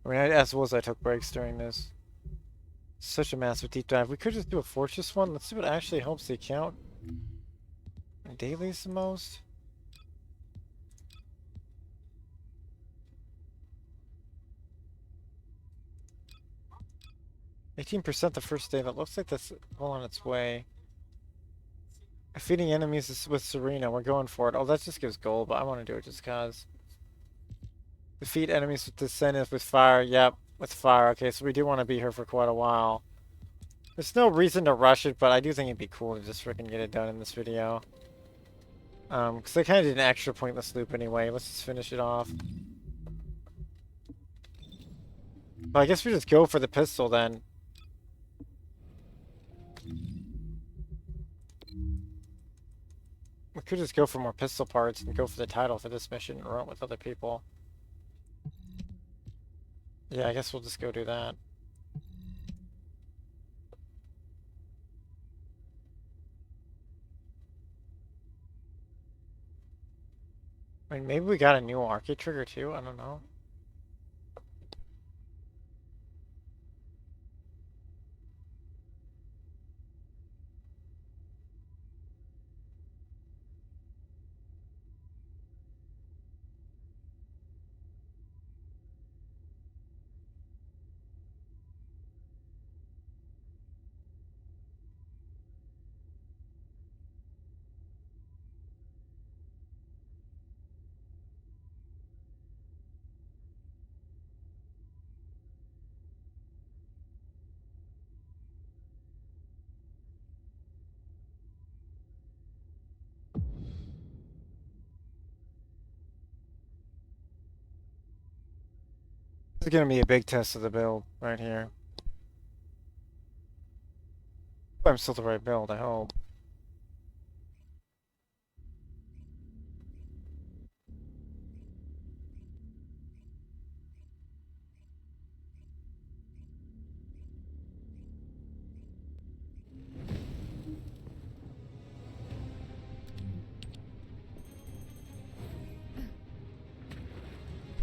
I mean, as well as I took breaks during this. Such a massive deep dive. We could just do a fortress one. Let's see what actually helps the account. Dailies the most. 18% the first day. That looks like that's well on its way. Defeating enemies with Serena. We're going for it. Oh, that just gives gold, but I want to do it just cause. Defeat enemies with Descendant with fire. Yep, with fire. Okay, so we do want to be here for quite a while. There's no reason to rush it, but I do think it'd be cool to just freaking get it done in this video. Because I kind of did an extra pointless loop anyway. Let's just finish it off. Well, I guess we just go for the pistol then. We could just go for more pistol parts and go for the title for this mission and run with other people. Yeah, I guess we'll just go do that. I mean, maybe we got a new arcade trigger too? I don't know. This is going to be a big test of the build right here. I'm still the right build, I hope.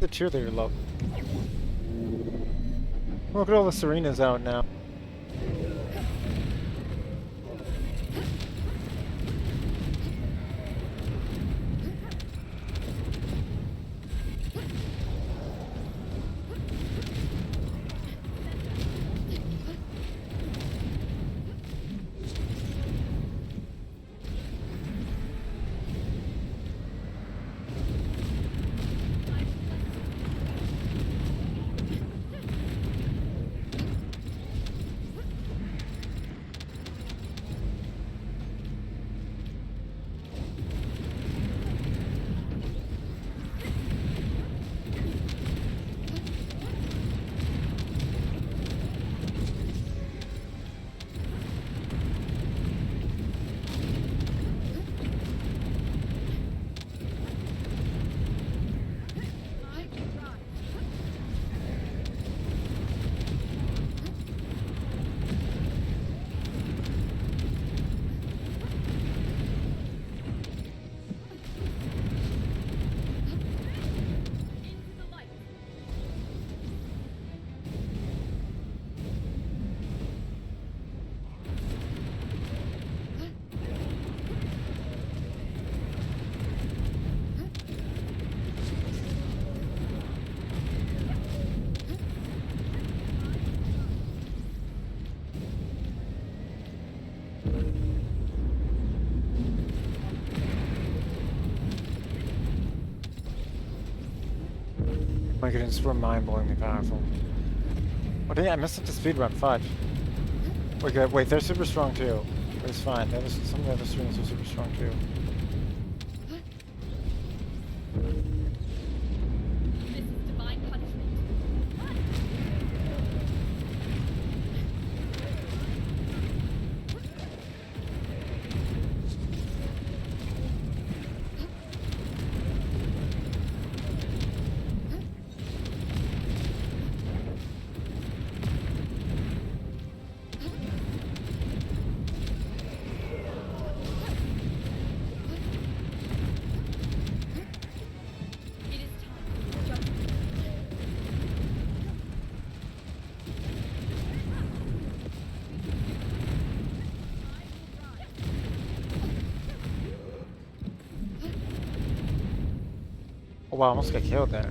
The cheerleader look. Look at all the Serenas out now. My goodness, we're mind-blowingly powerful. Oh dang, I messed up the speedrun, fudge. Wait, they're super strong too. But it's fine, some of the other streams are super strong too. wow, I almost got killed there.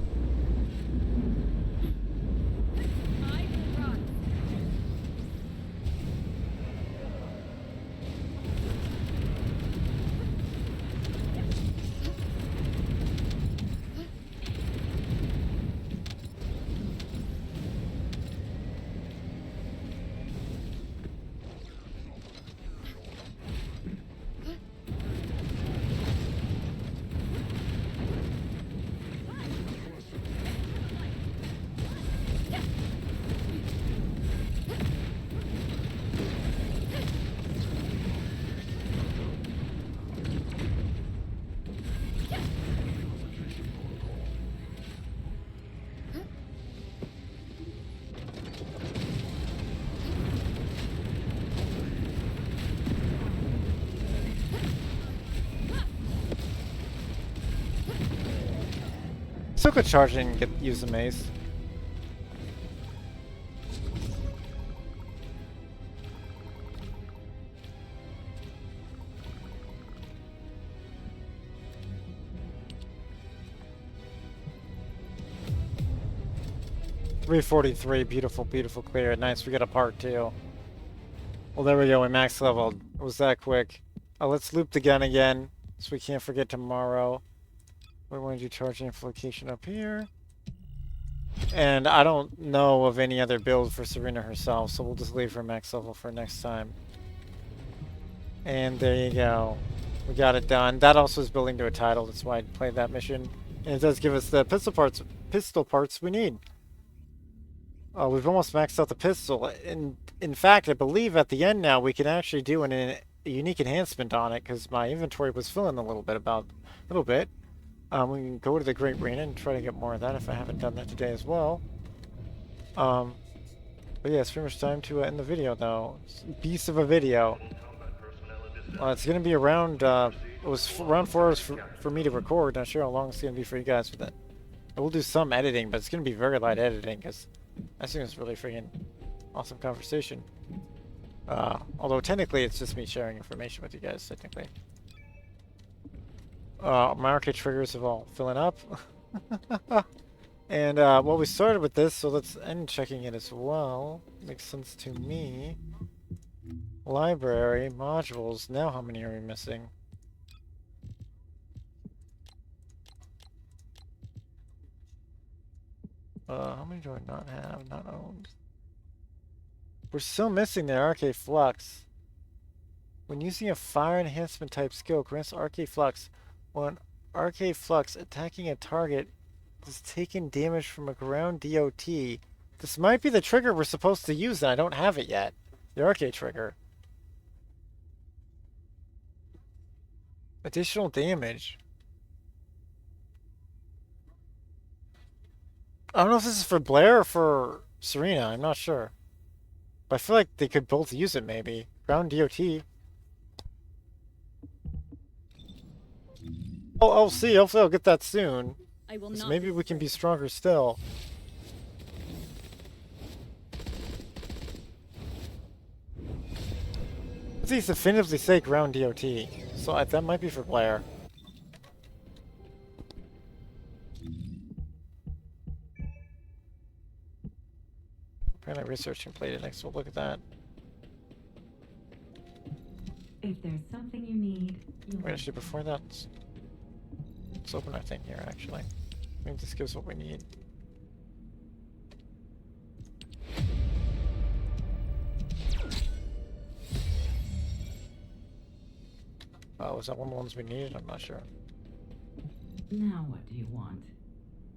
Still could charge in and use the mace. $343, beautiful, beautiful clear. Nice, we got a part 2. Well, there we go, we max leveled. It was that quick. Let's loop the gun again, so we can't forget tomorrow. We want to do charging amplification up here. And I don't know of any other build for Serena herself, so we'll just leave her max level for next time. And there you go. We got it done. That also is building to a title, that's why I played that mission. And it does give us the pistol parts we need. We've almost maxed out the pistol. In fact, I believe at the end now we can actually do a unique enhancement on it, because my inventory was filling a little bit. We can go to the Great Arena and try to get more of that if I haven't done that today as well. But yeah, it's pretty much time to end the video though. It's a beast of a video. It's going to be around, it was around 4 hours for me to record. Not sure how long it's going to be for you guys with it. I will do some editing, but it's going to be very light editing because I think it's really freaking awesome conversation. Although technically it's just me sharing information with you guys, technically. My arcade triggers are all filling up. And, well, we started with this, so let's end checking it as well. Makes sense to me. Library, modules. Now how many are we missing? How many do I not have? Not owned. We're still missing the arcade flux. When using a fire enhancement type skill, grants arcade flux. When arcade flux attacking a target is taking damage from a ground DOT. This might be the trigger we're supposed to use, and I don't have it yet. The arcade trigger. Additional damage. I don't know if this is for Blair or for Serena. I'm not sure. But I feel like they could both use it, maybe. Ground DOT. Oh, I'll see. Hopefully I'll get that soon. I will So not. maybe we can be stronger still. These definitively say ground DOT. So that might be for Blair. Apparently researching plated next. We'll look at that. If there's something you need, you'll Wait, actually, before that, let's open our thing here, actually. I think this gives what we need. Oh, was that one of the ones we needed? I'm not sure. Now what do you want?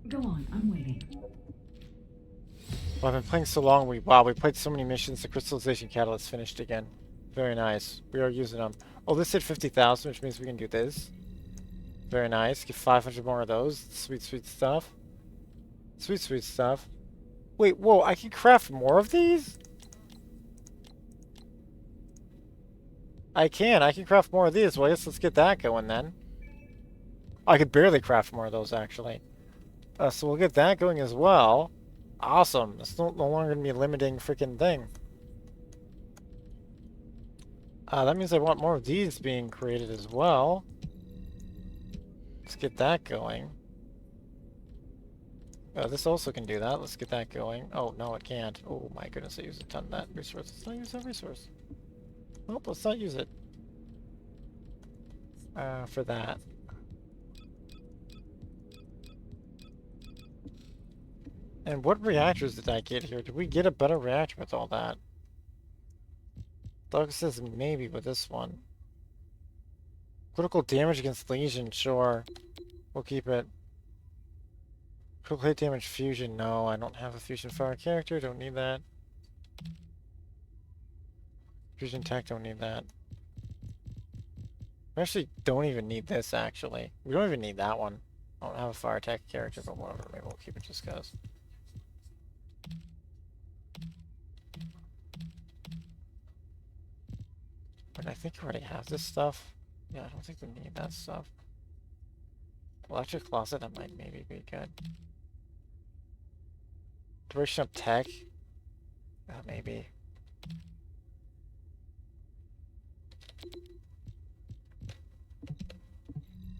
Go on, I'm waiting. Well, I've been playing so long, we played so many missions, the crystallization catalyst finished again. Very nice. We are using them. Oh, this hit 50,000, which means we can do this. Very nice. Get 500 more of those. Sweet, sweet stuff. Sweet, sweet stuff. Wait, whoa, I can craft more of these? I can craft more of these. Well, I guess let's get that going then. I could barely craft more of those, actually. So we'll get that going as well. Awesome. It's no longer going to be a limiting freaking thing. That means I want more of these being created as well. Let's get that going. This also can do that. Let's get that going. Oh, no, it can't. Oh my goodness, I used a ton of that resource. Let's not use that resource. Nope, let's not use it. For that. And what reactors did I get here? Did we get a better reactor with all that? Doug says maybe with this one. Critical damage against Legion, sure. We'll keep it. Critical hit damage fusion, no. I don't have a fusion fire character, don't need that. Fusion tech, don't need that. We actually don't even need this, actually. We don't even need that one. I don't have a fire tech character, but whatever. Maybe we'll keep it just because. But I think we already have this stuff. Yeah, I don't think we need that stuff. Electric closet, that might maybe be good. Duration of tech? Maybe.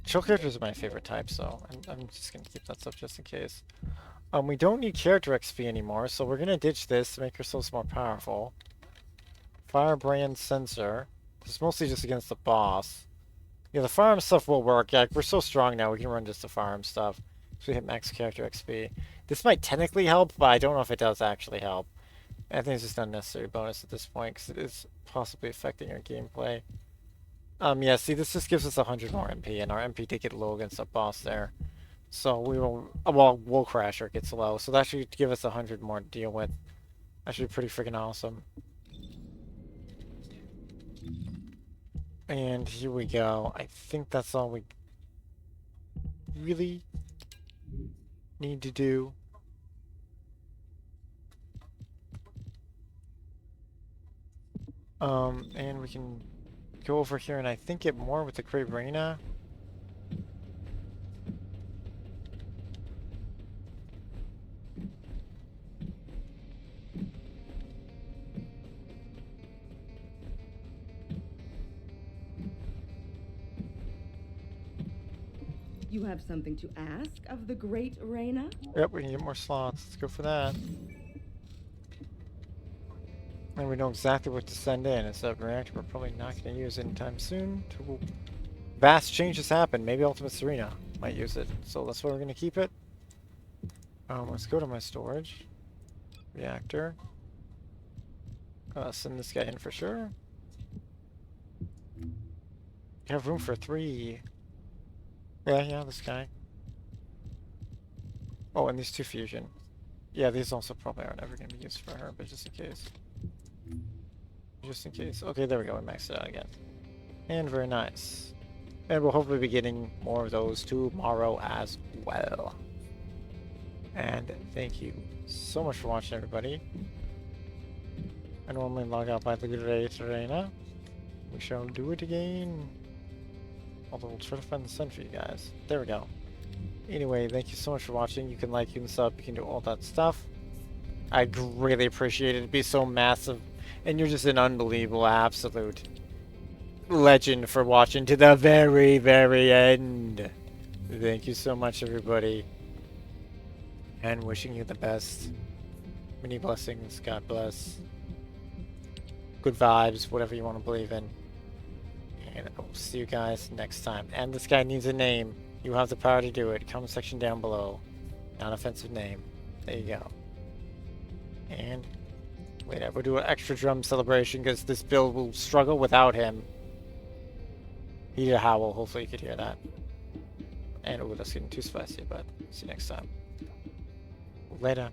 Chill characters are my favorite type, so I'm just gonna keep that stuff just in case. We don't need character XP anymore, so we're gonna ditch this to make ourselves more powerful. Firebrand sensor. This is mostly just against the boss. Yeah, the farm stuff will work. Yeah, we're so strong now, we can run just the farm stuff. So we hit max character XP. This might technically help, but I don't know if it does actually help. I think it's just an unnecessary bonus at this point, because it is possibly affecting our gameplay. Yeah, see, this just gives us 100 more MP, and our MP did get low against the boss there. So we will, well, Wool Crasher gets low, so that should give us 100 more to deal with. That should be pretty freaking awesome. And here we go. I think that's all we really need to do. And we can go over here and I think get more with the Great Reina. You have something to ask of the great Reina? Yep, we can get more slots. Let's go for that. And we know exactly what to send in. It's a reactor we're probably not going to use anytime soon. Vast changes happen. Maybe Ultimate Serena might use it. So that's why we're going to keep it. Let's go to my storage. Reactor. Send this guy in for sure. You have room for 3. Yeah, this guy. Oh, and these 2 fusion. Yeah, these also probably aren't ever going to be used for her, but just in case. Just in case. Okay, there we go. We maxed it out again. And very nice. And we'll hopefully be getting more of those tomorrow as well. And thank you so much for watching, everybody. I normally log out by the Great Reina. We shall do it again. Although we'll try to find the sun for you guys. There we go. Anyway, thank you so much for watching. You can like, you can sub, you can do all that stuff. I greatly appreciate it. It'd be so massive. And you're just an unbelievable, absolute legend for watching to the very, very end. Thank you so much, everybody. And wishing you the best. Many blessings. God bless. Good vibes, whatever you want to believe in. And I'll see you guys next time. And this guy needs a name. You have the power to do it. Comment section down below. Non-offensive name. There you go. And later we'll do an extra drum celebration because this build will struggle without him. He did a howl. Hopefully you could hear that. And oh, that's getting too spicy, but see you next time. Later.